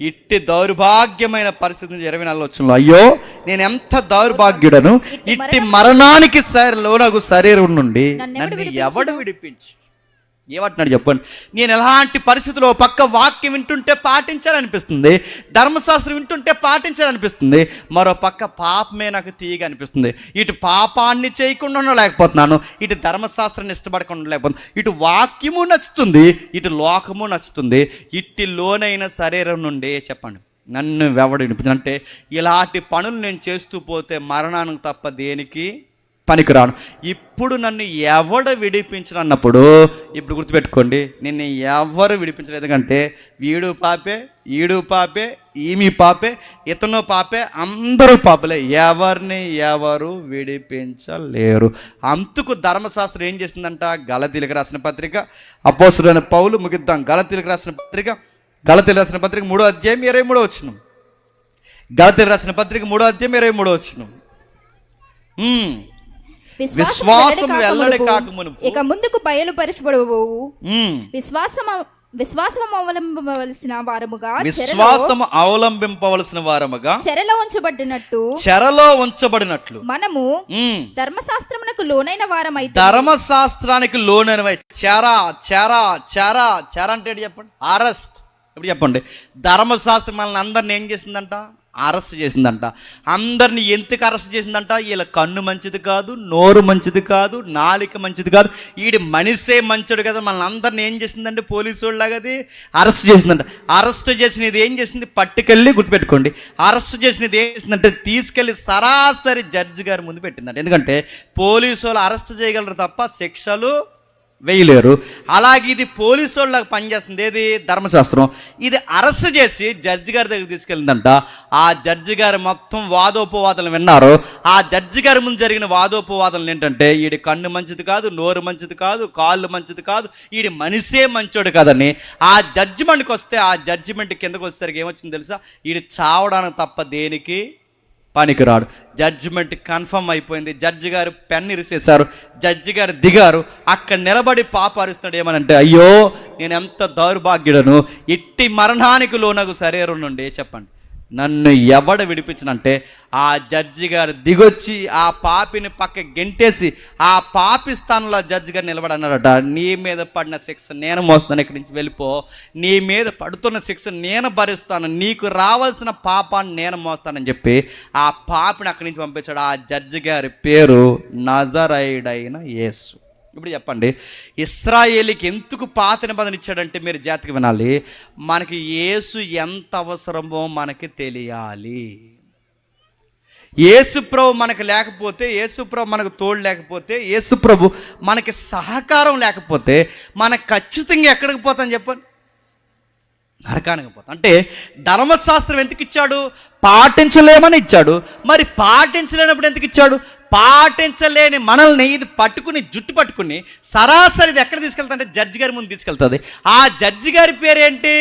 ఇట్టి దౌర్భాగ్యమైన పరిస్థితిని 24 వచనంలో, అయ్యో నేను ఎంత దౌర్భాగ్యుడను, ఇట్టి మరణానికి లోనగు శరీరం నుండి నన్ను ఎవడు విడిపించు? ఏమంటున్నాడు చెప్పండి. నేను ఎలాంటి పరిస్థితుల్లో పక్క వాక్యం వింటుంటే పాటించాలనిపిస్తుంది, ధర్మశాస్త్రం వింటుంటే పాటించాలనిపిస్తుంది, మరో పక్క పాపమే నాకు తీయగా అనిపిస్తుంది. ఇటు పాపాన్ని చేయకుండా ఉండలేకపోతున్నాను, ఇటు ధర్మశాస్త్రాన్ని ఇష్టపడకుండా ఉండలేకపోతున్నాను. ఇటు వాక్యము నచ్చుతుంది, ఇటు లోకము నచ్చుతుంది. ఇట్టి లోనైన శరీరం నుండి చెప్పండి నన్ను ఎవడు విడిపించు? అంటే ఇలాంటి పనులు నేను చేస్తూ పోతే మరణానికి తప్ప దేనికి పనికిరాను. ఇప్పుడు నన్ను ఎవడు విడిపించను అన్నప్పుడు, ఇప్పుడు గుర్తుపెట్టుకోండి, నిన్ను ఎవరు విడిపించలేదు. ఎందుకంటే వీడు పాపే, ఈడు పాపే, ఈమె పాపే, ఇతను పాపే, అందరూ పాపలే. ఎవరిని ఎవరు విడిపించలేరు. అందుకు ధర్మశాస్త్రం ఏం చేసిందంట? గలతీయులకు రాసిన పత్రిక, అపోస్తలుడైన పౌలు, ముగిద్దాం, గలతీయులకు రాసిన పత్రిక 3వ అధ్యాయం 23వ వచనం. గలతీయులకు రాసిన పత్రిక 3వ అధ్యాయం 23వ వచనం. విశ్వాసం వెల్లడి కాకమునుపు ఇక ముందుకు బయలుపరచబడవు విశ్వాసము అవలంబింపవలసిన వారముగా చెరలో ఉంచబడినట్లు మనము ధర్మశాస్త్రమునకు లోనైన వారమైతే, ధర్మశాస్త్రానికి లోనైనవై చెర అంటే చెప్పండి, అరెస్ట్. ఇప్పుడు చెప్పండి, ధర్మశాస్త్రం మనల్ని అందరిని ఏం చేసిందంట? అరెస్ట్ చేసిందంట. అందరిని ఎందుకు అరెస్ట్ చేసిందంట? వీళ్ళ కన్ను మంచిది కాదు, నోరు మంచిది కాదు, నాలిక మంచిది కాదు, వీడి మనిషే మంచోడు కదా, మనల్ని అందరిని ఏం చేసిందంటే పోలీసు వాళ్ళలాగా అది అరెస్ట్ చేసిందంట. అరెస్ట్ చేసినది ఏం చేసింది? పట్టుకెళ్ళి, గుర్తుపెట్టుకోండి, అరెస్ట్ చేసినది ఏం చేసిందంటే తీసుకెళ్ళి సరాసరి జడ్జి గారి ముందు పెట్టిందంట. ఎందుకంటే పోలీసు వాళ్ళు అరెస్ట్ చేయగలరు తప్ప శిక్షలు వేయలేరు. అలాగే ఇది పోలీసు వాళ్ళకి పనిచేస్తుంది. ఏది? ధర్మశాస్త్రం. ఇది అరెస్ట్ చేసి జడ్జి గారి దగ్గర తీసుకెళ్ళిందంట. ఆ జడ్జి గారు మొత్తం వాదోపవాదాలు విన్నారు. ఆ జడ్జి గారి ముందు జరిగిన వాదోపవాదాలు ఏంటంటే ఈడి కన్ను మంచిది కాదు, నోరు మంచిది కాదు, కాళ్ళు మంచిది కాదు, ఈడి మనిషే మంచోడు కాదని ఆ జడ్జిమెంట్కి వస్తే, ఆ జడ్జిమెంట్ కిందకు వచ్చేసరికి ఏమొచ్చింది తెలుసా? ఈడు చావడానికి తప్ప దేనికి పనికిరాడు. జడ్జిమెంట్ కన్ఫర్మ్ అయిపోయింది. జడ్జి గారు పెన్ ఇరిసేశారు. జడ్జి గారు దిగారు. అక్కడ నిలబడి పాపారుస్తున్నాడు. ఏమనంటే, అయ్యో నేను ఎంత దౌర్భాగ్యుడను, ఇట్టి మరణానికి లోనగు శరీరం నుండి చెప్పండి నన్ను ఎవడ విడిపించనంటే ఆ జడ్జి గారు దిగొచ్చి ఆ పాపిని పక్క గెంటేసి ఆ పాపి స్థానంలో జడ్జి గారు నిలబడి అన్నారట, నీ మీద పడిన శిక్ష నేను మోస్తాను, ఇక్కడి నుంచి వెళ్ళిపో, నీ మీద పడుతున్న శిక్ష నేను భరిస్తాను, నీకు రావాల్సిన పాపాన్ని నేను మోస్తానని చెప్పి ఆ పాపిని అక్కడి నుంచి పంపించాడు. ఆ జడ్జి గారి పేరు నజరైయుడైన యేసు. ఇప్పుడు చెప్పండి, ఇశ్రాయేలుకి ఎందుకు పాత నిబంధన ఇచ్చాడంటే మీరు జాతికి వినాలి, మనకి యేసు ఎంత అవసరమో మనకి తెలియాలి. యేసుప్రభు మనకు లేకపోతే, యేసుప్రభు మనకు తోడు లేకపోతే, యేసుప్రభు మనకి సహకారం లేకపోతే మనకు ఖచ్చితంగా ఎక్కడికి పోతాం చెప్పండి? నరకానికి పోతాం. అంటే ధర్మశాస్త్రం ఎందుకు ఇచ్చాడు? పాటించలేమని ఇచ్చాడు. మరి పాటించలేనప్పుడు ఎందుకు ఇచ్చాడు? పాటించలేని మనల్ని ఇది పట్టుకుని, జుట్టు పట్టుకుని సరాసరి ఇది ఎక్కడ తీసుకెళ్తా అంటే జడ్జి గారి ముందు తీసుకెళ్తుంది. ఆ జడ్జి గారి పేరేంటి?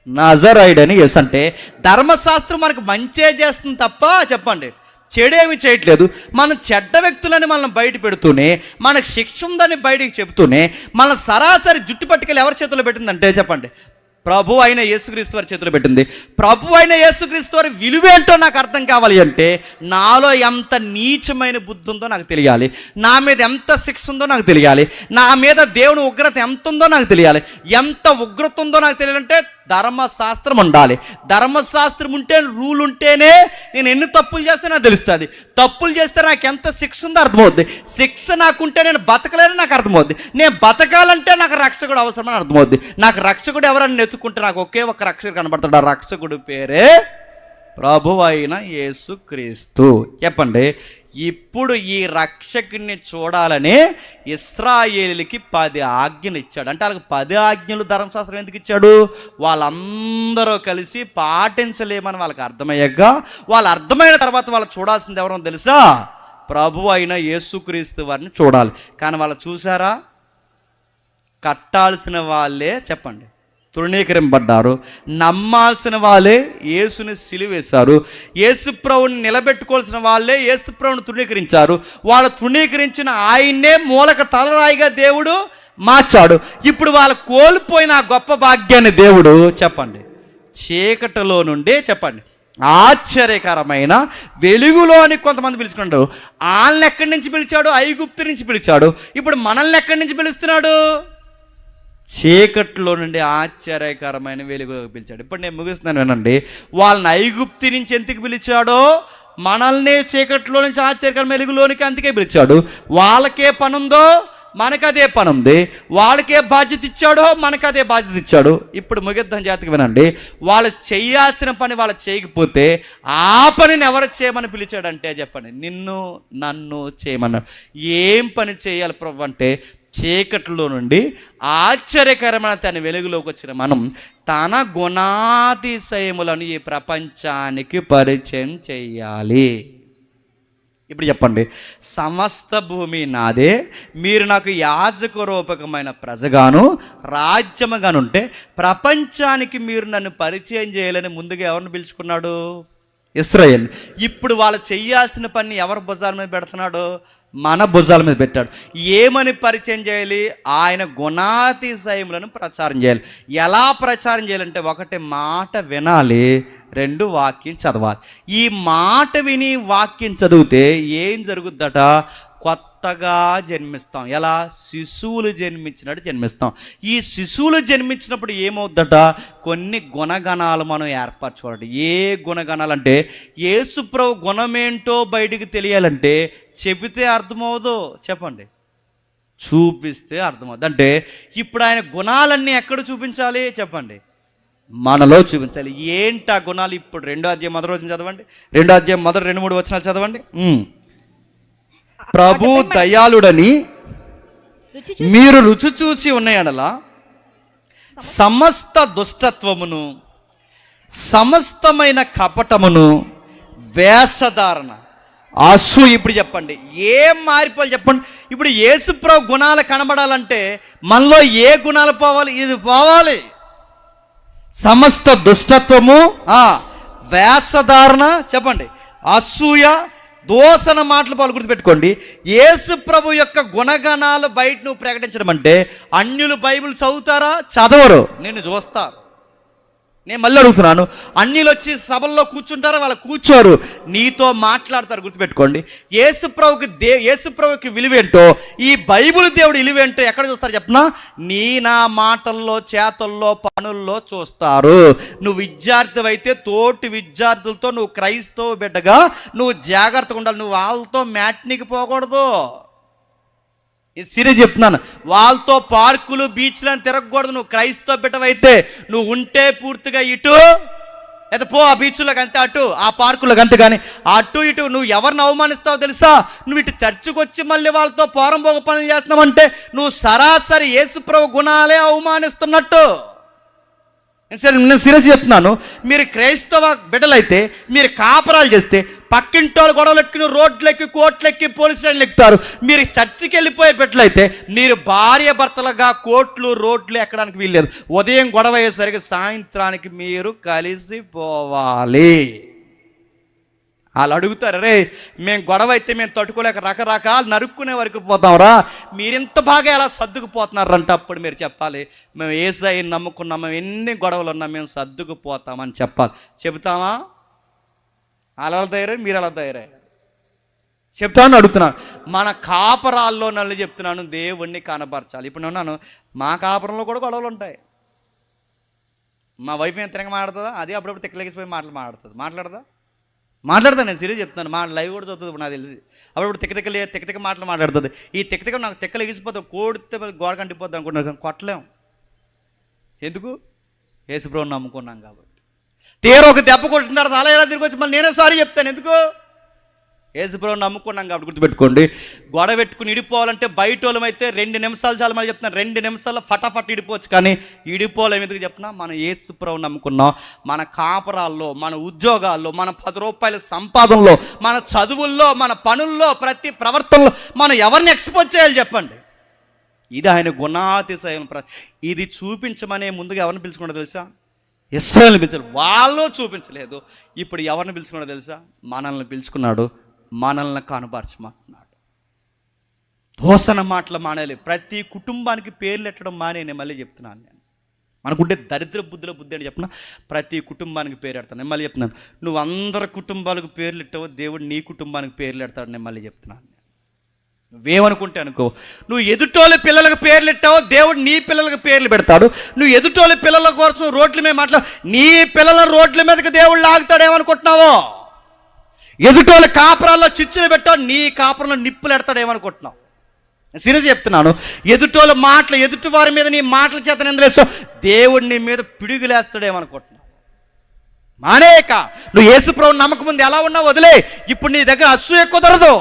నజరైయుడు అని యేసు. అంటే ధర్మశాస్త్రం మనకు మంచే చేస్తుంది తప్ప చెప్పండి చెడేమి చేయట్లేదు. మనం చెడ్డ వ్యక్తులని మనం బయట పెడుతూనే, మనకు శిక్ష ఉందని బయటికి చెబుతూనే, మన సరాసరి జుట్టు పట్టుకెళ్ళి ఎవరి చేతిలో పెట్టిందంటే చెప్పండి? ప్రభు అయిన యేసుక్రీస్తు వారి చేతిలో పెట్టింది. ప్రభు అయిన యేసుక్రీస్తు వారి విలువేంటో నాకు అర్థం కావాలి అంటే నాలో ఎంత నీచమైన బుద్ధి ఉందో నాకు తెలియాలి, నా మీద ఎంత శిక్ష ఉందో నాకు తెలియాలి, నా మీద దేవుని ఉగ్రత ఎంత ఉందో నాకు తెలియాలి. ఎంత ఉగ్రత ఉందో నాకు తెలియాలంటే ధర్మశాస్త్రం ఉండాలి. ధర్మశాస్త్రం ఉంటే, రూల్ ఉంటేనే నేను ఎన్ని తప్పులు చేస్తే నాకు తెలుస్తుంది. తప్పులు చేస్తే నాకు ఎంత శిక్ష ఉందో అర్థమవుద్ది. శిక్ష నాకుంటే నేను బతకలేని నాకు అర్థమవుద్ది. నేను బతకాలంటే నాకు రక్షకుడు అవసరమని అర్థమవుద్ది. నాకు రక్షకుడు ఎవరని నెత్తుకుంటే నాకు ఒకే ఒక రక్షకుడు కనబడతాడు. ఆ రక్షకుడు పేరే ప్రభు అయిన యేసుక్రీస్తు. చెప్పండి, ఇప్పుడు ఈ రక్షకుడిని చూడాలని ఇశ్రాయేలుకి 10 ఆజ్ఞలు ఇచ్చాడు. అంటే వాళ్ళకి 10 ఆజ్ఞలు ధర్మశాస్త్రం ఎందుకు ఇచ్చాడు? వాళ్ళందరూ కలిసి పాటించలేమని వాళ్ళకి అర్థమయ్యాక, వాళ్ళు అర్థమైన తర్వాత వాళ్ళు చూడాల్సింది ఎవరో తెలుసా? ప్రభు అయిన యేసుక్రీస్తు వారిని చూడాలి. కానీ వాళ్ళు చూసారా? కట్టాల్సిన వాళ్ళే చెప్పండి తృణీకరింపడ్డారు. నమ్మాల్సిన వాళ్ళే యేసుని సిలువేశారు. యేసుప్రభుని నిలబెట్టుకోవాల్సిన వాళ్ళే యేసుప్రభుని తృణీకరించారు. వాళ్ళు తృణీకరించిన ఆయన్నే మూలక తలరాయిగా దేవుడు మార్చాడు. ఇప్పుడు వాళ్ళు కోల్పోయిన ఆ గొప్ప భాగ్యాన్ని దేవుడు చెప్పండి చీకటిలో నుండి చెప్పండి ఆశ్చర్యకరమైన వెలుగులోని కొంతమంది పిలుచుకున్నాడు. వాళ్ళని ఎక్కడి నుంచి పిలిచాడు? ఐగుప్తు నుంచి పిలిచాడు. ఇప్పుడు మనల్ని ఎక్కడి నుంచి పిలుస్తున్నాడు? చీకట్లో నుండి ఆశ్చర్యకరమైన వెలుగులోకి పిలిచాడు. ఇప్పుడు నేను ముగిస్తున్నాను వినండి. వాళ్ళని ఐగుప్తు నుంచి ఎందుకు పిలిచాడో మనల్ని చీకట్లో నుంచి ఆశ్చర్యకరమైన వెలుగులోనికి అందుకే పిలిచాడు. వాళ్ళకే పని ఉందో మనకు అదే పని ఉంది. వాళ్ళకే బాధ్యత ఇచ్చాడో మనకు అదే బాధ్యత ఇచ్చాడు. ఇప్పుడు ముగిద్దాం జాతికి వినండి. వాళ్ళు చేయాల్సిన పని వాళ్ళు చేయకపోతే ఆ పనిని ఎవరు చేయమని పిలిచాడంటే చెప్పండి, నిన్ను నన్ను చేయమన్నాడు. ఏం పని చేయాలి ప్రభు అంటే చీకట్లో నుండి ఆశ్చర్యకరమైన తన వెలుగులోకి వచ్చిన మనం తన గుణాతిశయములను ఈ ప్రపంచానికి పరిచయం చేయాలి. ఇప్పుడు చెప్పండి, సమస్త భూమి నాదే, మీరు నాకు యాజక రూపకమైన ప్రజగాను రాజ్యముగాను ఉంటే ప్రపంచానికి మీరు నన్ను పరిచయం చేయాలని ముందుగా ఎవరిని పిలుచుకున్నాడు? ఇశ్రాయేల్. ఇప్పుడు వాళ్ళు చేయాల్సిన పని ఎవరి భుజాల మీద పెడుతున్నాడు? మన భుజాల మీద పెట్టాడు. ఏమని పరిచయం చేయాలి? ఆయన గుణాతిశయములను ప్రచారం చేయాలి. ఎలా ప్రచారం చేయాలంటే 1 మాట వినాలి, 2 వాక్యం చదవాలి. ఈ మాట విని వాక్యం చదివితే ఏం జరుగుద్దట? కొత్తగా జన్మిస్తాం. ఎలా? శిశువులు జన్మించినట్టు జన్మిస్తాం. ఈ శిశువులు జన్మించినప్పుడు ఏమవుద్దట? కొన్ని గుణగణాలు మనం ఏర్పరచుకోవాలి. ఏ గుణగణాలు అంటే యేసుప్రభు గుణమేంటో బయటికి తెలియాలంటే చెబితే అర్థమవుదో చెప్పండి, చూపిస్తే అర్థమవుతుంది. అంటే ఇప్పుడు ఆయన గుణాలన్నీ ఎక్కడ చూపించాలి చెప్పండి? మనలో చూపించాలి. ఏంటి ఆ గుణాలు? ఇప్పుడు 2వ అధ్యాయం మొదటి వచనం చదవండి. 2వ అధ్యాయం మొదటి 2-3 వచనాలు చదవండి. ప్రభు దయాళుడని మీరు రుచి చూసి ఉన్న ఎడల సమస్త దుష్టత్వమును, సమస్తమైన కపటమును, వేషధారణ, అసూయ. ఇప్పుడు చెప్పండి, ఏం మారిపోవాలి చెప్పండి. ఇప్పుడు యేసుప్రభు గుణాలు కనబడాలంటే మనలో ఏ గుణాలు పోవాలి? ఇది పోవాలి. సమస్త దుష్టత్వము, వేషధారణ, చెప్పండి, అసూయ, దోషణ మాటలు పాలు గుర్తుపెట్టుకోండి. యేసు ప్రభు యొక్క గుణగణాలు బయట నువ్వు ప్రకటించడం అంటే అన్యులు బైబిల్ చదువుతారా? చదవరు. నేను చూస్తారు. నేను మళ్ళీ అడుగుతున్నాను, అన్యులు వచ్చి సభల్లో కూర్చుంటారా? వాళ్ళు కూర్చోరు, నీతో మాట్లాడతారు. గుర్తుపెట్టుకోండి, యేసు ప్రభుకి విలువేంటో, ఈ బైబిల్ దేవుడు విలువేంటో ఎక్కడ చూస్తారు చెప్పనా? నా మాటల్లో, చేతల్లో, పనుల్లో చూస్తారు. నువ్వు విద్యార్థి అయితే తోటి విద్యార్థులతో నువ్వు క్రైస్తవ బిడ్డగా నువ్వు జాగ్రత్తగా ఉండాలి. నువ్వు వాళ్ళతో మ్యాట్నికి పోకూడదు. ఇది సీరియస్ చెప్తున్నాను. వాళ్ళతో పార్కులు, బీచ్లను తిరగకూడదు. నువ్వు క్రైస్తవ బిడ్డవైతే నువ్వు ఉంటే పూర్తిగా ఇటు లేదా పో, ఆ బీచ్లోకి అంతే, అటు ఆ పార్కులోకి అంతే. కానీ అటు ఇటు నువ్వు ఎవరిని అవమానిస్తావో తెలుసా? నువ్వు ఇటు చర్చికి వచ్చి మళ్ళీ వాళ్ళతో పోరంబోగ పనులు చేస్తున్నావంటే నువ్వు సరాసరి యేసుప్రభు గుణాలే అవమానిస్తున్నట్టు. నేను సీరియస్ చెప్తున్నాను. మీరు క్రైస్తవ బిడ్డలైతే మీరు కాపరాలు చేస్తే పక్కింటోళ్ళు గొడవలు ఎక్కి, రోడ్లు ఎక్కి, కోట్లు ఎక్కి, పోలీస్ స్టేషన్లు ఎక్కుతారు. మీరు చర్చికి వెళ్ళిపోయే బిడ్డలైతే మీరు భార్య భర్తలుగా కోట్లు, రోడ్లు ఎక్కడానికి వీల్లేదు. ఉదయం గొడవ అయ్యేసరికి సాయంత్రానికి మీరు కలిసిపోవాలి. వాళ్ళు అడుగుతారు, రే మేము గొడవ అయితే మేము తట్టుకోలేక రకరకాలు నరుక్కునే వరకు పోతాంరా, మీరింత బాగా ఎలా సర్దుకుపోతున్నారంటే అప్పుడు మీరు చెప్పాలి, మేము యేసయ్యని నమ్ముకున్నాం, మేము ఎన్ని గొడవలు ఉన్నా మేము సర్దుకుపోతామని చెప్పాలి. చెబుతామా? అలా తయారై మీరు అలా తయారయ్యారు. చెప్తామని అడుగుతున్నాను. మన కాపరాల్లో నన్ను చెప్తున్నాను, దేవుణ్ణి కనపరచాలి. ఇప్పుడు ఉన్నాను, మా కాపరంలో కూడా గొడవలు ఉంటాయి. మా వైఫ్ ఏం తిరగ మాట్లాడుతుందా? అదే అప్పుడప్పుడు తిక్కలేగిపోయి మాట్లాడతా. నేను సీరియస్ చెప్తున్నాను. మా లైవ్ కూడా చదువుతుంది ఇప్పుడు నాకు తెలిసి. అప్పుడు తిక్క మాటలు మాట్లాడుతుంది. ఈ తిక్క నాకు తిక్కలు ఎగిసిపోతాం, కోడితే గోడ కంటిపోద్ది అనుకుంటున్నారు, కానీ కొట్టలేం. ఎందుకు? యేసుప్రభుని నమ్ముకున్నాం కాబట్టి. తీరు ఒక దెబ్బ కొట్టిన తర్వాత అలా ఎలా తిరిగి వచ్చి మళ్ళీ నేనే సారీ చెప్తాను. ఎందుకు? యేసుప్రభుని నమ్ముకున్నాం కాబట్టి. గుర్తుపెట్టుకోండి, గొడవ పెట్టుకుని ఇడిపోవాలంటే బయట వాళ్ళమైతే 2 నిమిషాలు చాలా మంది చెప్తున్నాను, 2 నిమిషాల్లో ఫటాఫట్ ఇడిపోవచ్చు. కానీ ఇడిపోలేం. ఎందుకు చెప్పినా? మనం యేసుప్రభుని నమ్ముకున్నాం. మన కాపరాల్లో, మన ఉద్యోగాల్లో, మన 10 రూపాయల సంపాదనలో, మన చదువుల్లో, మన పనుల్లో, ప్రతి ప్రవర్తనలో మనం ఎవరిని ఎక్స్పోజ్ చేయాలి చెప్పండి? ఇది ఆయన గుణాతిశయం. ఇది చూపించమనే ముందుగా ఎవరిని పిలుచుకున్నాడో తెలుసా? ఇశ్రాయేలుని పిలిచాడు. వాళ్ళు చూపించలేదు. ఇప్పుడు ఎవరిని పిలుచుకున్నాడో తెలుసా? మనల్ని పిలుచుకున్నాడు, మనల్ని కనపరచమంటున్నాడు. దోషణ మాటలు మానేయాలి. ప్రతి కుటుంబానికి పేర్లు ఎట్టడం మానే. నేను మళ్ళీ చెప్తున్నాను, నేను మనకుంటే దరిద్ర బుద్ధుల బుద్ధి అని చెప్పిన ప్రతి కుటుంబానికి పేరు పెడతాను. నేను మళ్ళీ చెప్తున్నాను, నువ్వు అందరి కుటుంబాలకు పేర్లు ఎట్టావో దేవుడు నీ కుటుంబానికి పేర్లు పెడతాడు. నేను మళ్ళీ చెప్తున్నాను. నువ్వేమనుకుంటే అనుకో, నువ్వు ఎదుటోళ్ళ పిల్లలకు పేర్లు పెట్టావు, దేవుడు నీ పిల్లలకు పేర్లు పెడతాడు. నువ్వు ఎదుటోళ్ళ పిల్లల కోసం రోడ్ల మీద నీ పిల్లల రోడ్ల మీదకి దేవుడు లాగుతాడేమనుకుంటున్నావో, ఎదుటోళ్ళ కాపురాల్లో చిచ్చులు పెట్టావు, నీ కాపురంలో నిప్పులు ఎడతాడేమనుకుంటున్నావు. సీరియస్ చెప్తున్నాను. ఎదుటోళ్ళ మాటలు, ఎదుటి వారి మీద నీ మాటల చేత నిందలేస్తావు, దేవుడు నీ మీద పిడుగులేస్తాడేమనుకుంటున్నావు. మానేక నువ్వు యేసుప్రభుని నమ్మకం ముందు ఎలా ఉన్నావు వదిలే. ఇప్పుడు నీ దగ్గర అసూయ కుదరదు.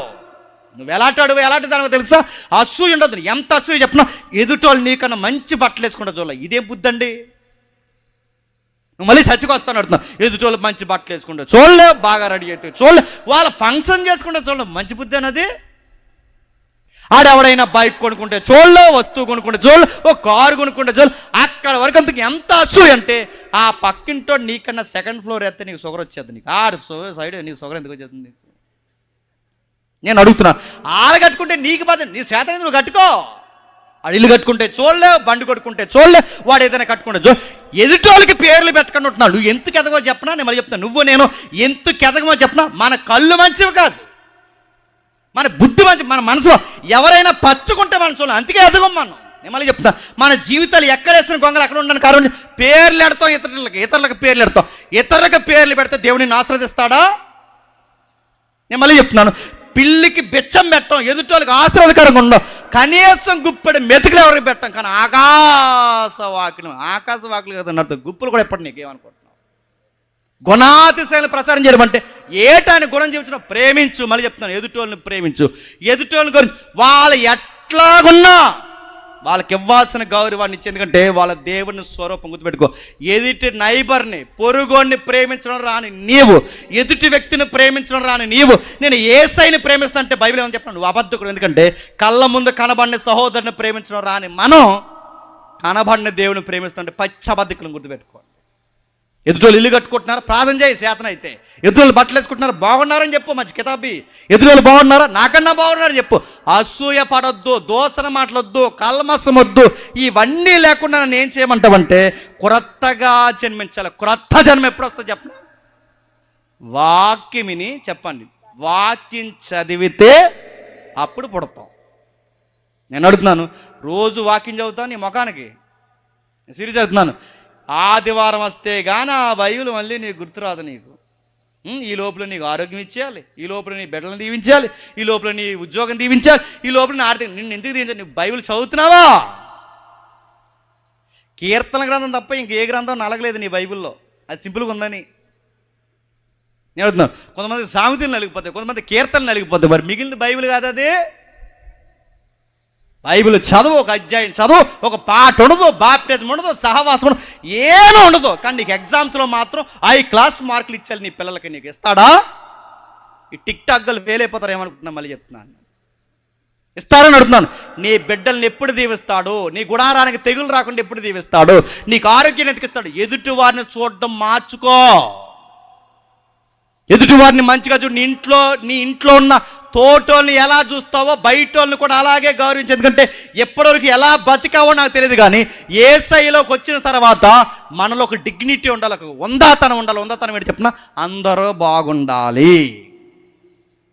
నువ్వు ఎలాంటి దానివో తెలుసా? అసూయ ఉండదు. ఎంత అసూయ చెప్పినా ఎదుటోళ్ళు నీకన్నా మంచి బట్టలు వేసుకుంటా చూడాలి. ఇదేం బుద్ధి అండి? నువ్వు మళ్ళీ చచ్చికి వస్తాను అడుగుతున్నావు, ఎదుటోళ్ళు మంచి బట్టలు వేసుకుంటా చూడలే, బాగా రెడీ అయితే చూడలే, వాళ్ళ ఫంక్షన్ చేసుకుంటే చూడలే. మంచి బుద్ధి అన్నది? ఆడెవడైనా బైక్ కొనుక్కుంటే చూడలే, వస్తువు కొనుక్కుంటే చూడలే, ఓ కారు కొనుక్కుంటే చూడలే. అక్కడ వరకు అంతకు ఎంత అసూయ అంటే ఆ పక్కింటో నీకన్నా 2nd ఫ్లోర్ ఎత్తే నీకు షుగర్ వచ్చేది. నీకు ఆడు సైడ్ నీకు షుగర్ ఎందుకు వచ్చేది? నేను అడుగుతున్నా, ఆడ కట్టుకుంటే నీకు బాధ, నీ శాతం నువ్వు కట్టుకో. వాడు ఇల్లు కట్టుకుంటే చూడలే, బండి కొట్టుకుంటే చూడలే, వాడు ఏదైనా కట్టుకుంటే ఎదుటోళ్ళకి పేర్లు పెట్టకుండా ఉంటున్నాడు. నువ్వు ఎందుకు ఎదగమో చెప్పనా? నేను మళ్ళీ చెప్తాను, నువ్వు నేను ఎందుకు ఎదగమో చెప్పనా? మన కళ్ళు మంచివి కాదు, మన బుద్ధి మంచి, మన మనసు ఎవరైనా పచ్చుకుంటే మనం చూడాలి, అందుకే ఎదగం మనం. నేను మళ్ళీ చెప్తున్నా, మన జీవితాలు ఎక్కడేసిన గొంగలు అక్కడ ఉండని కారణం పేర్లు ఎడతాం, ఇతరులకు పేర్లు ఎడతాం. ఇతరులకు పేర్లు పెడితే దేవుడిని ఆశ్రదిస్తాడా? నేను మళ్ళీ చెప్తున్నాను, పిల్లికి బెచ్చం పెట్టం, ఎదుటోళ్ళకి ఆశీర్వాదకరంగా ఉండవు. కనీసం గుప్పడి మెతుకులు ఎవరికి పెట్టం. కానీ ఆకాశవాకులు కదా అర్థం. గుప్పులు కూడా ఎప్పటి నీకేమనుకుంటున్నావు? గుణాతిశయాలను ప్రచారం చేయడం అంటే ఏటాని గుణం చూపించడం? ప్రేమించు. మళ్ళీ చెప్తున్నాను, ఎదుటోళ్ళని ప్రేమించు. ఎదుటోళ్ళని గురించి వాళ్ళు ఎట్లాగున్నా వాళ్ళకి ఇవ్వాల్సిన గౌరవాన్ని ఇచ్చి, ఎందుకంటే వాళ్ళ దేవుని స్వరూపం గుర్తుపెట్టుకో. ఎదుటి నైబర్ని, పొరుగోడిని ప్రేమించడం రాని నీవు, ఎదుటి వ్యక్తిని ప్రేమించడం రాని నీవు నేను యేసయ్యని ప్రేమిస్తా అంటే బైబిల్ ఏమని చెప్పిన నువ్వు అబద్ధకుడు. ఎందుకంటే కళ్ళ ముందు కనబడిన సహోదరుని ప్రేమించడం రాని మనం కనబడిన దేవుని ప్రేమిస్తుంటే పచ్చి అబద్ధికులను గుర్తుపెట్టుకోండి. ఎదుటోళ్ళు ఇల్లు కట్టుకుంటున్నారా, ప్రార్థన చేయి చేతన అయితే. ఎదుటోళ్ళు బట్టలు వేసుకుంటున్నారా, బాగున్నారని చెప్పు, మంచి కితాబి. ఎదుటోళ్ళు బాగున్నారా, నాకన్నా బాగున్నారని చెప్పు. అసూయ పడొద్దు, దోసన మాటలొద్దు, కల్మసం వద్దు. ఇవన్నీ లేకుండా నన్ను ఏం చేయమంటావంటే క్రొత్తగా జన్మించాలి. క్రొత్త జన్మ ఎప్పుడు వస్తుంది చెప్పండి? వాక్యం విని చెప్పండి, వాక్యం చదివితే అప్పుడు పుడతాం. నేను అడుగుతున్నాను, రోజు వాక్యం చదువుతాను నీ ముఖానికి, సిరీస్ చదువుతున్నాను. ఆదివారం వస్తే కానీ ఆ బైబిల్ మళ్ళీ నీకు గుర్తురాదు. నీకు ఈ లోపల నీకు ఆరోగ్యం ఇచ్చేయాలి, ఈ లోపల నీ బిడ్డలను దీవించాలి, ఈ లోపల నీ ఉద్యోగం దీవించాలి, ఈ లోపల నీ ఆర్థిక నిన్ను ఎందుకు దీవించాలి? నువ్వు బైబిల్ చదువుతున్నావా? కీర్తన గ్రంథం తప్ప ఇంకే గ్రంథం నలగలేదు నీ బైబిల్లో. అది సింపుల్గా ఉందని నేను అడుగుతున్నాను. కొంతమంది సామెతలు నలిగిపోతాయి, కొంతమంది కీర్తనలు నలిగిపోతాయి. మరి మిగిలిన బైబిల్ కాదు అది. బైబిల్ చదువు, ఒక అధ్యాయం చదువు, ఒక పాట ఉండదు, బాప్టిజం ఉండదు, సహవాసం ఉండదు, ఏమీ ఉండదు. కానీ నీకు ఎగ్జామ్స్లో మాత్రం 5 క్లాస్ మార్కులు ఇచ్చాలి నీ పిల్లలకి. నీకు ఇస్తాడా? ఈ టిక్ టాక్లు ఫెయిల్ అయిపోతారు ఏమనుకుంటున్నా, మళ్ళీ చెప్తున్నాను. ఇస్తారని అడుగుతున్నాను. నీ బిడ్డల్ని ఎప్పుడు దీవిస్తాడు? నీ గుడారానికి తెగులు రాకుండా ఎప్పుడు దీవిస్తాడు? నీకు ఆరోగ్యాన్ని ఎతికిస్తాడు? ఎదుటి వారిని చూడడం మార్చుకో. ఎదుటి వారిని మంచిగా చూడు. నీ ఇంట్లో ఉన్న తోటోల్ని ఎలా చూస్తావో బయటోళ్ళని కూడా అలాగే గౌరవించు. ఎందుకంటే ఎప్పటివరకు ఎలా బతికావో నాకు తెలియదు, కానీ యేసయ్యలోకి వచ్చిన తర్వాత మనలో ఒక డిగ్నిటీ ఉండాలి, ఒక ఉందాతనం ఉండాలి. ఉందాతనం ఏంటి చెప్పిన? అందరూ బాగుండాలి,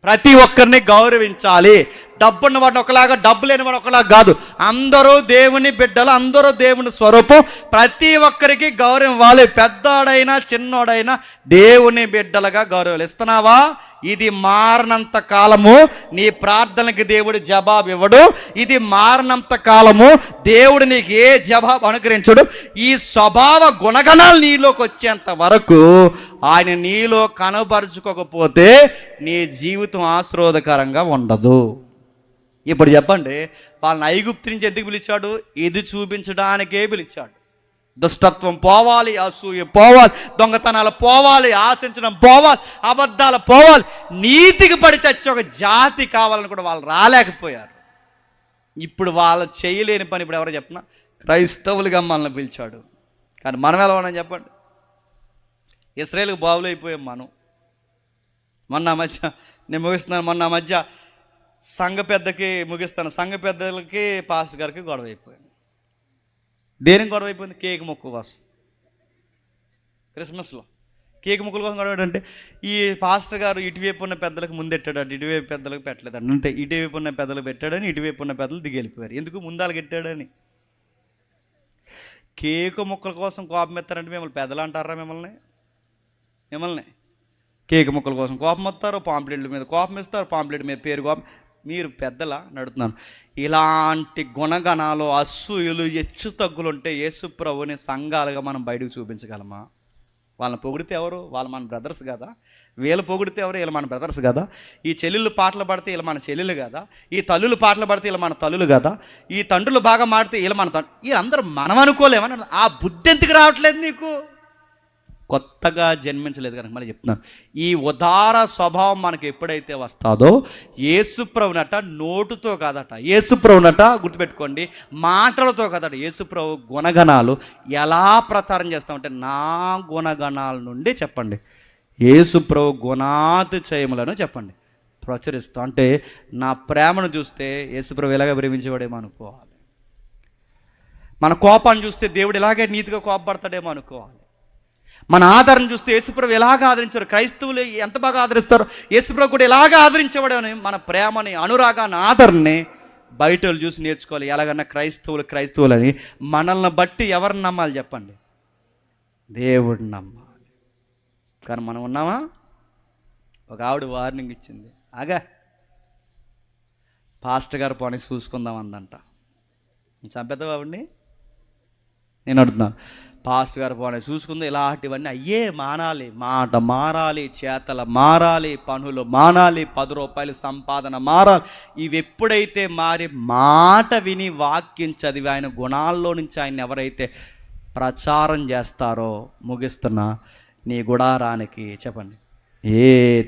ప్రతి ఒక్కరిని గౌరవించాలి. డబ్బున్న వాడిని ఒకలాగా, డబ్బు లేని వాడు ఒకలాగా కాదు. అందరూ దేవుని బిడ్డలు, అందరూ దేవుని స్వరూపం. ప్రతి ఒక్కరికి గౌరవం ఇవ్వాలి. పెద్దోడైనా చిన్నోడైనా దేవుని బిడ్డలుగా గౌరవం ఇస్తున్నావా? ఇది మారనంత కాలము నీ ప్రార్థనకి దేవుడు జవాబు ఇవ్వడు. ఇది మారనంత కాలము దేవుడు నీకు ఏ జవాబు అనుగ్రహించడు. ఈ స్వభావ గుణగణాలు నీలోకి వచ్చేంత వరకు ఆయన నీలో కనబరుచుకోకపోతే నీ జీవితం ఆశీర్వాదకరంగా ఉండదు. ఇప్పుడు చెప్పండి, వాళ్ళని ఐగుప్తు నుంచి ఎందుకు పిలిచాడు? ఇది చూపించడానికే పిలిచాడు. దుష్టత్వం పోవాలి, అసూయ పోవాలి, దొంగతనాలు పోవాలి, ఆశించడం పోవాలి, అబద్ధాలు పోవాలి, నీతికి పడి చచ్చే ఒక జాతి కావాలని కూడా వాళ్ళు రాలేకపోయారు. ఇప్పుడు వాళ్ళు చేయలేని పని ఇప్పుడు ఎవరో చెప్పినా క్రైస్తవులుగా మనల్ని పిలిచాడు. కానీ మనం ఎలా ఉన్నాం చెప్పండి? ఇశ్రాయేలుకు బావులు అయిపోయాం మనం. మొన్న మధ్య నేను ముగిస్తున్నాను, మొన్న మధ్య సంఘ పెద్దకి ముగిస్తాను, సంఘ పెద్దలకి పాస్టర్ గారికి గొడవ అయిపోయింది. దేనికి గొడవ అయిపోయింది? కేక్ ముక్క కోసం. క్రిస్మస్లో కేక్ ముక్కల కోసం గొడవ అంటే ఈ పాస్టర్ గారు ఇటువైపు ఉన్న పెద్దలకు ముందెట్టాడు, ఇటువైపు పెద్దలకు పెట్టలేదండి. అంటే ఇటువైపు ఉన్న పెద్దలు పెట్టాడని ఇటువైపు ఉన్న పెద్దలు దిగెళ్ళిపోయారు. ఎందుకు? ముందాలు పెట్టాడని. కేకు ముక్కల కోసం కోపం ఎత్తారంటే మిమ్మల్ని పెద్దలు అంటారా? మిమ్మల్ని కేక్ ముక్కల కోసం కోపం వస్తారు, పాంప్లెట్ల మీద కోపం ఇస్తారు, పాంప్లెట్ మీద పేరు కోపం. మీరు పెద్దలా నడుతున్నాను. ఇలాంటి గుణగణాలు, అసూయలు, హెచ్చు తగ్గులు ఉంటే యేసు ప్రభుని సంఘాలుగా మనం బయటకు చూపించగలమా? వాళ్ళని పొగిడితే ఎవరు? వాళ్ళు మన బ్రదర్స్ కదా. వీళ్ళు పొగిడితే ఎవరు? వీళ్ళు మన బ్రదర్స్ కదా. ఈ చెల్లెళ్ళు పాటలు పడితే వీళ్ళు మన చెల్లెలు కదా. ఈ తల్లులు పాటలు పడితే వీళ్ళు మన తల్లులు కదా. ఈ తండ్రులు బాగా మాడితే వీళ్ళు మన వీళ్ళందరూ మనం అనుకోలేమని. ఆ బుద్ధి ఎందుకు రావట్లేదు నీకు? కొత్తగా జన్మించలేదు కనుక మళ్ళీ చెప్తున్నాను. ఈ ఉదార స్వభావం మనకు ఎప్పుడైతే వస్తుందో, యేసుప్రభునట నోటుతో కాదట, యేసుప్రభునట గుర్తుపెట్టుకోండి, మాటలతో కాదట. యేసుప్రభు గుణగణాలు ఎలా ప్రచారం చేస్తామంటే నా గుణగణాల నుండి చెప్పండి, యేసుప్రభు గుణాతిశయములను చెప్పండి ప్రచురిస్తూ. అంటే నా ప్రేమను చూస్తే యేసుప్రభు ఎలాగ ప్రేమించేవాడేమో అనుకోవాలి. మన కోపాన్ని చూస్తే దేవుడు ఇలాగే నీతిగా కోపపడతాడేమో అనుకోవాలి. మన ఆదరణ చూస్తే యేసుప్రభు ఎలాగ ఆదరించారు, క్రైస్తవులు ఎంత బాగా ఆదరిస్తారో యేసుప్రభు కూడా ఎలాగ ఆదరించేవాడు అని మన ప్రేమని, అనురాగాన్ని, ఆదరణని బయట వాళ్ళు చూసి నేర్చుకోవాలి. ఎలాగన్నా క్రైస్తవులని. మనల్ని బట్టి ఎవరిని నమ్మాలి చెప్పండి? దేవుడిని నమ్మాలి. కానీ మనం ఉన్నామా? ఒక ఆవిడ వార్నింగ్ ఇచ్చింది, ఆగా పాస్టర్ గారు పోనీ చూసుకుందాం అందంట. చంపేద్దాం ఆవిడ్ని. నేను అడుగుతున్నాను, పాస్ట్ గారు పోనీ చూసుకుంది, ఇలాంటివన్నీ అయ్యే మానాలి. మాట మారాలి, చేతల మారాలి, పనులు మానాలి, 10 రూపాయలు సంపాదన మారాలి. ఇవి ఎప్పుడైతే మారి మాట విని వాక్యం చదివి ఆయన గుణాల్లో నుంచి ఆయన ఎవరైతే ప్రచారం చేస్తారో, ముగిస్తున్నా, నీ గుడారానికి చెప్పండి ఏ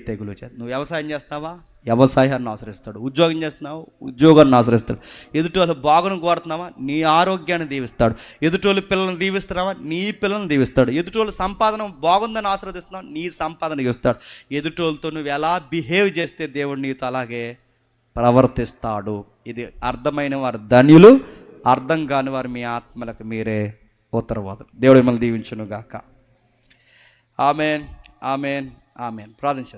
తెగులు నువ్వు వ్యవసాయం చేస్తావా, వ్యవసాయాన్ని ఆశ్రయిస్తాడు. ఉద్యోగం చేస్తున్నావు, ఉద్యోగాన్ని ఆశ్రయిస్తాడు. ఎదుటోళ్ళు బాగును కోరుతున్నావా, నీ ఆరోగ్యాన్ని దీవిస్తాడు. ఎదుటోళ్ళు పిల్లల్ని దీవిస్తున్నావా, నీ పిల్లల్ని దీవిస్తాడు. ఎదుటోళ్ళు సంపాదన బాగుందని ఆశీర్వదిస్తున్నావు, నీ సంపాదన ఇస్తాడు. ఎదుటోళ్ళతో నువ్వు ఎలా బిహేవ్ చేస్తే దేవుడు నీతో అలాగే ప్రవర్తిస్తాడు. ఇది అర్థమైన వారు ధన్యులు, అర్థం కాని వారు మీ ఆత్మలకు మీరే ఉత్తరవాదులు. దేవుడు మిమ్మల్ని దీవించును గాక. Amen, amen, amen. ప్రార్థించారు.